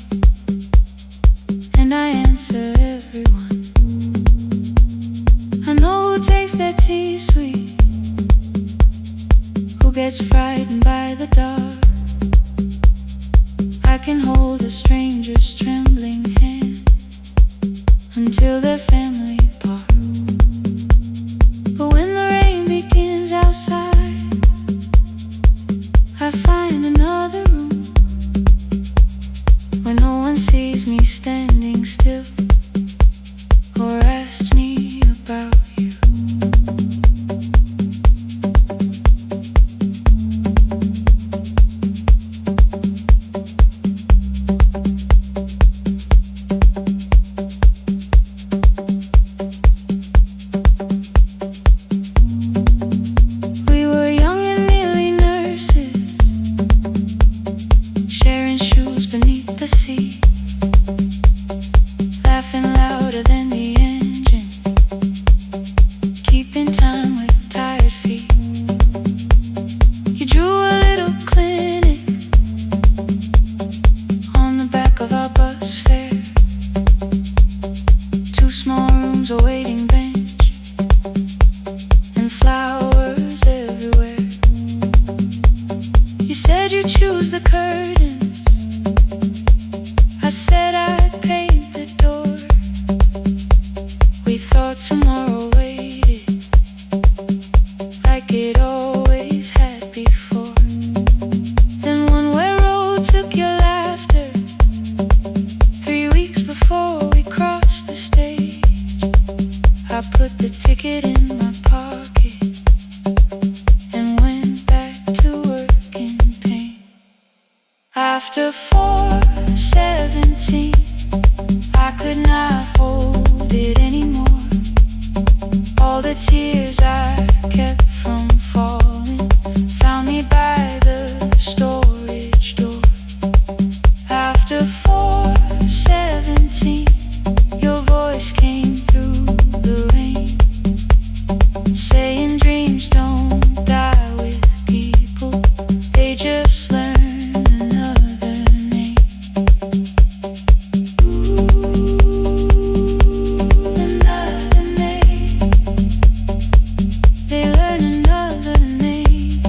[SPEAKER 2] and I answer everyone. I know who takes their tea sweet, who gets frightened by the dark. I can hold a stranger's trembling hand until their family part. But when the rain begins outside, I find another room where no one sees me standing still or asks me about you. We were young and nearly nurses, sharing shoes beneath the sea, laughing louder than the engine, keeping time with tired feet. You drew a little clinic on the back of our bus fare, 2 small rooms, a waiting bench, and flowers everywhere. You said you'd choose the curtains, I said I'd paint the door. We thought tomorrow waited like it always had After 4:17, I could not hold it anymore. All the tears I kept from falling found me by the storage door. After 4:17, your voice came through the rain, saying dreams don't die with people, they just learn another name. Another name. They learn another name.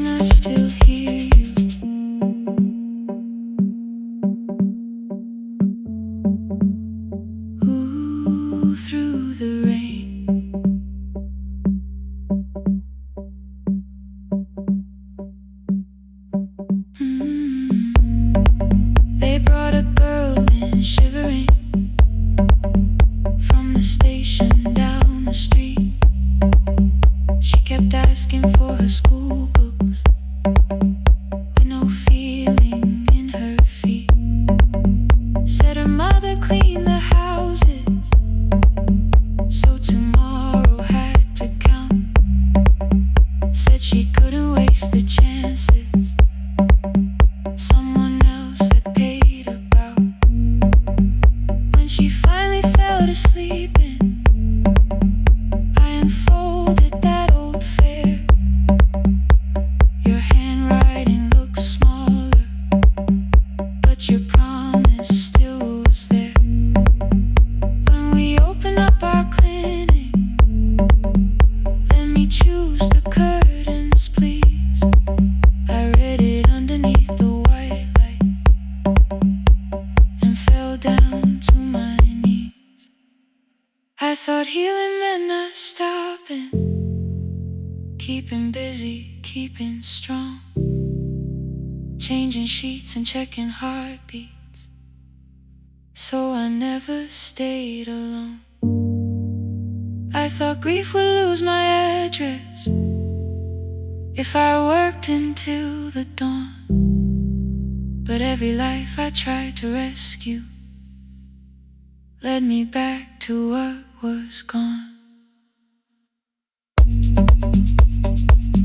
[SPEAKER 2] I still hear you. Ooh, through the rain. They brought a girl in shivering from the station down the street. She kept asking for her school books with no feeling in her feet. Said her mother cleaned the houses, so tomorrow had to count. Said she couldn't waste the chances someone else had paid about. When she finally fell to sleeping, I unfolded that old fare. Your handwriting looks smaller, but your promise still was there. When we open up our clinic, let me choose the curtains, please. I read it underneath the white light and fell down to my knees. I thought healing meant not stopping, keeping busy, keeping strong, changing sheets and checking heartbeats, so I never stayed alone. I thought grief would lose my address if I worked until the dawn. But every life I tried to rescue led me back to what was gone.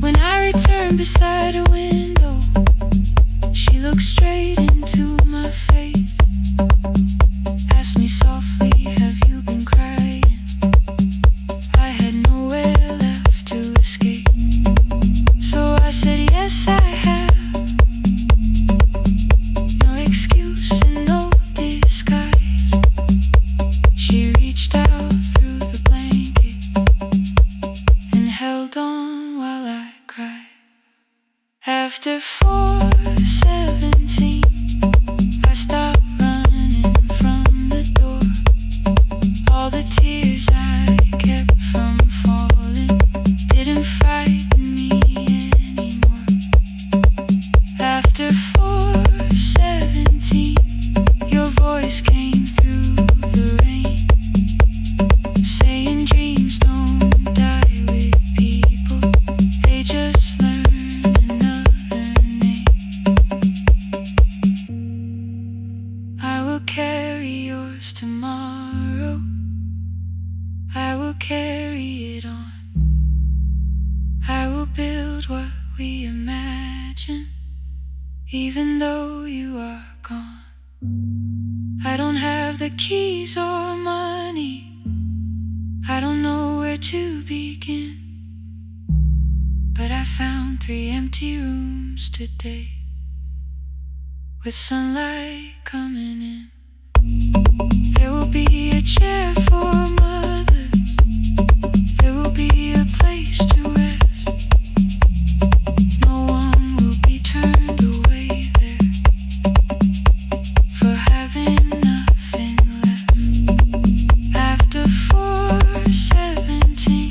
[SPEAKER 2] When I returned beside a window, she looked straight into my face, asked me softly, have you been crying? I had nowhere left to escape, so I said yes I have. No excuse and no disguise. She reached out through the blanket and held on while I cried. After 4:17, I stopped running from the door. All the tears I kept from falling didn't frighten me anymore. After 4:17, your voice came through the rain, saying dreams don't die with people, they just learn another name. I will carry yours tomorrow, I will carry it on. I will build what we imagine, even though you are gone. I don't have the keys or money, I don't know where to begin, but I found 3 empty rooms today, with sunlight coming in. There will be a chair for mothers, there will be a place to rest. No one will be turned away there for having nothing left. After 4:17,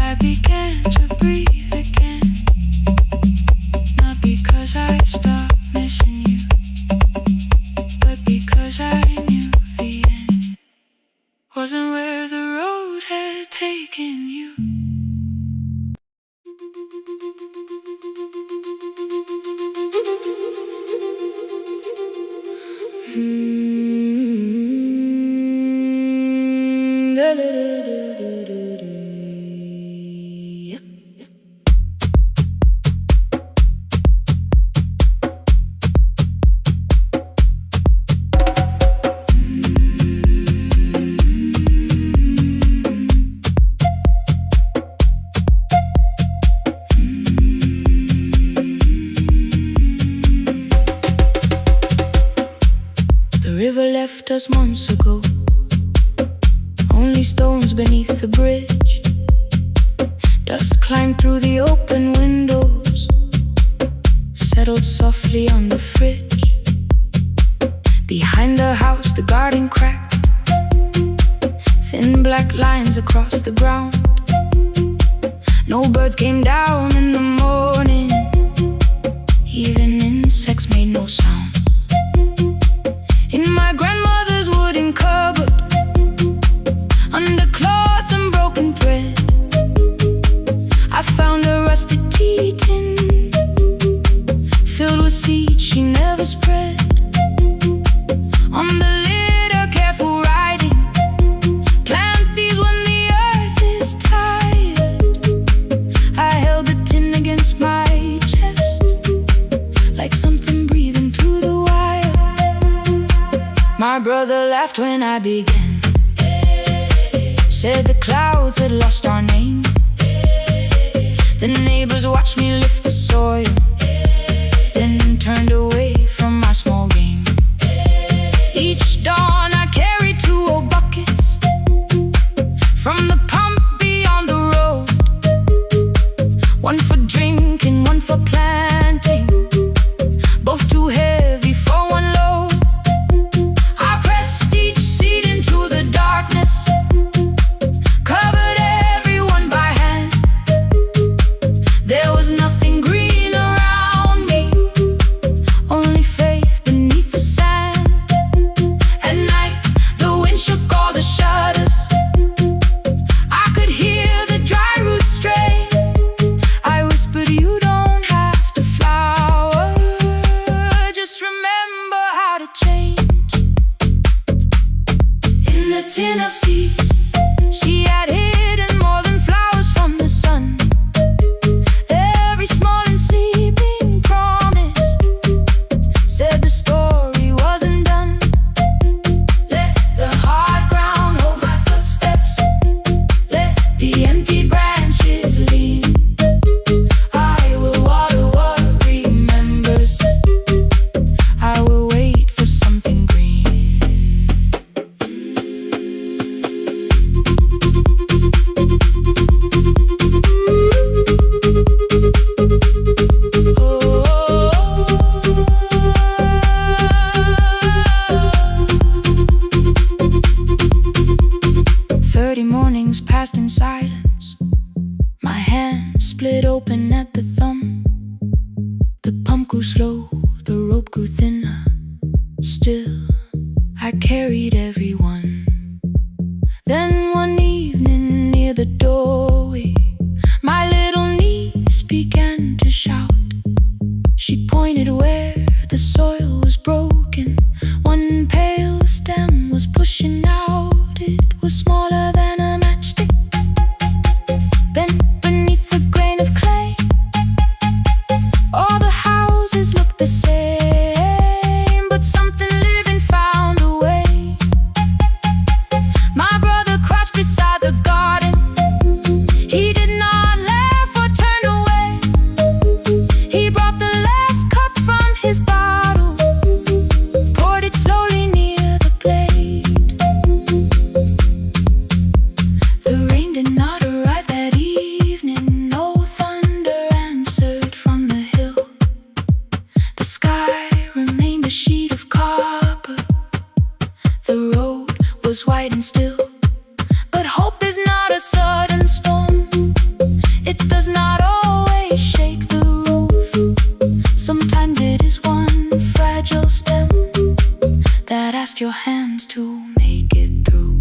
[SPEAKER 2] I began to breathe again, not because I stopped missing you, but because I knew the end. The river left us months ago, only stones beneath the bridge. Dust climbed through the open windows, settled softly on the fridge. Behind the house the garden cracked, thin black lines across the ground. No birds came down in the morning, even insects made no sound. In my grandmother's wooden cupboard, under cloth and broken thread, I found a rusted tea tin filled with seeds she never spread. On the lid a careful writing, plant these when the earth is tired. I held the tin against my chest, like something breathing through the wire. My brother laughed when I began, said the clouds had lost our name. The neighbors watched me lift the soil, then turned away from my small game. Each dawn I carried 2 old buckets from the pump beyond the road, one for drinking, one for planting, both too heavy for one load. I pressed each seed into the darkness, covered everyone by hand. There was nothing green around me, only faith beneath the sand. At night the wind shook all the shutters, I could hear the dry roots stray. I whispered, you don't have to flower, just remember how to change. In the tin of seeds she had hidden more than flowers from the sun. Every small and sleeping promise said the story wasn't done. Let the hard ground hold my footsteps, let the empty branches lean. I will water what remembers, I will wait for something green. Oh. 30 mornings passed in silence, my hand split open at the thumb. The pump grew slow, the rope grew thinner, still I carried everyone. Then one evening near the doorway, my little niece began to shout. She pointed where the soil was broken, one pale stem was pushing out. It was smaller than a matchstick, bent beneath a grain of clay. All the houses looked the same, but something living found a way. My brother crouched beside the garden, he did not laugh or turn away. He brought the last cup from his bottle, poured it slowly near the blade. The rain did not arrive that evening, no thunder answered from the hill. The sky remained a sheet of copper, the road was white and still. But hope is not a sudden storm, it does not always shake the roof. Sometimes it is one fragile stem that asks your hands to make it through.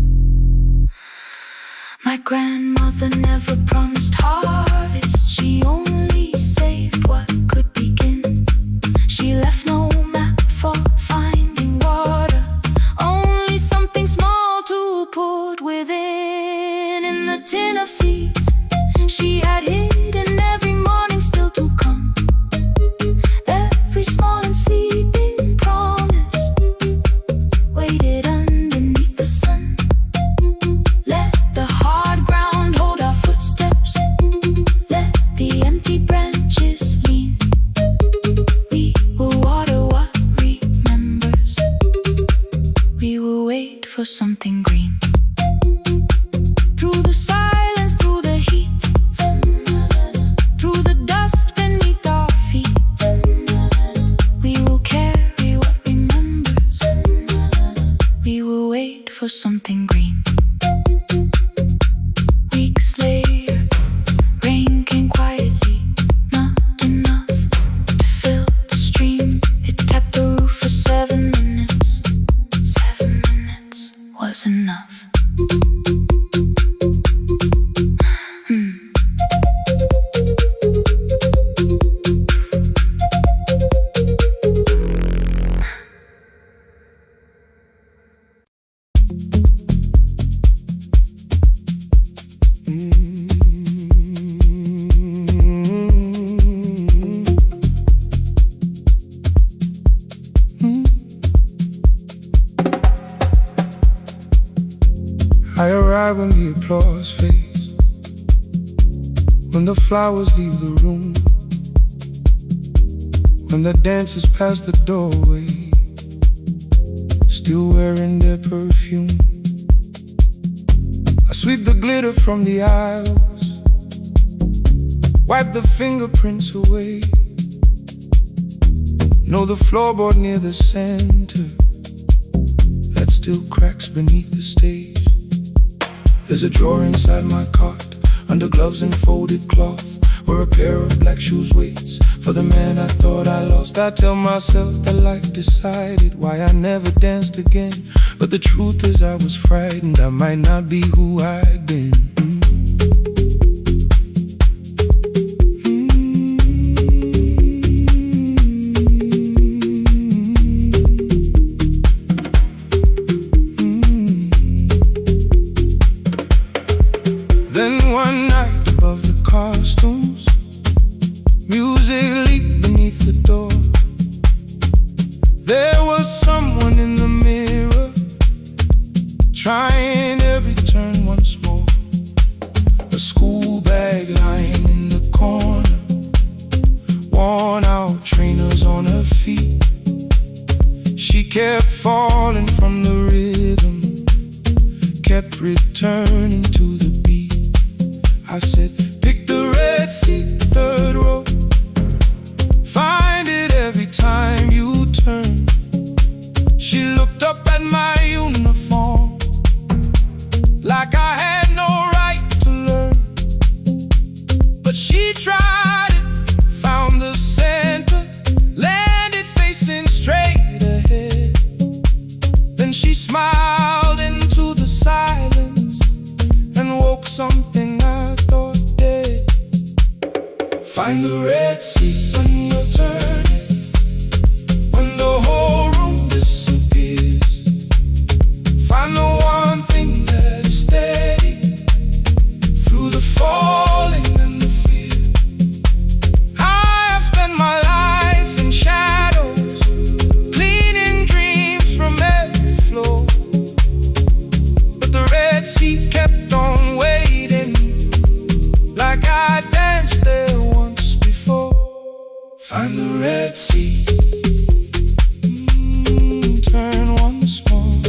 [SPEAKER 2] My grandmother never promised harvest, she only saved what could begin. She left no map for finding water, for something green. Weeks later, rain came quietly, not enough to fill the stream. It tapped the roof for 7 minutes. 7 minutes was enough.
[SPEAKER 1] I arrive when the applause fades, when the flowers leave the room, when the dancers pass the doorway, still wearing their perfume. I sweep the glitter from the aisles, wipe the fingerprints away. Know the floorboard near the center that still cracks beneath the stage. There's a drawer inside my cart, under gloves and folded cloth, where a pair of black shoes waits for the man I thought I lost. I tell myself that life decided why I never danced again, but the truth is I was frightened I might not be who I'd been. One night above the costumes, music leaked beneath the door. There was someone in the mirror, trying every turn once more. A school bag lying in the corner, worn out trainers on her feet. She kept falling from the rhythm, kept returning to the beat. I said, pick the red seat, third row. Find it every time you turn. She looked up at my uniform, like I had no right to learn. But she tried it, found the center, landed facing straight ahead. Then she smiled into the silence and woke something I thought dead. Find the red seat when you're turning, when the whole room disappears. Find the one thing that is steady through the falling and the fear. I have spent my life in shadows, cleaning dreams from every floor, but the red seat kept on waiting, like I danced there once before. Find the red seat, turn once more.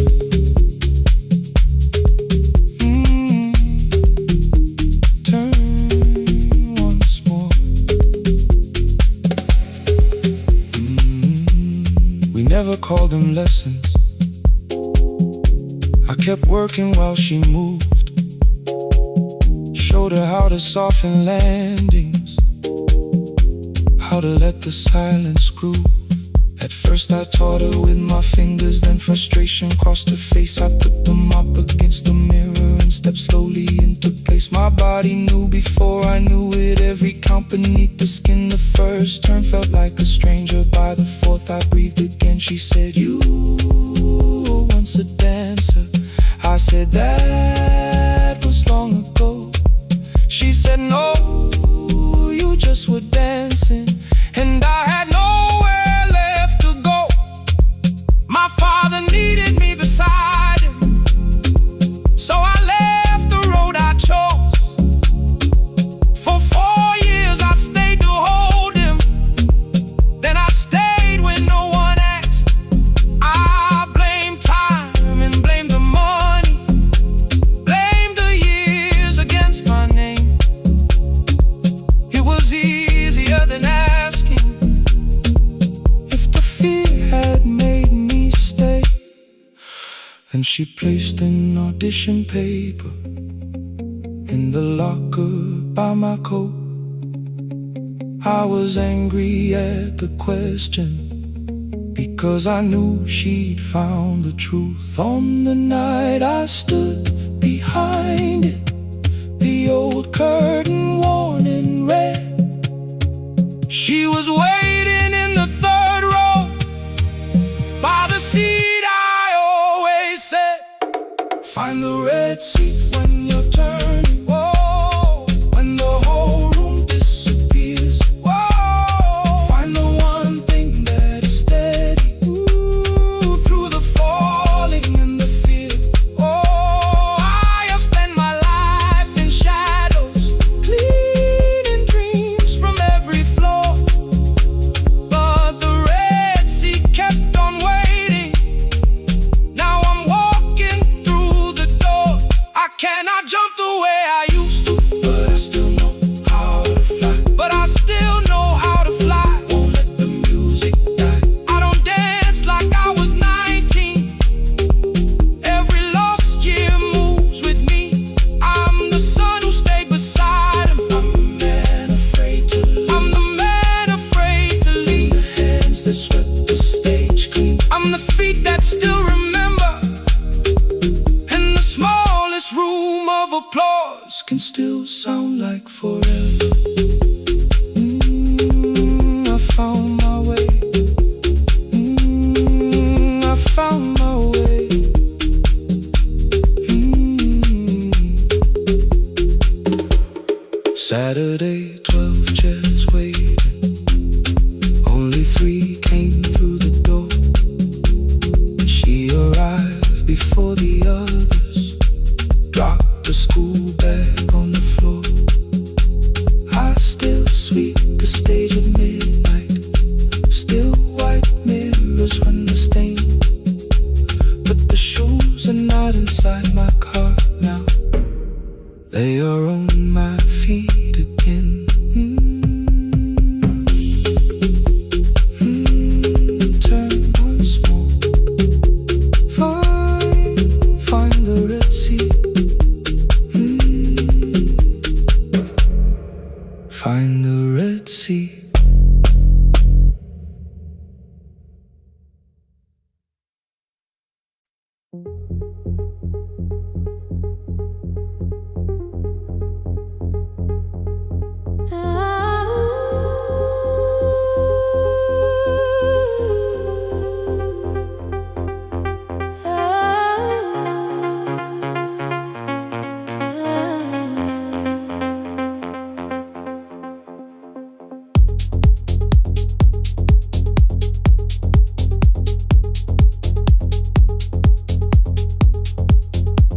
[SPEAKER 1] Turn once more. We never called them lessons. I kept working while she moved, showed her how to soften landings, how to let the silence groove. At first I taught her with my fingers, then frustration crossed her face. I put them up against the mirror and stepped slowly into place. My body knew before I knew it, every count beneath the skin. The first turn felt like a stranger, by the fourth I breathed again. She said, you were once a dancer. I said, that was long ago. She said, no, you just were dancing, and I had nowhere left to go. My father needed me beside him, so I left the road I chose. For 4 years I stayed to hold him, then I stayed when no one asked. I blamed time and blamed the money, blamed the years against my name. It was easier than asking. she placed an audition paper in the locker by my coat. I was angry at the question, because I knew she'd found the truth. On the night I stood behind it, the old curtain worn in red, she was waiting in the third row by the seat I always said, find the red seat when you're turning. Whoa, when the whole room disappears. Whoa, find the one thing that is steady. Ooh, through the falling and the fear. Oh, I have spent my life in shadows, cleaning dreams from every floor. But the red seat kept on waiting. Now I'm walking through the door. I cannot jump the way I used to, but I still know how to fly. But I still know how to fly. Won't let the music die. I don't dance like I was 19. Every lost year moves with me. I'm the son who stayed beside him. I'm the man afraid to leave. I'm the man afraid to leave. The hands that swept the stage clean. I'm the feet that still remember. And the smallest room of applause can still sound like forever. I found my way. I found my way. Saturday, 12 chairs waiting. Only 3 came through the door. She arrived before the others, dropped a school bag on the floor. I still sweep the stage at midnight, still white mirrors when the stain. But the shoes are not inside my car now, they are on my feet again. Turn once more. Find the red seat. Find the red seat.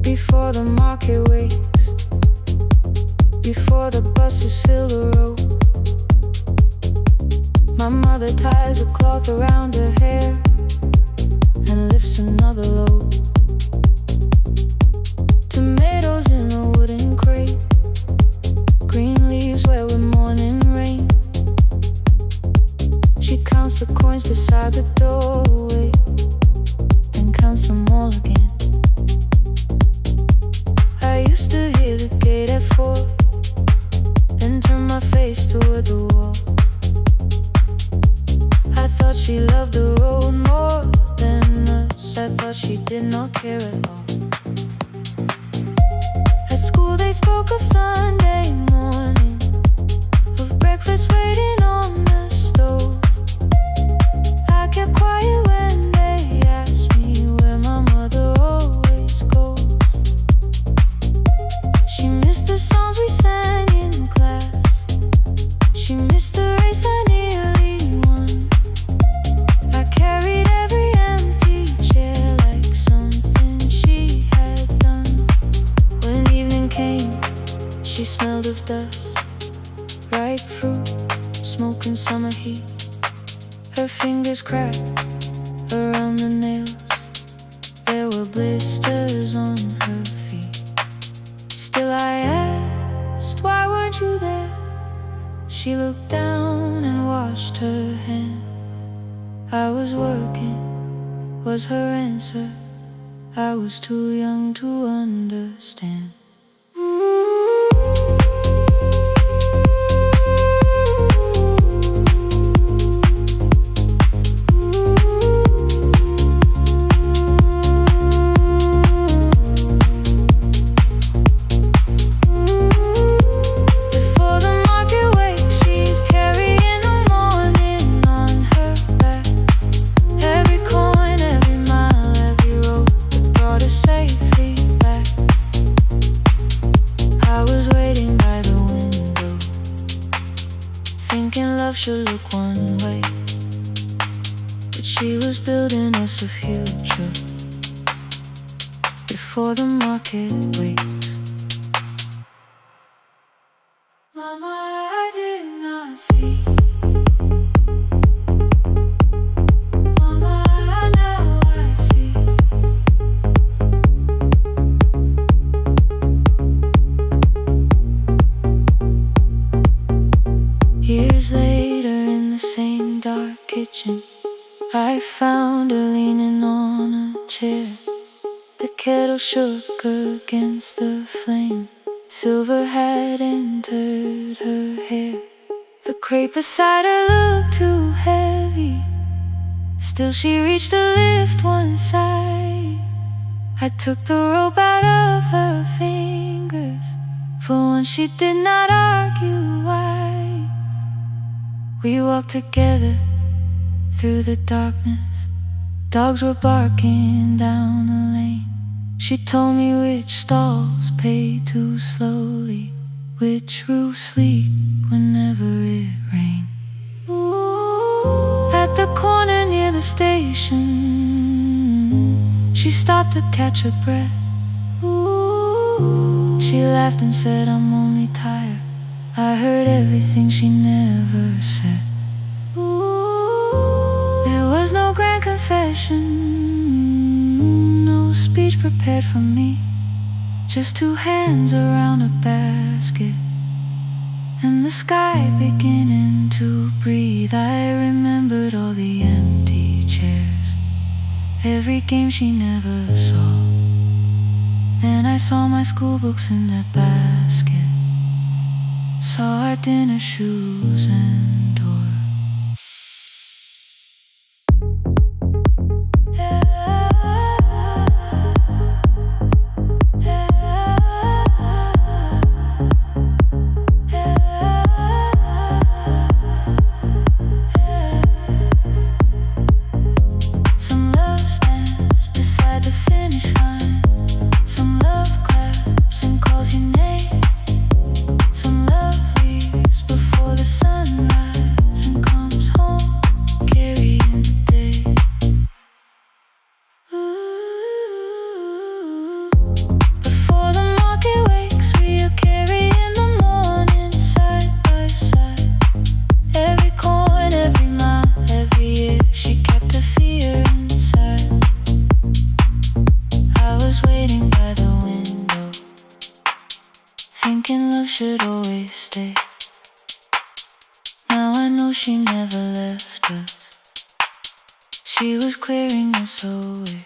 [SPEAKER 2] Before the market wakes, before the buses fill the road, my mother ties a cloth around her hair and lifts another load. Tomatoes in a wooden crate, green leaves wet with morning rain. She counts the coins beside the doorway, then counts them all again. I used to hear the gate at 4, then turn my face toward the wall. I thought she loved the road more than us. I thought she did not care at all. At school they spoke of Sunday morning, of breakfast waiting on the stove. I kept quiet when they asked me where my mother always goes. She missed the songs we sang in class. She missed the race I nearly won. I carried every empty chair like something she had done. When evening came, she smelled of dust, ripe fruit, smoke and summer heat. Her fingers cracked around the nails. There were blisters on her feet. Still I asked, why weren't you there? She looked down and washed her hand. I was working, was her answer. I was too young to understand. Should look one way, but she was building us a future before the market waits. Mama, I did not see. Mama, now I see. Years later, in the same dark kitchen, I found her leaning on a chair. The kettle shook against the flame. Silver had entered her hair. The crepe beside her looked too heavy. Still she reached to lift one side. I took the rope out of her fingers. For once she did not argue why. We walked together through the darkness. Dogs were barking down the lane. She told me which stalls pay too slowly, which roofs leak whenever it rained. At the corner near the station, she stopped to catch her breath. She laughed and said, I'm only tired. I heard everything she never said. There was no grand confession, no speech prepared for me. Just two hands around a basket and the sky beginning to breathe. I remembered all the empty chairs, every game she never saw. Then I saw my school books in that basket, saw our dinner shoes and door. Some love stands beside the finish line. Some love claps and calls your name. Some love leaves before the sunrise and comes home carrying the day. Ooh. Before the market wakes, we are carrying the morning side by side. Every coin, every mile, every year, she kept her fear inside. I was waiting by the window, thinking love should always stay. Now I know she never left us. She was clearing us away,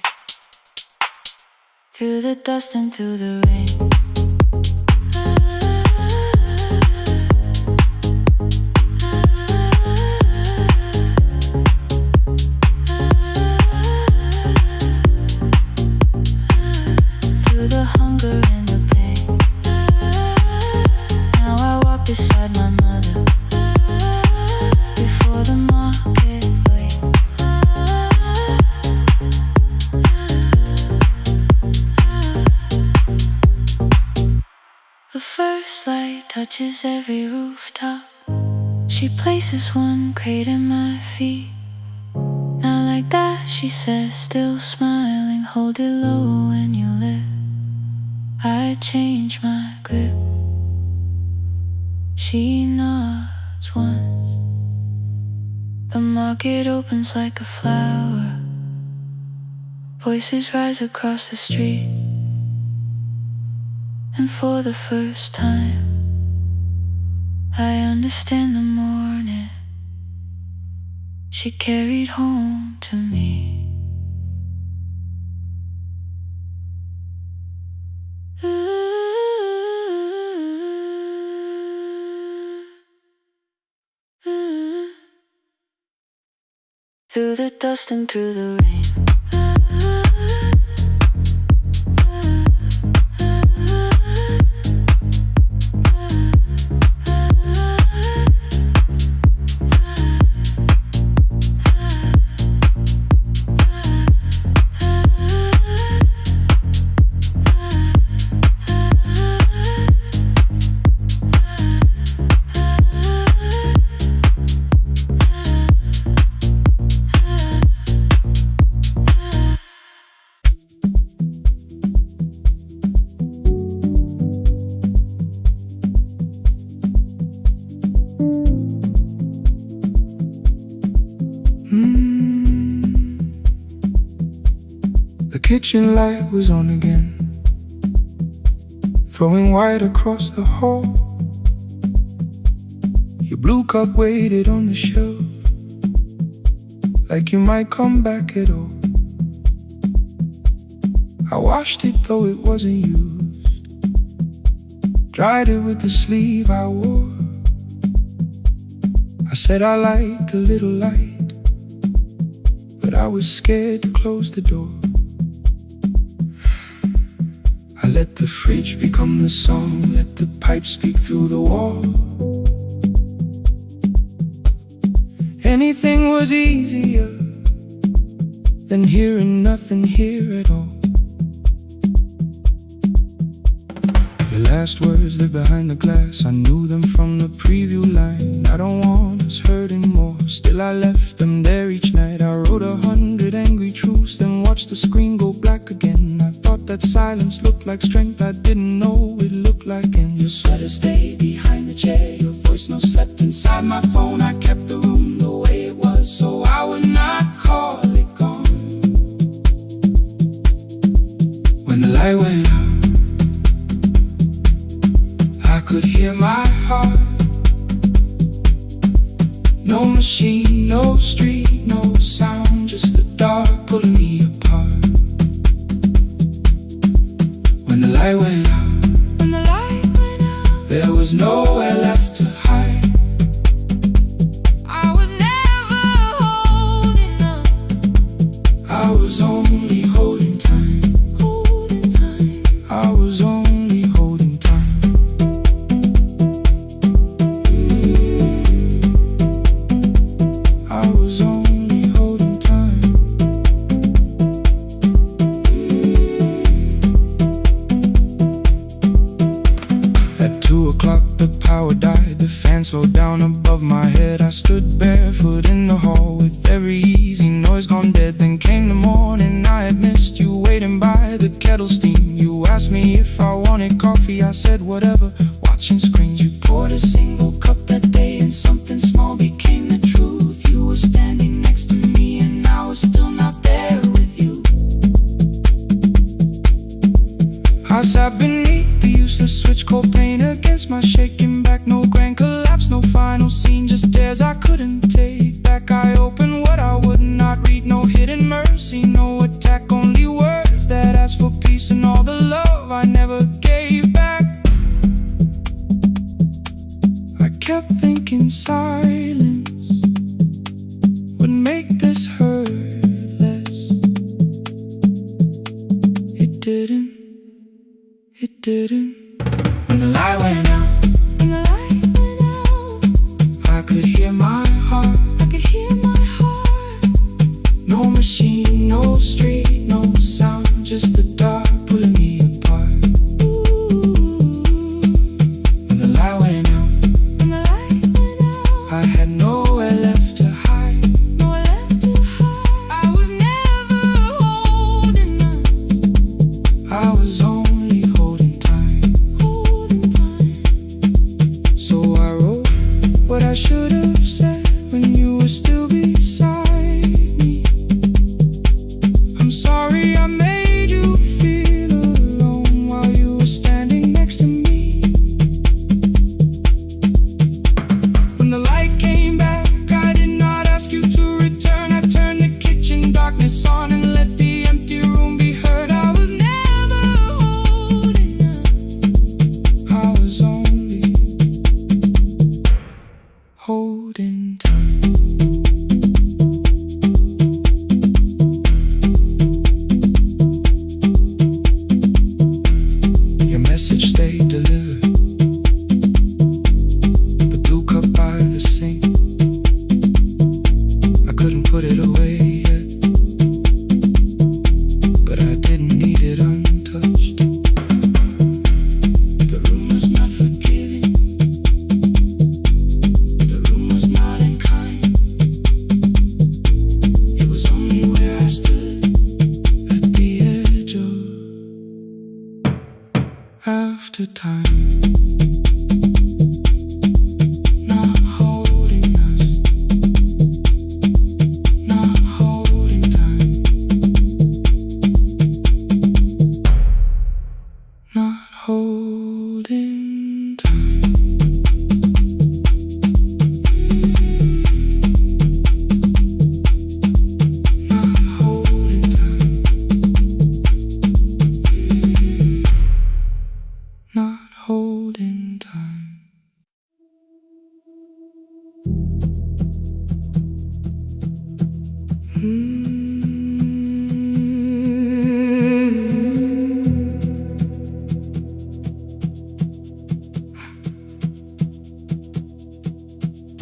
[SPEAKER 2] through the dust and through the rain. Through the hunger and the pain. Now I walk beside my mother before the market waits. The first light touches every rooftop. She places one crate at my feet. Now like that, she says, still smiling, hold it low when you lift. I change my grip. She nods once. The market opens like a flower. Voices rise across the street. And for the first time, I understand the morning she carried home to me. through the dust and through the rain.
[SPEAKER 1] The kitchen light was on again, throwing white across the hall. Your blue cup waited on the shelf, like you might come back at all. I washed it though it wasn't used, dried it with the sleeve I wore. I said I liked a little light, but I was scared to close the door. I let the fridge become the song, let the pipe speak through the wall. Anything was easier than hearing nothing here at all. Your last words live behind the glass, I knew them from the preview line. I don't want us hurting more, still I left them there each night. I wrote 100 angry truths, then watched the screen go black again. I thought that silence looked like strength, I didn't know it looked like. And your sweater stayed behind the chair, your voice no slept inside my phone. I kept the room the way it was, so I would not call it gone. When the light went out, I could hear my heart. No machine, no street, no sound, just the dark pulling me apart. When the light went out, there was nowhere left to hide.
[SPEAKER 2] I was never holding on.
[SPEAKER 1] I was only holding time. I was only holding time. I was only holding time. At 2 o'clock the power died, the fan slowed down above my head. I stood barefoot in the hall with every easy noise gone dead. Then came the morning, I had missed you waiting by the kettle steam. You asked me if I wanted coffee, I said whatever, watching screens. You poured a single cup that day and something small became the truth. You were standing next to me and I was still not there with you. I sat beneath the useless switch, cold pain against my shaking back. No grand collapse, no final scene, just tears I couldn't take back. I opened what I would not read, no hidden mercy, no attack, only words that asked for peace and all the love I never gave back. I kept thinking silence would make this hurt less. It didn't. It didn't. When the light went out, I could hear my heart. No machine, no street, no sound, just the dark pulling me apart. When the light went out, I had nowhere left to hide.
[SPEAKER 2] I was never holding on.
[SPEAKER 1] I was only holding time. it away yet, but I didn't need it untouched. The room was not forgiving, the room was not unkind. It was only where I stood at the edge of after time. Holding time. Not holding time. Not holding time.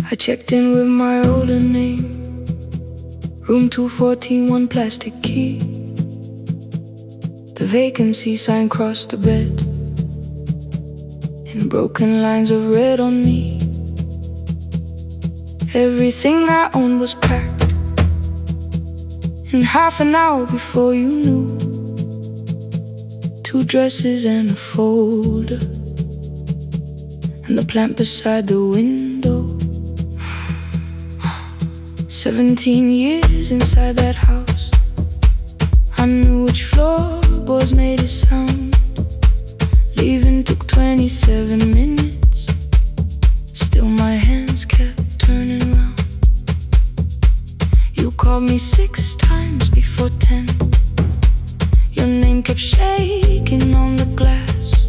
[SPEAKER 1] I checked in with my older name, room 214, one plastic key. The vacancy sign crossed the bed, and broken lines of red on me. Everything I owned was packed in half an hour before you knew. 2 dresses and a folder, and the plant beside the window. 17 years inside that house, I knew which floorboards made a sound. Leaving took 27 minutes, still my hands kept turning round. You called me 6 times before 10. Your name kept shaking on the glass.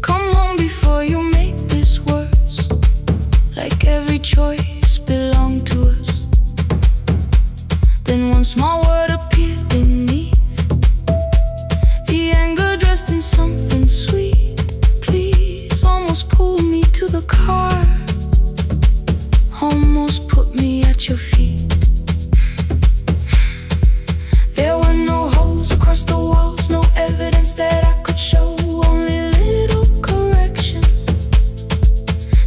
[SPEAKER 1] Come home before you make this worse, like every choice belonged to us. Then one small word appeared beneath, the anger dressed in something sweet. Please, almost pulled me to the car, almost put me at your feet. There were no holes across the walls, no evidence that I could show, only little corrections,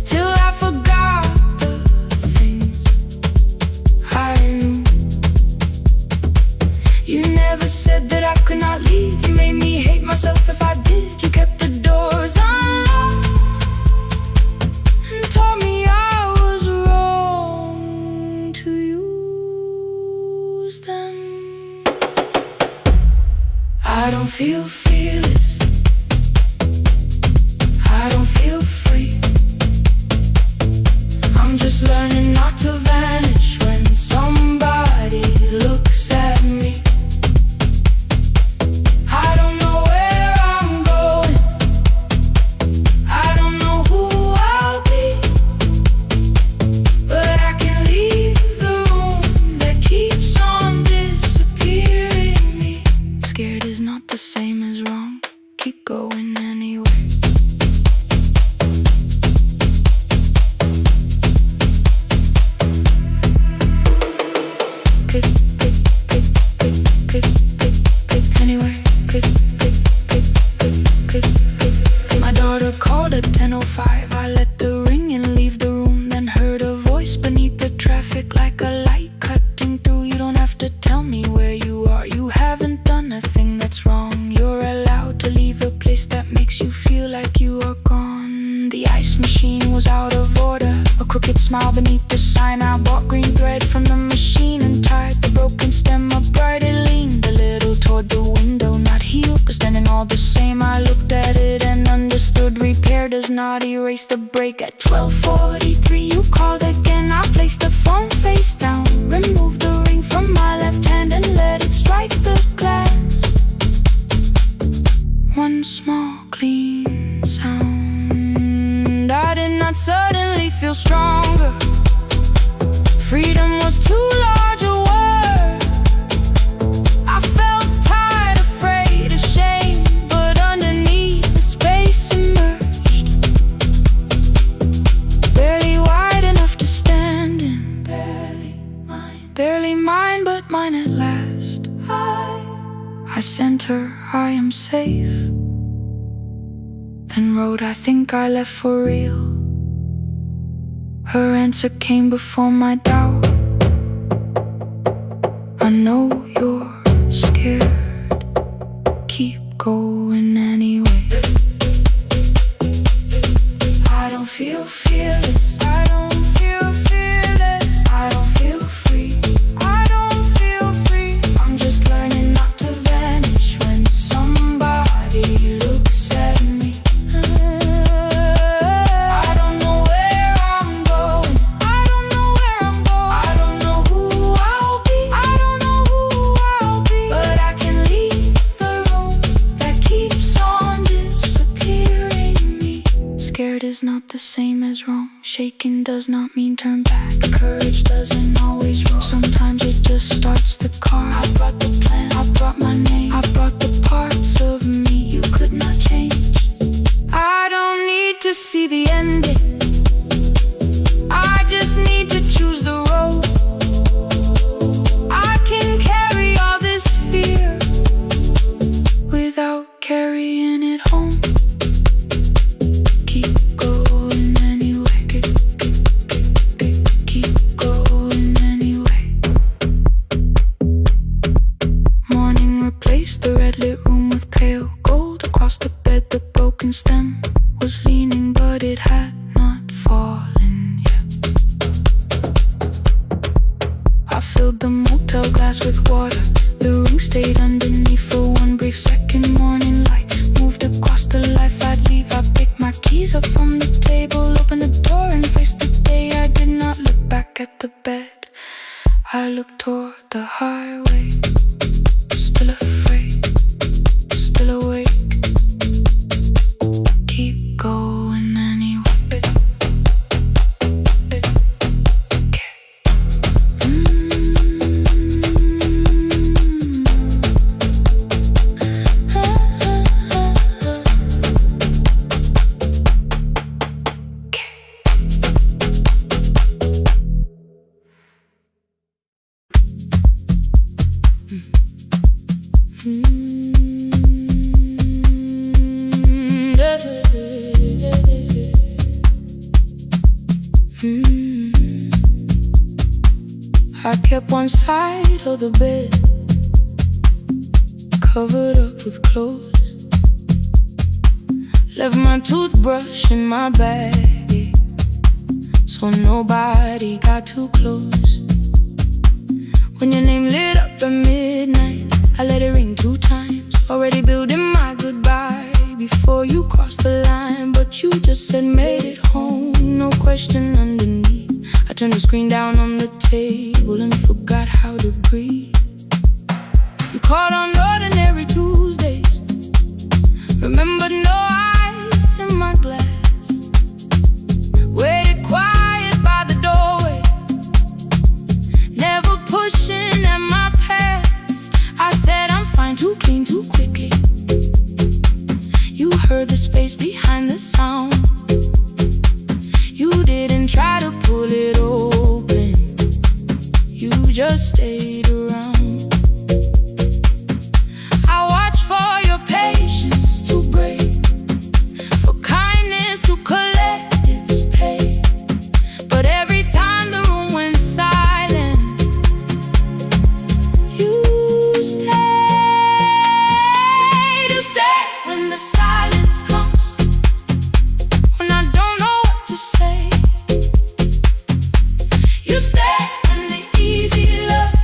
[SPEAKER 1] till I forgot the things I knew. You never said that I could not leave. You made me hate myself if I did. You kept the doors unlocked and told me I was wrong to use them. I don't feel fearless, I don't feel free. I'm just learning not to vanish when somebody looks at me. I don't know where I'm going, I don't know who I'll be, but I can leave the room that keeps on disappearing me. Scared is not the same as wrong, keep going anyway. Click, click, click, click, click, click, click, anyway. Click, click, click, click, click, click, click. My daughter called at 10:05. I let the ring and leave the room, then heard a voice beneath the traffic like a light cutting through. You don't have to tell me where you are, you haven't done a thing that's wrong. You're allowed to leave a place that makes you feel like you are gone. The ice machine was out of order, a crooked smile beneath the sign. I bought green thread from the machine and tied the broken stem upright. It leaned a little toward the window, not healed but standing all the same. I looked at it and understood, repair does not erase the break. At 12:43 you called again, I placed the phone face down, removed the ring from my left hand and let it strike the glass. One small clean sound. I did not suddenly feel stronger, freedom was too large a word. I felt tired, afraid, ashamed, but underneath the space emerged, barely wide enough to stand in, barely mine. but mine at last. I sent her, I am safe. Then wrote, I think I left for real. Her answer came before my doubt. I know you're scared. Keep going anyway. I don't feel fearless. I don't feel fearless. I don't feel free. I don't feel free. I'm just learning not to vanish when somebody looks at me. I don't know where I'm going. I don't know where I'm going. I don't know who I'll be. I don't know who I'll be. But I can leave the room that keeps on disappearing me. Scared is not the same as wrong. Shaken does not mean turn back. Courage doesn't always roll. Sometimes it just starts the car. I brought the plan, I brought my name, I brought the parts of me you could not change. I don't need to see the ending. I just need to choose the road. I can carry all this fear without carrying it home. Keep going anyway. Keep going anyway. Morning replaced the red lit room with pale gold. Across the bed the broken stem was leaning, but it had not fallen yet. I filled the motel glass with water. The ring stayed underneath for one brief second. Morning light moved across the life I'd leave. I picked my keys up from the table, opened the door and faced the day. I did not look back at the bed. I looked toward the highway. Still afraid, still awake. Keep going anyway. I kept one side of the bed covered up with clothes. Left my toothbrush in my bag so nobody got too close. When your name lit up at midnight, I let it ring 2 times. Already building my goodbye before you crossed the line. But you just said made it home, no question underneath. I turned the screen down on the table and forgot how to breathe. You called on ordinary Tuesdays. Remember no ice in my glass. Waited quiet by the doorway, never pushing at my past. I said I'm fine, too clean, too quickly. You heard the space behind the sound. You didn't try to pull it open, you just stayed around. I watched for your patience to break, for kindness to collect its pay. But every time the room went silent, you stayed. You stay when the silence comes, when I don't know what to say. You stay when the easy love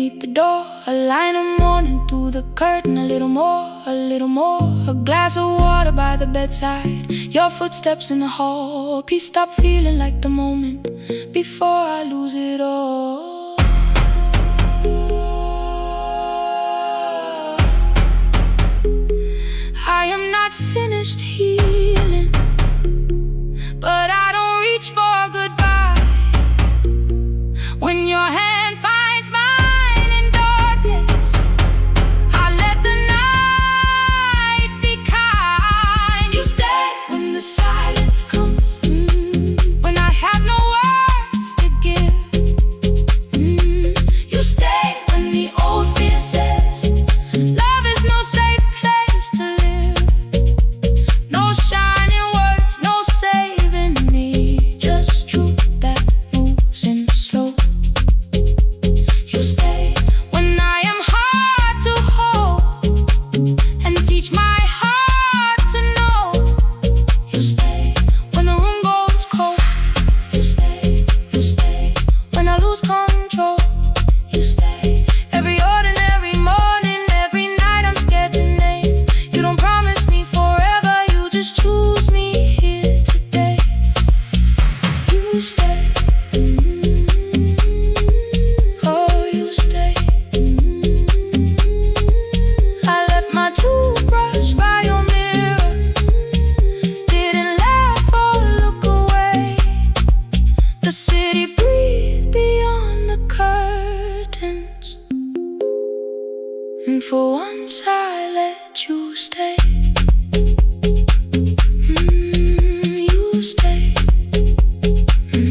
[SPEAKER 2] beneath the door. A line of morning through the curtain. A little more, a little more. A glass of water by the bedside. Your footsteps in the hall. Please stop feeling like the moment before I lose it all. I am not finished healing, but I don't reach for a goodbye. When your hand finds mine in darkness, I let the night be kind. You stay when the silence comes, when I have no words to give. You stay when the old fear says love is no safe place to live. No shining words, no saving me, just truth that moves in slow. You stay when I am hard to hold and teach my heart to know. You stay when the room goes cold. You stay when I lose control. You stay every ordinary morning, every night I'm scared to name. You don't promise me forever, you just choose me here today. You stay. Oh, you stay. I left my toothbrush by your mirror. Didn't laugh or look away. The city breathed beyond the curtains, and for once I let you stay. You stay. You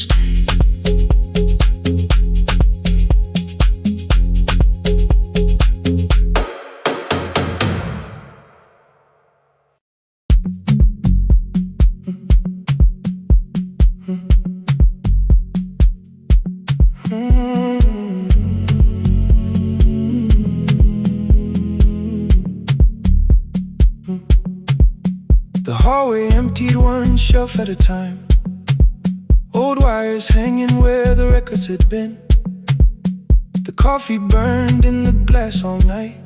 [SPEAKER 2] stay.
[SPEAKER 1] The hallway emptied one shelf at a time. Old wires hanging where the records had been. The coffee burned in the glass all night,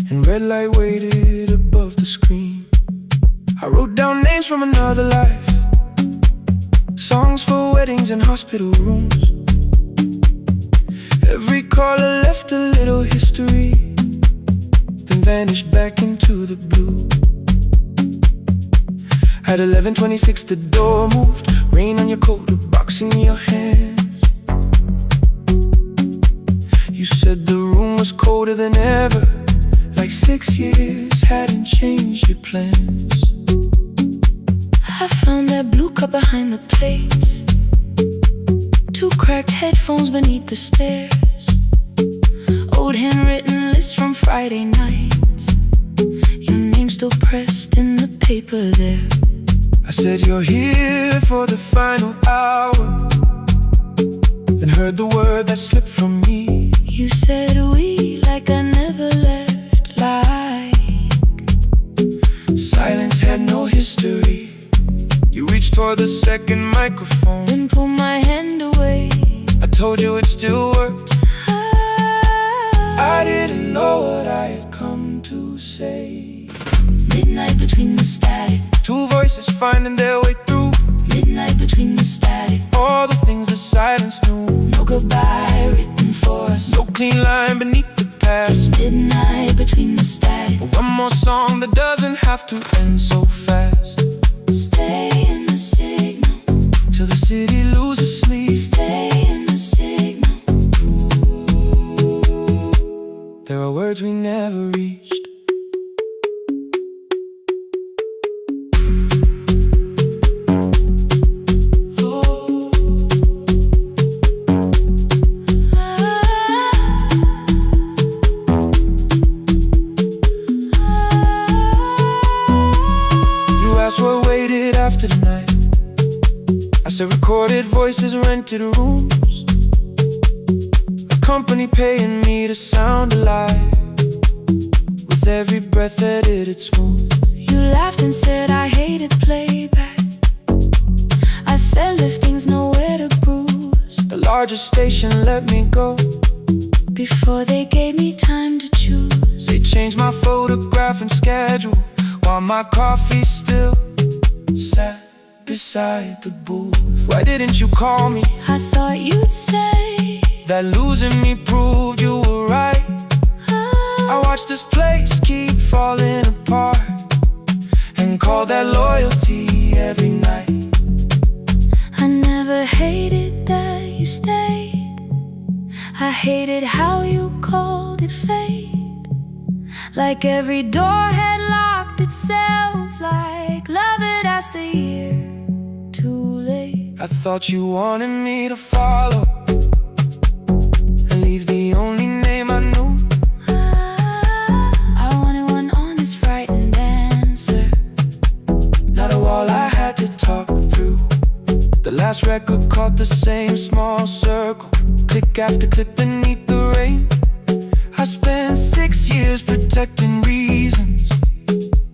[SPEAKER 1] and red light waited above the screen. I wrote down names from another life, songs for weddings and hospital rooms. Every caller left a little history, then vanished back into the blue. At 11:26 the door moved, rain on your coat, a box in your hands. You said the room was colder than ever, like 6 years hadn't changed your plans.
[SPEAKER 2] I found that blue cup behind the plates, 2 cracked headphones beneath the stairs, old handwritten lists from Friday nights, your name still pressed in the paper there.
[SPEAKER 1] I said you're here for the final hour, then heard the word that slipped from me.
[SPEAKER 2] You said we like I never left, like
[SPEAKER 1] silence had no history. You reached toward the second microphone,
[SPEAKER 2] then pulled my hand away.
[SPEAKER 1] I told you it still worked. I didn't know what I had come to say.
[SPEAKER 2] Midnight between the static,
[SPEAKER 1] 2 voices finding their way through.
[SPEAKER 2] midnight between the static,
[SPEAKER 1] All the things the silence knew.
[SPEAKER 2] no goodbye written for us,
[SPEAKER 1] No clean line beneath the past.
[SPEAKER 2] just midnight between the static.
[SPEAKER 1] One more song that doesn't have to end so fast.
[SPEAKER 2] Stay in the signal,
[SPEAKER 1] Till the city loses sleep.
[SPEAKER 2] stay in the signal.
[SPEAKER 1] There are words we never reached. After the night, I said recorded voices, rented rooms, a company paying me to sound alive. With every breath that it smooth.
[SPEAKER 2] You laughed and said I hated playback. I said if things nowhere to bruise.
[SPEAKER 1] The largest station let me go
[SPEAKER 2] before they gave me time to choose.
[SPEAKER 1] They changed my photograph and schedule while my coffee still sat beside the booth. Why didn't you call me?
[SPEAKER 2] I thought you'd say
[SPEAKER 1] that losing me proved you were right. I watched this place keep falling apart and call that loyalty every night.
[SPEAKER 2] I never hated that you stayed. I hated how you called it fate. Like every door had locked itself, like love had asked a year too late.
[SPEAKER 1] I thought you wanted me to follow and leave the only name I knew.
[SPEAKER 2] I wanted one honest, frightened answer,
[SPEAKER 1] not a wall I had to talk through. The last record caught the same small circle, click after click beneath the rain. I spent 6 years protecting reasons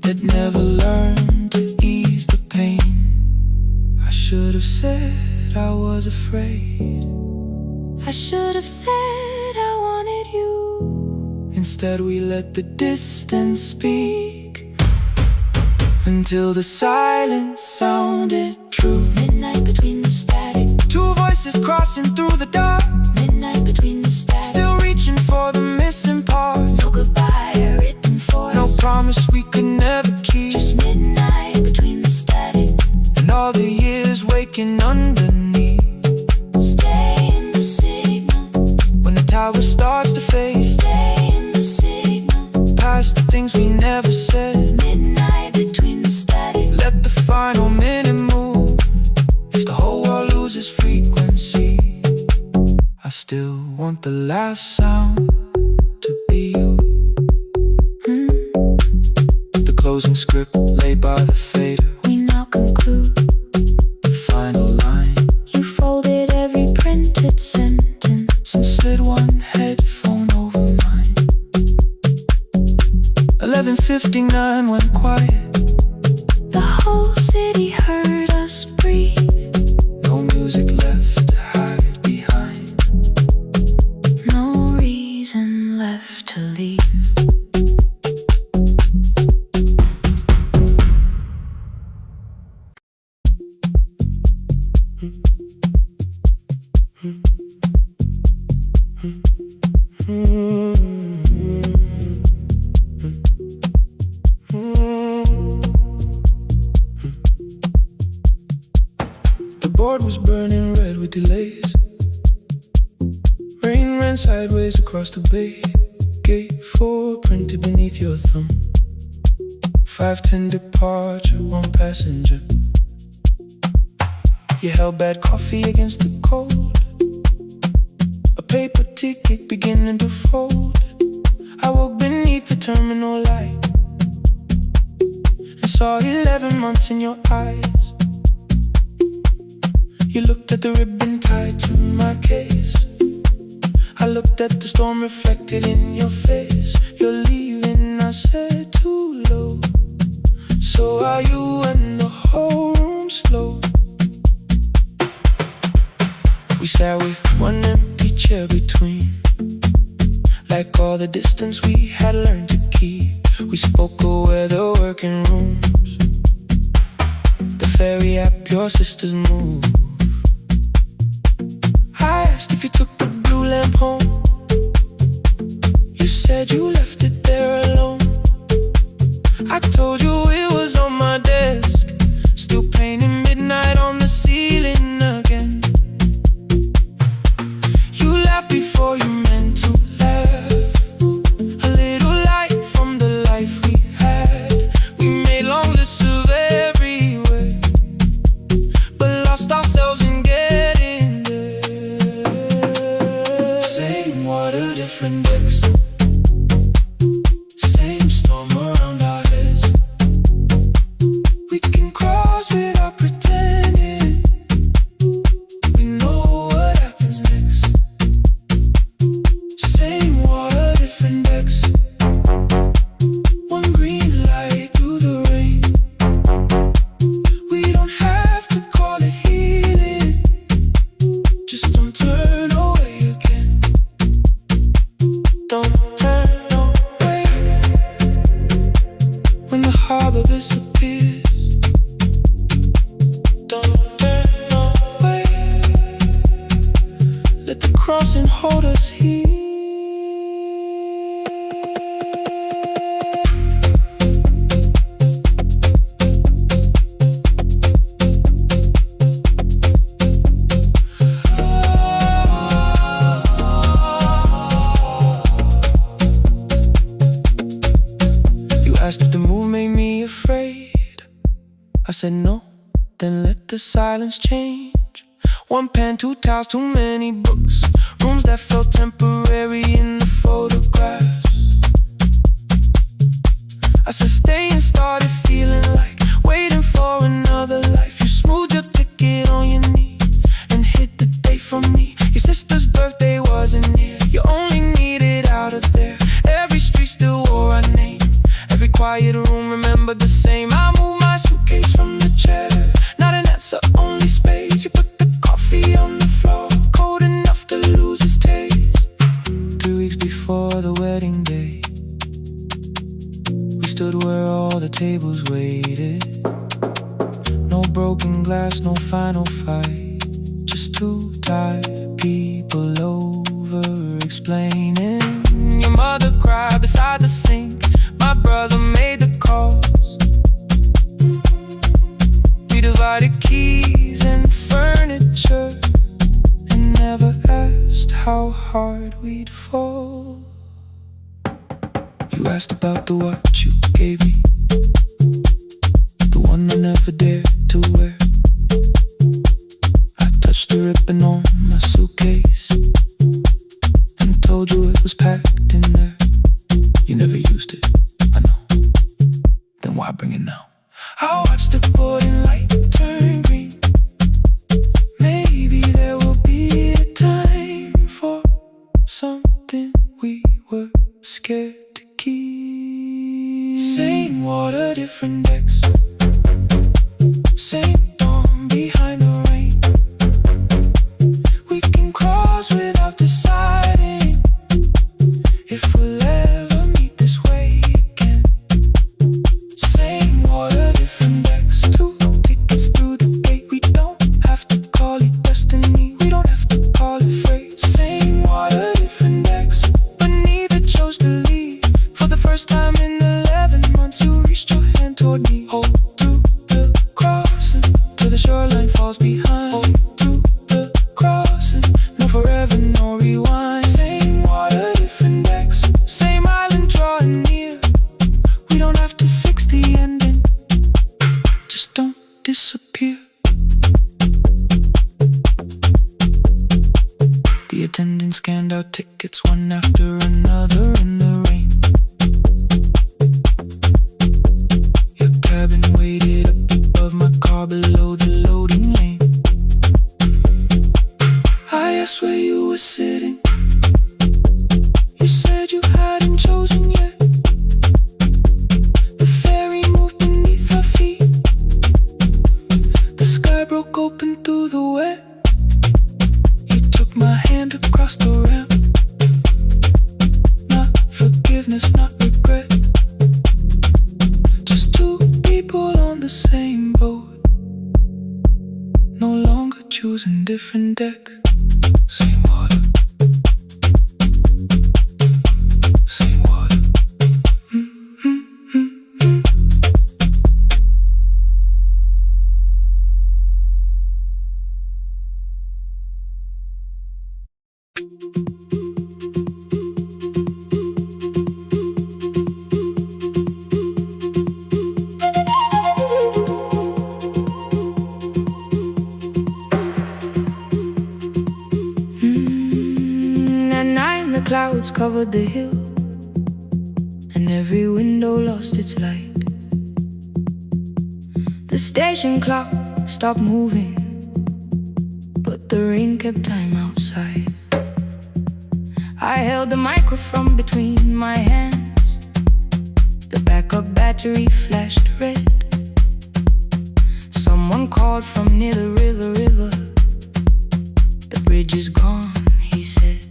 [SPEAKER 1] that never learned to ease the pain. I should have said I was afraid.
[SPEAKER 2] I should have said I wanted you.
[SPEAKER 1] Instead we let the distance speak until the silence sounded true.
[SPEAKER 2] Midnight between the static,
[SPEAKER 1] two voices crossing through the dark.
[SPEAKER 2] midnight between the static,
[SPEAKER 1] Still reaching for the missing part.
[SPEAKER 2] no goodbye written for
[SPEAKER 1] No
[SPEAKER 2] us.
[SPEAKER 1] promise we could never keep.
[SPEAKER 2] Just midnight between the static,
[SPEAKER 1] And all the years waking underneath.
[SPEAKER 2] stay in the signal,
[SPEAKER 1] When the tower starts to fade,
[SPEAKER 2] stay in the signal.
[SPEAKER 1] past the things we never said.
[SPEAKER 2] Midnight between the static,
[SPEAKER 1] Let the final minute move. If the whole world loses frequency, I still want the last sound to be you. The closing script laid by the fader.
[SPEAKER 2] we now conclude.
[SPEAKER 1] The final line.
[SPEAKER 2] You folded every printed sentence
[SPEAKER 1] And slid one headphone over mine. 11:59 went quiet.
[SPEAKER 2] The whole city heard us breathe.
[SPEAKER 1] No music left to hide behind.
[SPEAKER 2] No reason left to leave.
[SPEAKER 1] The board was burning red with delays. Rain ran sideways across the bay. Gate 4 printed beneath your thumb. 5:10 departure, 1 passenger. You held bad coffee against the cold. A paper ticket beginning to fold. I woke beneath the terminal light and saw 11 months in your eyes. You looked at the ribbon tied to my case. I looked at the storm reflected in your face. You're leaving, I said, too low. So are you, and the whole room slowed. We sat with one empty chair between, like all the distance we had learned to keep. We spoke of weather, working rooms, the ferry app your sisters move. I asked if you took the blue lamp home. You said you left it there alone. I told you it was on my desk, still painting midnight on the ceiling again. You laughed before you meant to laugh. A little light from the life we had. We made long lists of everywhere, but lost ourselves in getting there. Same water, different decks. Same storm around our heads. We can cross without pretending. We know what happens next. Same water, different decks. One green light through the rain. We don't have to call it healing. Just don't turn hear. You asked if the move made me afraid. I said no, then let the silence change. One pen, two towels, too many books. Rooms that felt temporary in the photographs. I said stay and started feeling like waiting for another life. You smoothed your ticket on your knee and hit the date from me. Your sister's birthday wasn't near. You only needed out of there. Every street still wore our name. Every quiet room remembered the same. I moved my suitcase from the chair. Not an answer, only space. You put coffee on the floor, cold enough to lose its taste. 3 weeks before the wedding day, we stood where all the tables waited. No broken glass, no final fight. Just two tired people over-explaining. Your mother cried beside the sink. My brother made the calls. We divided keys and furniture and never asked how hard we'd fall. You asked about the watch you gave me, the one I never dared to wear. I touched the ribbon on my suitcase and told you it was packed in there. You never used it, I know. Then why bring it now? I watched the boarding light turn green. Maybe there will be a time for something we were scared to keep. Same water, different decks. Same dawn behind the rain. We can cross without deciding if we'll ever meet this way again. Same water, different decks. 2 tickets through the gate. We don't have to call it destiny. We don't have to call it fate. Same water, different decks. But neither chose to leave. For the first time in 11 months, you reached your hand toward me. Hold through the crossing till the shoreline falls behind. Hold through the crossing. No forever, no rewind. Same water, different decks. Same island drawing near. We don't have to fix the ending. Just don't disappear. The attendant scanned our tickets one after another in the rain. Your cabin waited up above my car below the loading lane. I asked where you were sitting. You said you hadn't chosen yet. The ferry moved beneath our feet. The sky broke open through the wet. You took my hand across the ramp. Not forgiveness, not regret. Just two people on the same boat. No longer choosing different decks. Same water. Same water.
[SPEAKER 2] At night the clouds covered the hill, and every window lost its light. The station clock stopped moving, but the rain kept time outside. I held the microphone between my hands. The backup battery flashed red. Someone called from near the river. The bridge is gone, he said.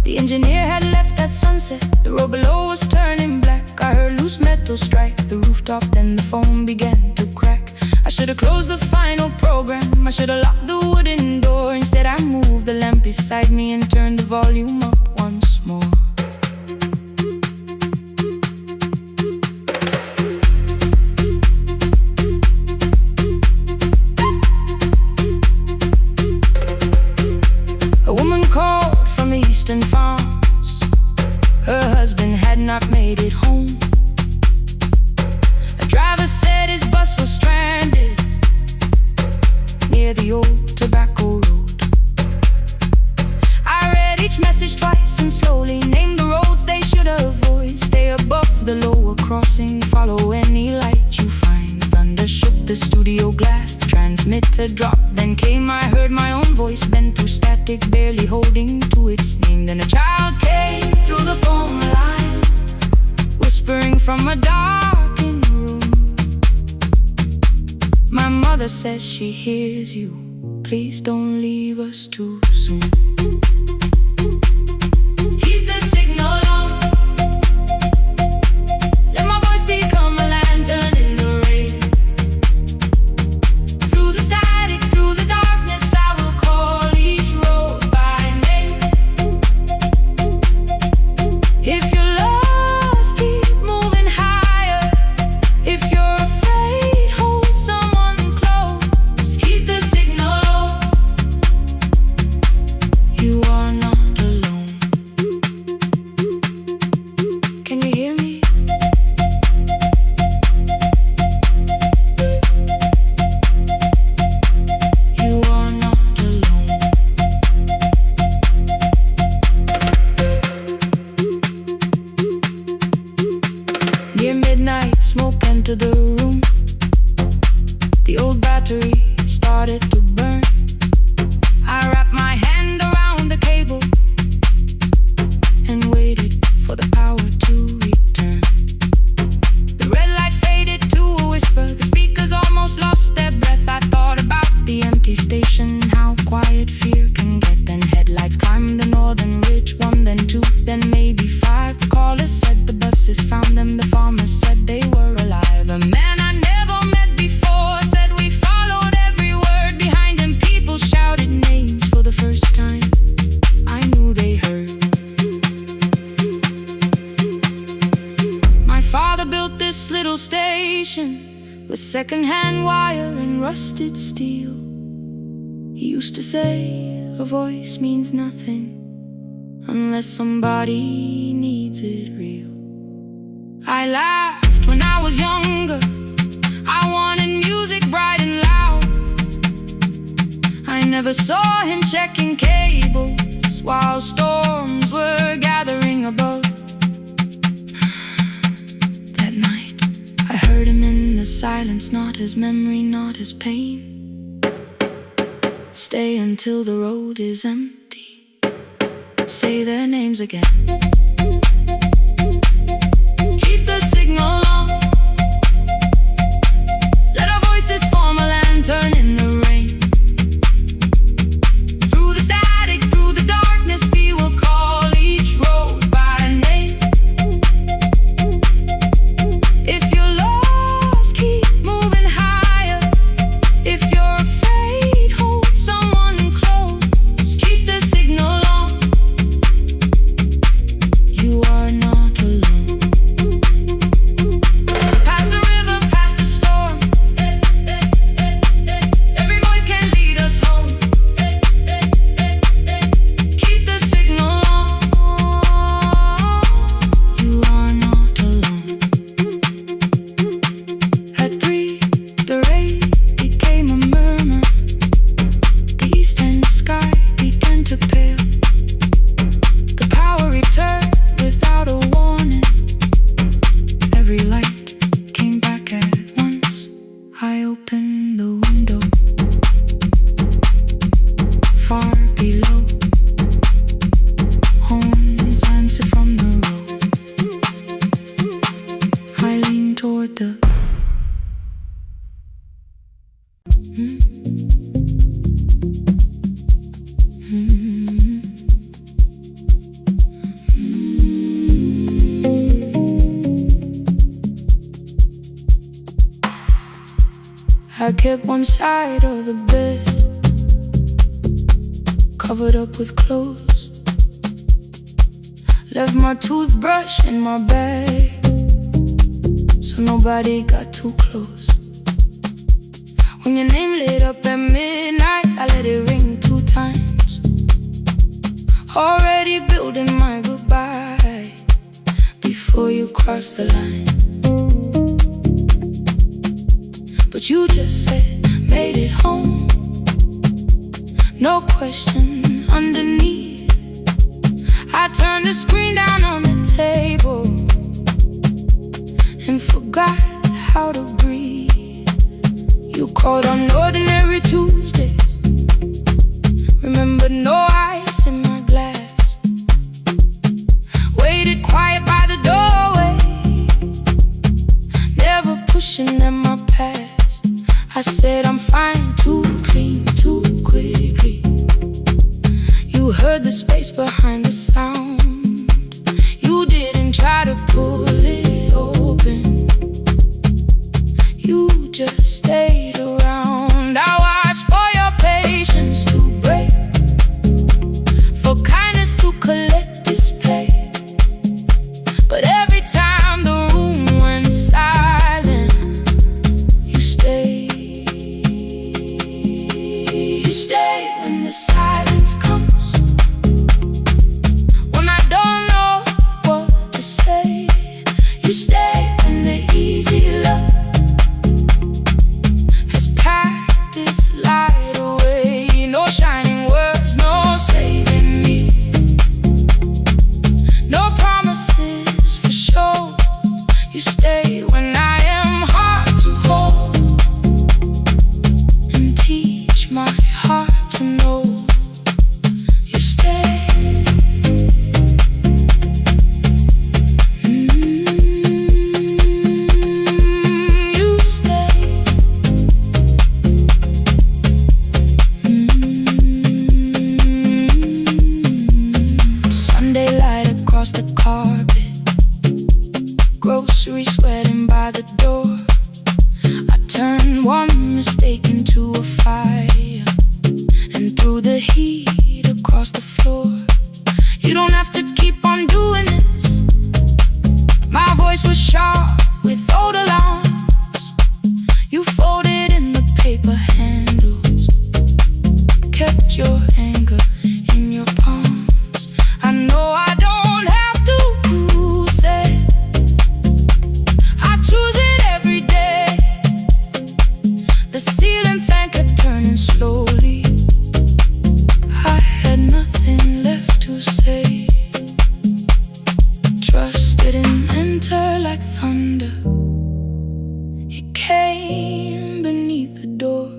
[SPEAKER 2] The engineer had left at sunset. The road below was turning black. I heard loose metal strike the rooftop, then the phone began to crack. I should've closed the final program. I should've locked the wooden door. Instead I moved the lamp beside me and turned the volume up once more. A woman called from the eastern farms. Her husband had not made it home. A driver said his bus was stranded near the old tobacco road. I read each message twice and slowly named the roads they should avoid. Stay above the lower crossing, follow any light you find. Thunder shook the studio glass, the transmitter dropped. Then came, I heard my own voice bent through static, barely holding to its name. Then a child came through the phone line, whispering from a darkened room. My mother says she hears you. Please don't leave us too soon. Keep the signal on. Let my voice become a lantern in the rain. Through the static, through the darkness, I will call each road by name. If you're lost, keep moving higher. If you're afraid, hold someone close. Keep the signal on. You are not alone. Can you hear me? You are not alone. Near midnight, smoke entered the room. The old battery started to burn. I wrapped my hand around the cable and waited for the power to return. The red light faded to a whisper. The speakers almost lost their breath. I thought about the empty station, how quiet fear can get. Then headlights climbed the northern ridge. One, then two, then maybe five. The caller said the buses found them. The farmer said they were alive. A man I never met before said we followed every word behind him. People shouted names for the first time. I knew they heard. My father built this little station with second-hand wire and rusted steel. He used to say a voice means nothing unless somebody needs it real. I laughed when I was younger. I wanted music bright and loud. I never saw him checking cables while storms were gathering above. That night, I heard him in the silence, not his memory, not his pain. Stay until the road is empty. Say their names again. Keep the signal on. Let our voices form a lantern in the rain. Through the static, through the darkness, we will call each road by name. If you're lost, keep moving higher. If you're afraid, hold someone close. Keep the signal on. You are not alone. I kept one side of the bed covered up with clothes. Left my toothbrush in my bag so nobody got too close. When your name lit up at midnight, I let it ring 2 times. Already building my goodbye before you cross the line. But you just said, made it home. No question underneath. I turned the screen down on the table and forgot how to breathe. You called on ordinary Tuesdays. Remember, no ice in my glass. Waited quiet by the doorway, never pushing at my past. I said I'm fine, too clean, too quickly. You heard the space behind the sound. You didn't try to pull it open. You just stayed around. I watched for your patience to break, for kindness to collect display. But every time the room went silent, you stayed. You stay when the silence comes, when I don't know what to say. You stay when the easy love has packed its light away. No shining words, no saving me, no promises for sure. You stay when I am hard to hold and teach my heart to know. You stay. You stay. Sunday light across the carpet, groceries sweating by the door. I turned one mistake into a fire and threw the heat across the floor. You don't have to keep on doing this. My voice was sharp with old alarms. You folded in the paper handles, kept your anger in your palms. I know I don't have to say I choose it every day. The ceiling fan kept turning slowly. I had nothing left to say. Trust didn't enter like thunder. It came beneath the door.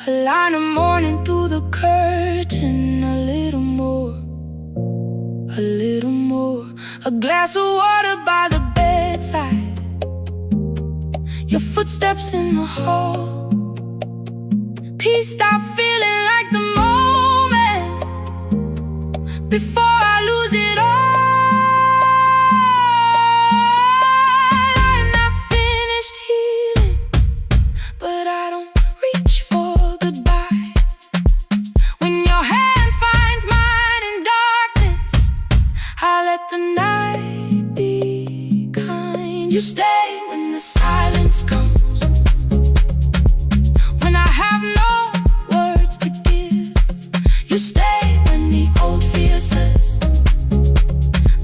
[SPEAKER 2] A line of morning through the curtain. A little more, a little more. A glass of water by the bedside. Your footsteps in the hall. Peace stopped feeling like the moment before I lose it all. I'm not finished healing, but I don't reach for goodbye. When your hand finds mine in darkness, I let the night be kind. You stay when the silence comes, when I have no words to give. You stay when the old fear says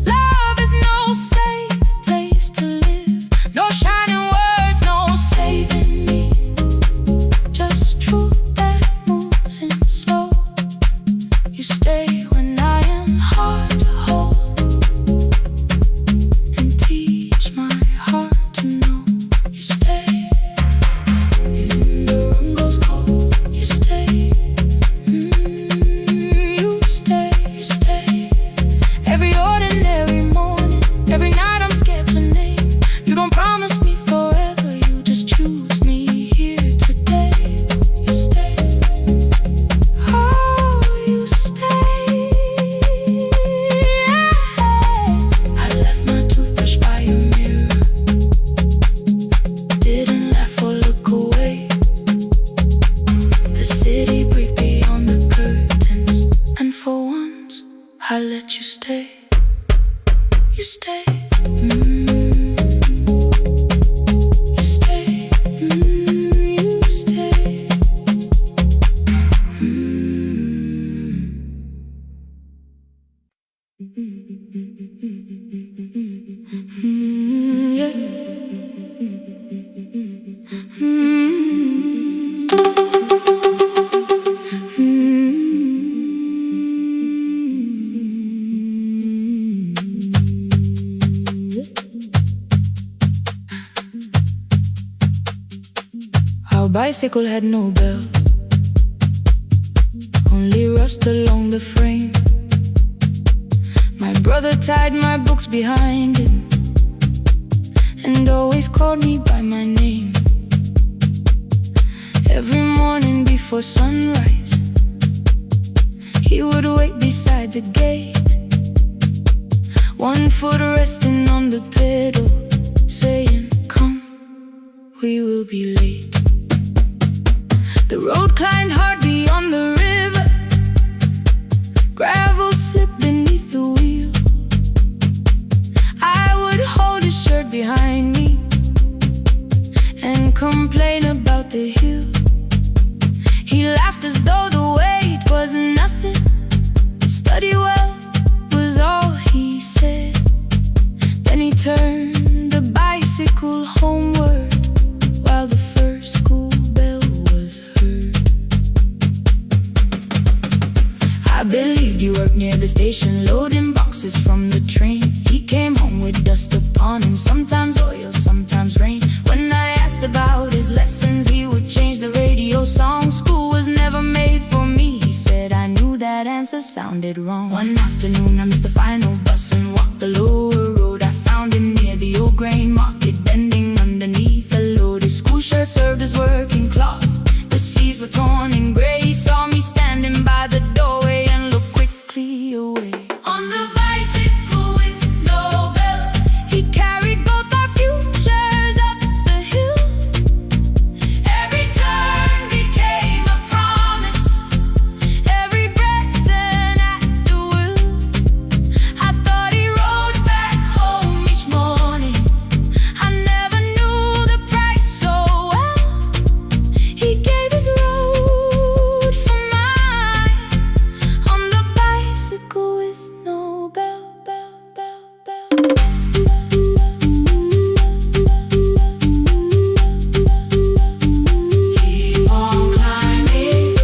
[SPEAKER 2] love is no safe place to live. No shining words, no saving me, just truth that moves in slow. You stay when I am hard to hold and teach my heart to know. You stay. The room goes cold. You stay. You stay. You stay. Every ordinary morning, every night I'm scared to name. You don't promise me forever, you just choose me here today. You stay. Oh, you stay. I let you stay. You stay. You stay. You stay. Yeah. Our bicycle had no bell, only rust along the frame. My brother tied my books behind him and always called me by my name. Every morning before sunrise, he would wait beside the gate, one foot resting on the pedal, saying, "Come, we will be late." The road climbed hard beyond the river, gravel slipped beneath the wheel. I would hold his shirt behind me and complain about the hill. He laughed as though the weight was nothing. Study well was all he said. Then he turned the bicycle homeward while the first school bell was heard. I believed you worked near the station, loading boxes from the train. He came home with dust upon him, sometimes oil, sometimes rain. When I asked about his lessons, he would change the radio song. School was never made for me, he said. I knew that answer sounded wrong. One afternoon I missed the final bus and walked the lower road. I found him near the old grain market, bending underneath a load. His school shirt served as working cloth, the sleeves were torn and gray. He saw me standing by the doorway and looked quickly away. On the bicycle with no bell, he carried both our futures up the hill. Every turn became a promise, every breath an act of will. I thought he rode back home each morning, I never knew the price so well. He gave his road for mine, on the bicycle with no bell, bell, bell, bell. Keep on climbing.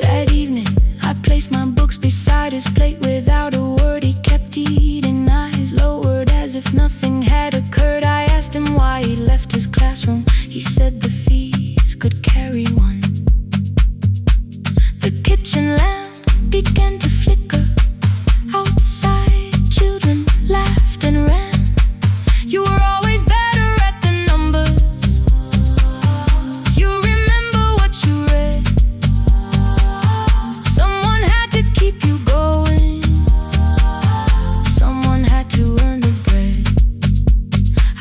[SPEAKER 2] That evening, I placed my books beside his plate without a word. He kept eating, eyes lowered as if nothing had occurred. I asked him why he left his classroom. He said the fees could carry one. The kitchen lamp began to flicker. Outside, children laughed and ran. You were always better at the numbers. You remember what you read. Someone had to keep you going, someone had to earn the bread.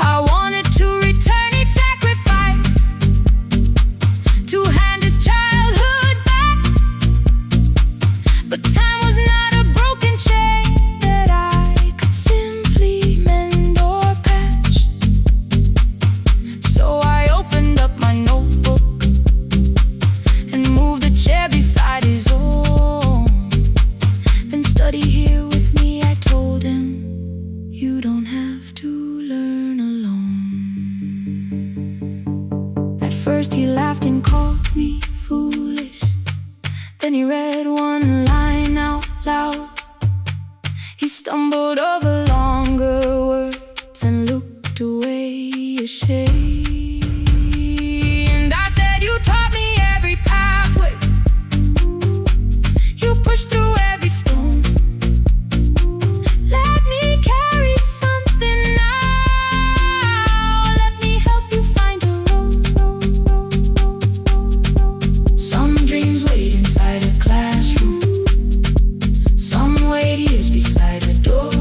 [SPEAKER 2] I wanted to return each sacrifice, to hand his childhood back. But time was not a broken chain that I could simply mend or patch. So I opened up my notebook and moved the chair beside his own. Then study here with me, I told him. You don't have to learn alone. At first he laughed and called me foolish. Then he read one line out loud. He stumbled over longer words and looked away ashamed. And I said, you taught me every pathway, you pushed through every stone. Let me carry something now, let me help you find a road. Some dreams wait inside a classroom, some wait years beside a door.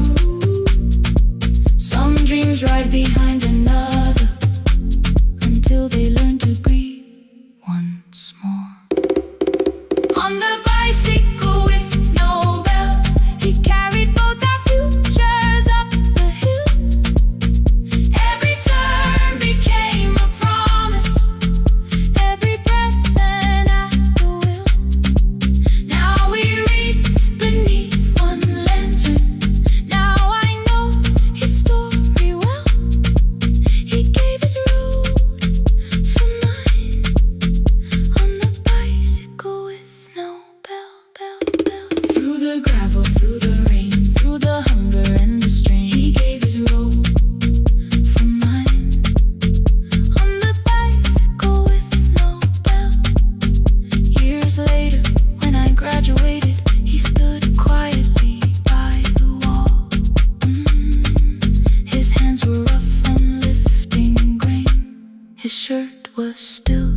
[SPEAKER 2] was still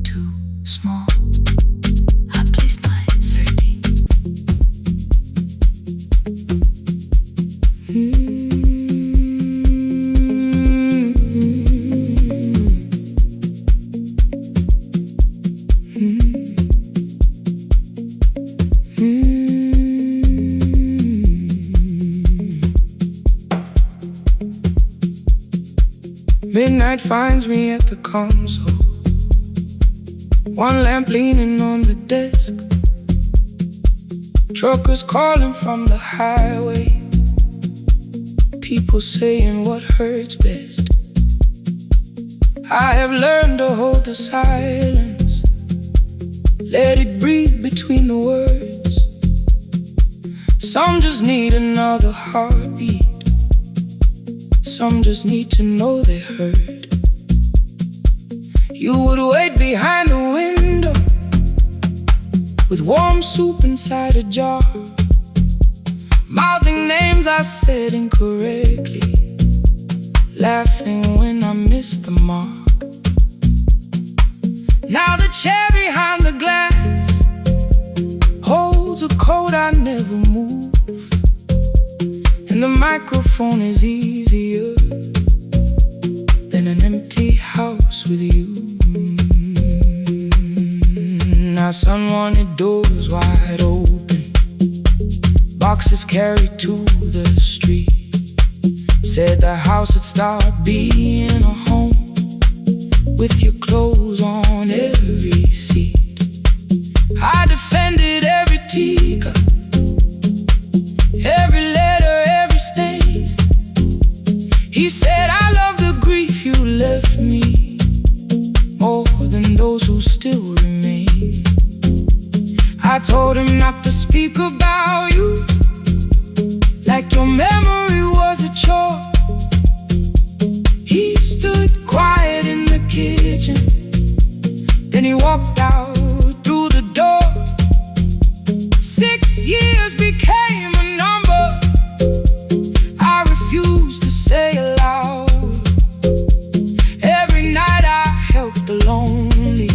[SPEAKER 2] too small. I placed my certainty.
[SPEAKER 1] Midnight finds me at the console, one lamp leaning on the desk. Truckers calling from the highway, people saying what hurts best. I have learned to hold the silence, let it breathe between the words. Some just need another heartbeat, some just need to know they heard. You would wait behind the window with warm soup inside a jar, mouthing names I said incorrectly, laughing when I missed the mark. Now the chair behind the glass holds a coat I never move, and the microphone is easier than an empty house with you. Now someone wanted doors wide open, boxes carried to the street, said the house would start being a home with your clothes on every seat. I defended every teacup, every letter, every stain. He said I love the grief you left me more than those who still remain. I told him not to speak about you like your memory was a chore. He stood quiet in the kitchen, then he walked out through the door. 6 years became a number I refused to say aloud. Every night I helped the lonely,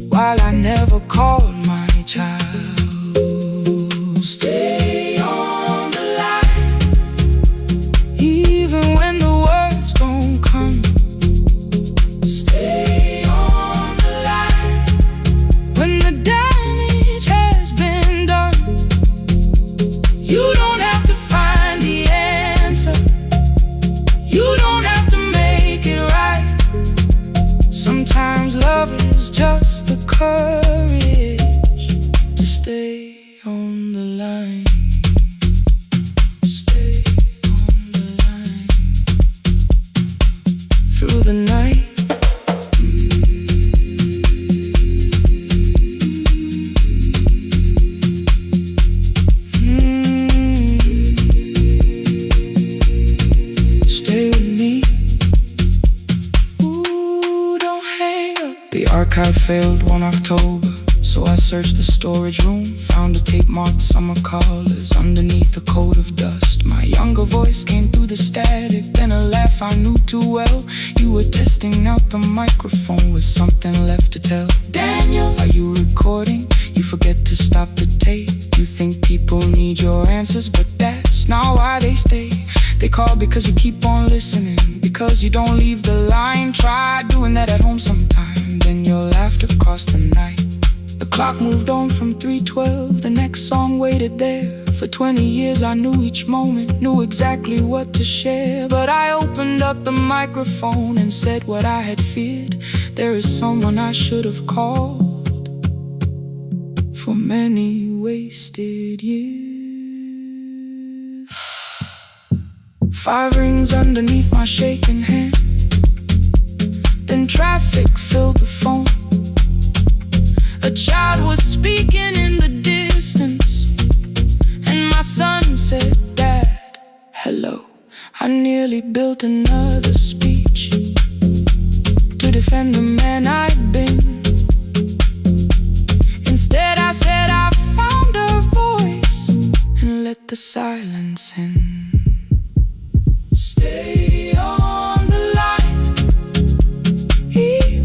[SPEAKER 1] while I never called my child. Stay on the line, even when the words don't come. Stay on the line, when the damage has been done. You don't have to find the answer, you don't have to make it right. Sometimes love is just the courage to stay on the line. Stay on the line through the night. Stay with me. Ooh, don't hang up. The archive failed one October, so I searched the storage room, found a tape marked summer callers underneath a coat of dust. My younger voice came through the static, then a laugh I knew too well. You were testing out the microphone with something left to tell. Daniel, are you recording? You forget to stop the tape. You think people need your answers, but that's not why they stay. They call because you keep on listening, because you don't leave the line. Try doing that at home sometime, then you'll laugh across the night. The clock moved on from 3:12, the next song waited there. For 20 years I knew each moment, knew exactly what to share. But I opened up the microphone and said what I had feared. There is someone I should have called for many wasted years. 5 rings underneath my shaking hand, then traffic filled the phone. A child was speaking in the distance, and my son said, "Dad, hello." I nearly built another speech to defend the man I'd been. Instead I said I found a voice and let the silence in. Stay on the line, even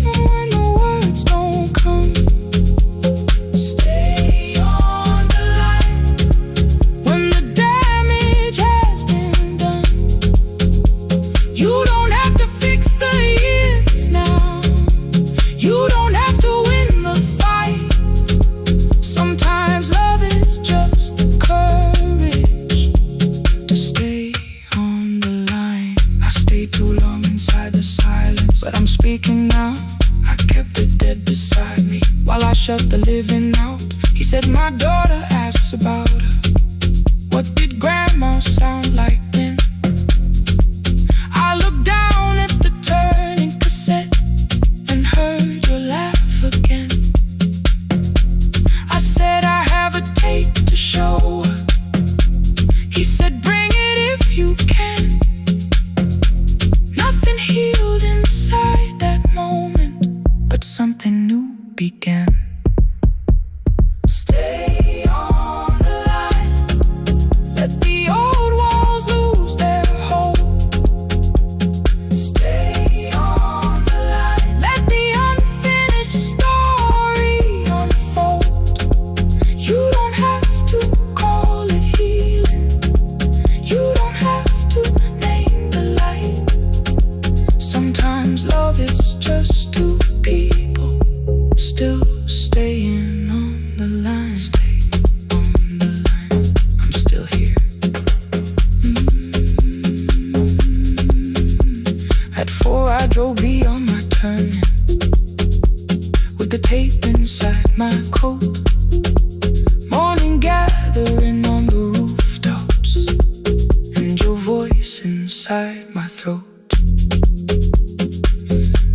[SPEAKER 1] now. I kept it dead beside me while I shut the living out. He said, my daughter asks about her. What did grandma sound like then? I looked down at the turning cassette and heard your laugh again. I said, I have a tape to show her. He said, bring it if you can. Nothing healed inside that moment, but something new began. Stay on the line. Let the old walls lose their hold. Stay on the line. Let the unfinished story unfold. You don't have to call it healing. You don't have to name the light. Sometimes love is just two people still staying on the line. Stay on the line. I'm still here. At 4 I drove beyond my turning with the tape inside my coat. Morning gathering on the rooftops and your voice inside my throat.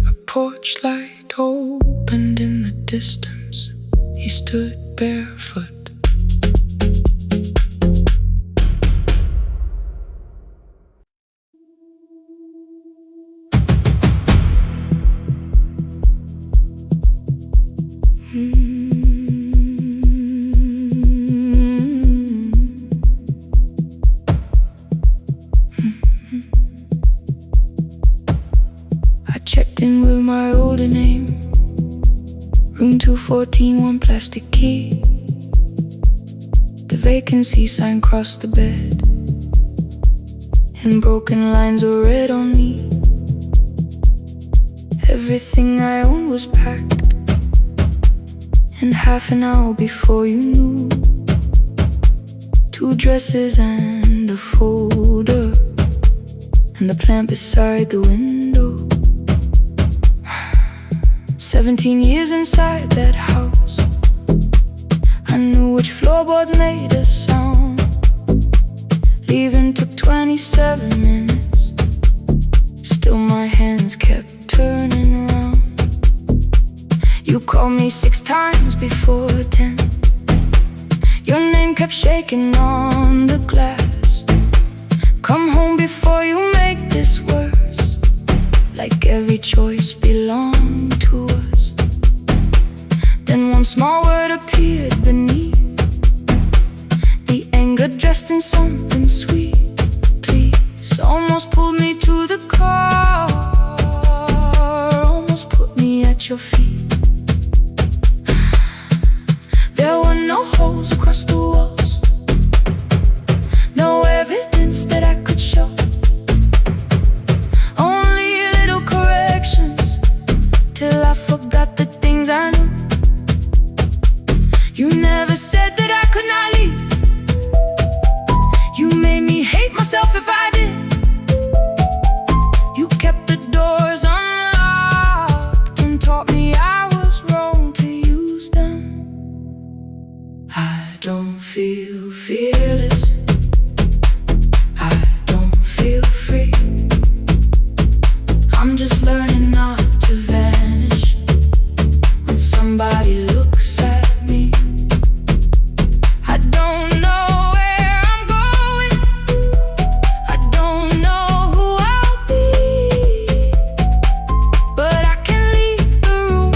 [SPEAKER 1] A porch light opened in the distance. He stood barefoot. I checked in with my older name. Room 214, one plastic key. The vacancy sign crossed the bed, and broken lines were read on me. Everything I owned was packed, and half an hour before you knew, 2 dresses and a folder, and the plant beside the window. 17 years inside that house, I knew which floorboards made a sound. Leaving took 27 minutes. Still my hands kept turning round. You called me 6 times before 10. Your name kept shaking on the glass. Come home before you make this worse. Like every choice belonged to us. Then one small word appeared beneath the anger dressed in something sweet. Please, almost pulled me to the car, almost put me at your feet. There were no holes across the walls, no evidence that I could show. Only little corrections till I forgot the things I knew. You never said that I could not leave. You made me hate myself if I did. You kept the doors unlocked and taught me I was wrong to use them. I don't feel fearless. I don't feel free. I'm just learning not to vanish when somebody looks at me. I don't know where I'm going. I don't know who I'll be. But I can leave the room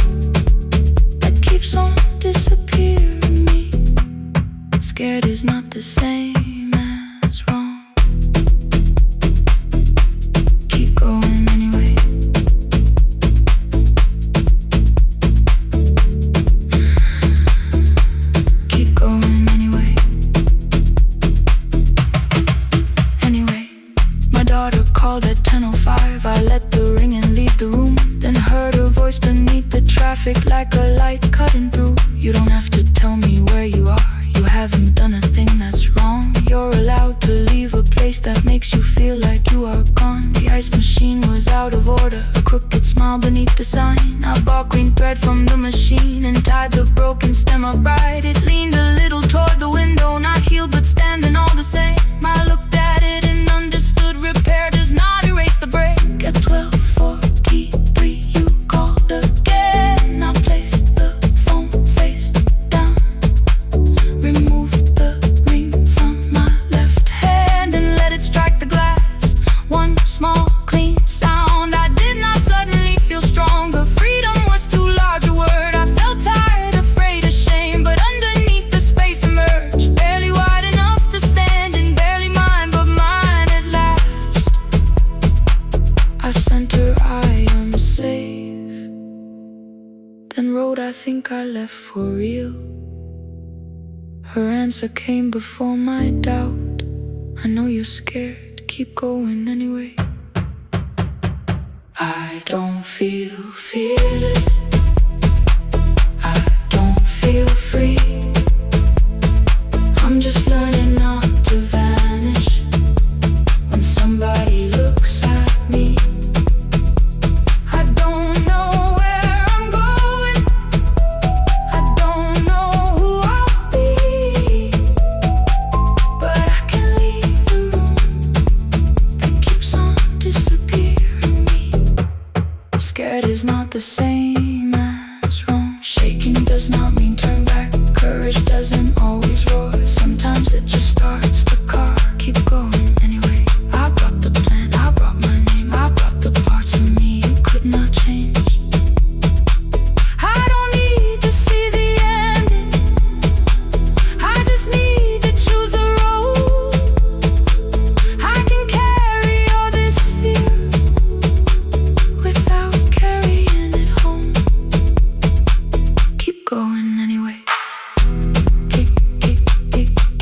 [SPEAKER 1] that keeps on disappearing me. Scared is not the same as wrong. Keep going anyway. Keep going anyway. Anyway, my daughter called at 10:05. I let the ring and leave the room, then heard her voice beneath the traffic like a light cutting through. You don't have to tell me where you are. You haven't done a thing that's wrong. You're allowed to leave a place that makes you feel like you are gone. The ice machine was out of order, a crooked smile beneath the sign.
[SPEAKER 2] right from the machine and tied the broken stem upright. It leaned a little toward the window, not healed but standing all the same. I looked at it and understood repair does not erase the break. At 12:43 you called again. I placed the phone face down, removed the ring from my left hand and let it strike the glass. One small clean sound. I did not suddenly feel stronger. Freedom was too large a word. I felt tired, afraid, ashamed, but underneath the space emerged, barely wide enough to stand and barely mine, but mine at last. I sent her, I am safe, then wrote, I think I left for real. Her answer came before my doubt. I know you're scared, keep going anyway. I don't feel fearless, I don't feel free. I'm just learning not to vanish when somebody looks at me. I don't know where I'm going, I don't know who I'll be, but I can leave the room that keeps on disappearing me. Scared is not the same as wrong. Shaking does not mean turn back. Courage doesn't always roar. Sometimes it just starts the car. Keep going anyway. I brought the plan, I brought my name, I brought the parts of me you could not change. I don't need to see the ending, I just need to choose the road. I can carry all this fear without carrying it home. Keep going anyway.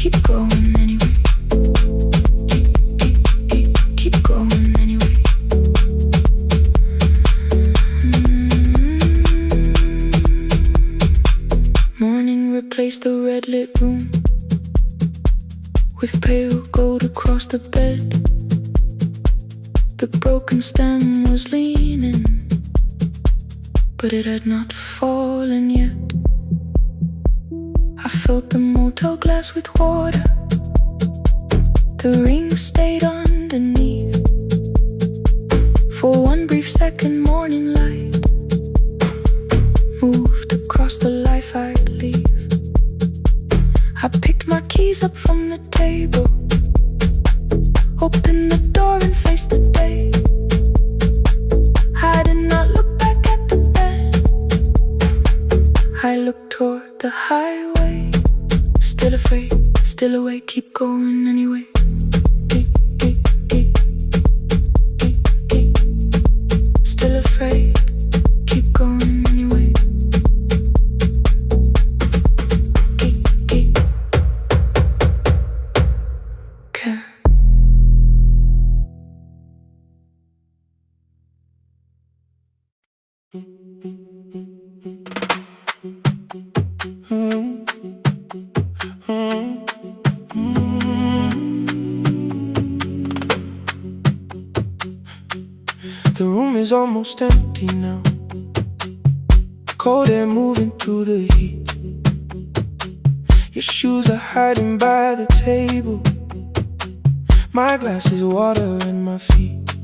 [SPEAKER 2] Keep going anyway. Keep going anyway. Morning replaced the red lit room with pale gold across the bed. The broken stem was leaning, but it had not fallen yet. I filled the motel glass with water. The ring stayed underneath for one brief second. Morning light moved across the life I'd leave. I picked my keys up from the table, opened the door and faced the day. I did not look back at the bed, I looked toward the highway. Still afraid, still awake, keep going anyway. Still afraid, keep going anyway. Care.
[SPEAKER 1] The room is almost empty now. Cold air moving through the heat. Your shoes are hiding by the table. My glass is water in my feet.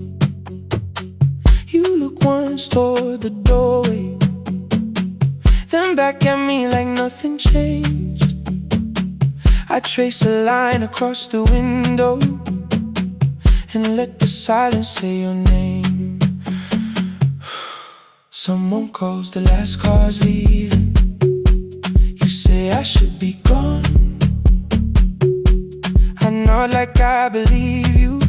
[SPEAKER 1] You look once toward the doorway, then back at me like nothing changed. I trace a line across the window and let the silence say your name. Someone calls, the last car's leaving. You say I should be gone. I nod like I believe you,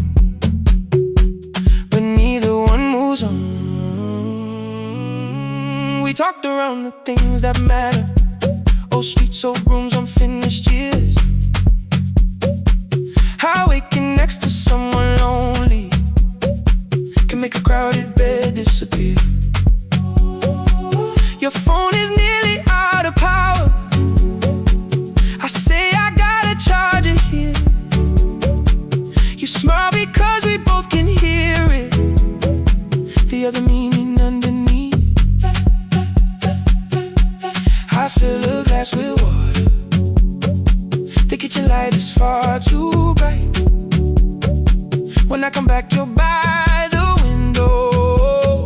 [SPEAKER 1] but neither one moves on. We talked around the things that matter. Old streets, old rooms, unfinished years. How waking next to someone lonely can make a crowded bed disappear. Your phone is nearly out of power. I say I gotta charge it here. You smile because we both can hear it, the other meaning underneath. fill a glass with water. The kitchen light is far too bright. When I come back, you're by the window,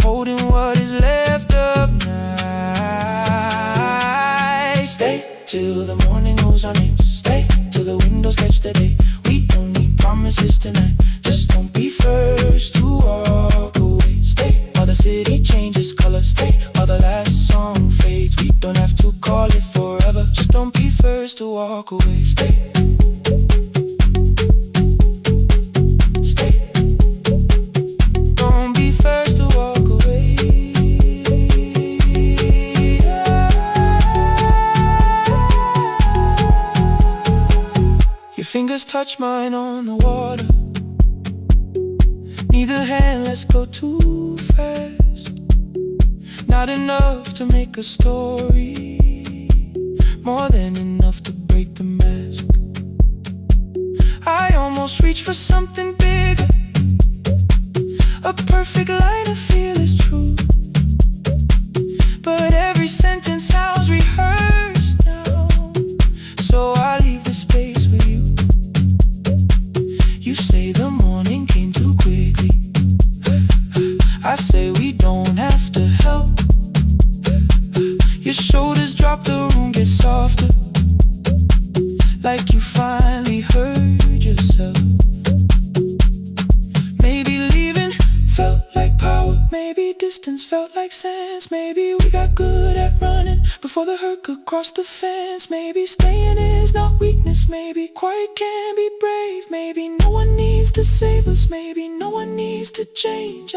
[SPEAKER 1] holding what is left of night. Stay till the morning knows our names. Stay till the windows catch the day. We don't need promises tonight. Just don't be first to walk away. Stay while the city changes color. Stay while the last song fades. We don't have to call it forever. Just don't be first to walk away. Stay. Fingers touch mine on the water. Neither hand, let's go too fast. Not enough to make a story, more than enough to break the mask. I almost reach for something bigger, a perfect line of fearless truth. But every sentence sounds rehearsed now, so I leave the space with you. You say the morning came too quickly. I say we don't have to help. Your shoulders drop, the room gets softer, like you finally heard yourself. Maybe leaving felt like power. Maybe distance felt like sense. Maybe we got good at running before the hurt could cross the fence. Maybe staying is not weakness. Maybe quiet can be brave. Maybe no one needs to save us. Maybe no one needs to change.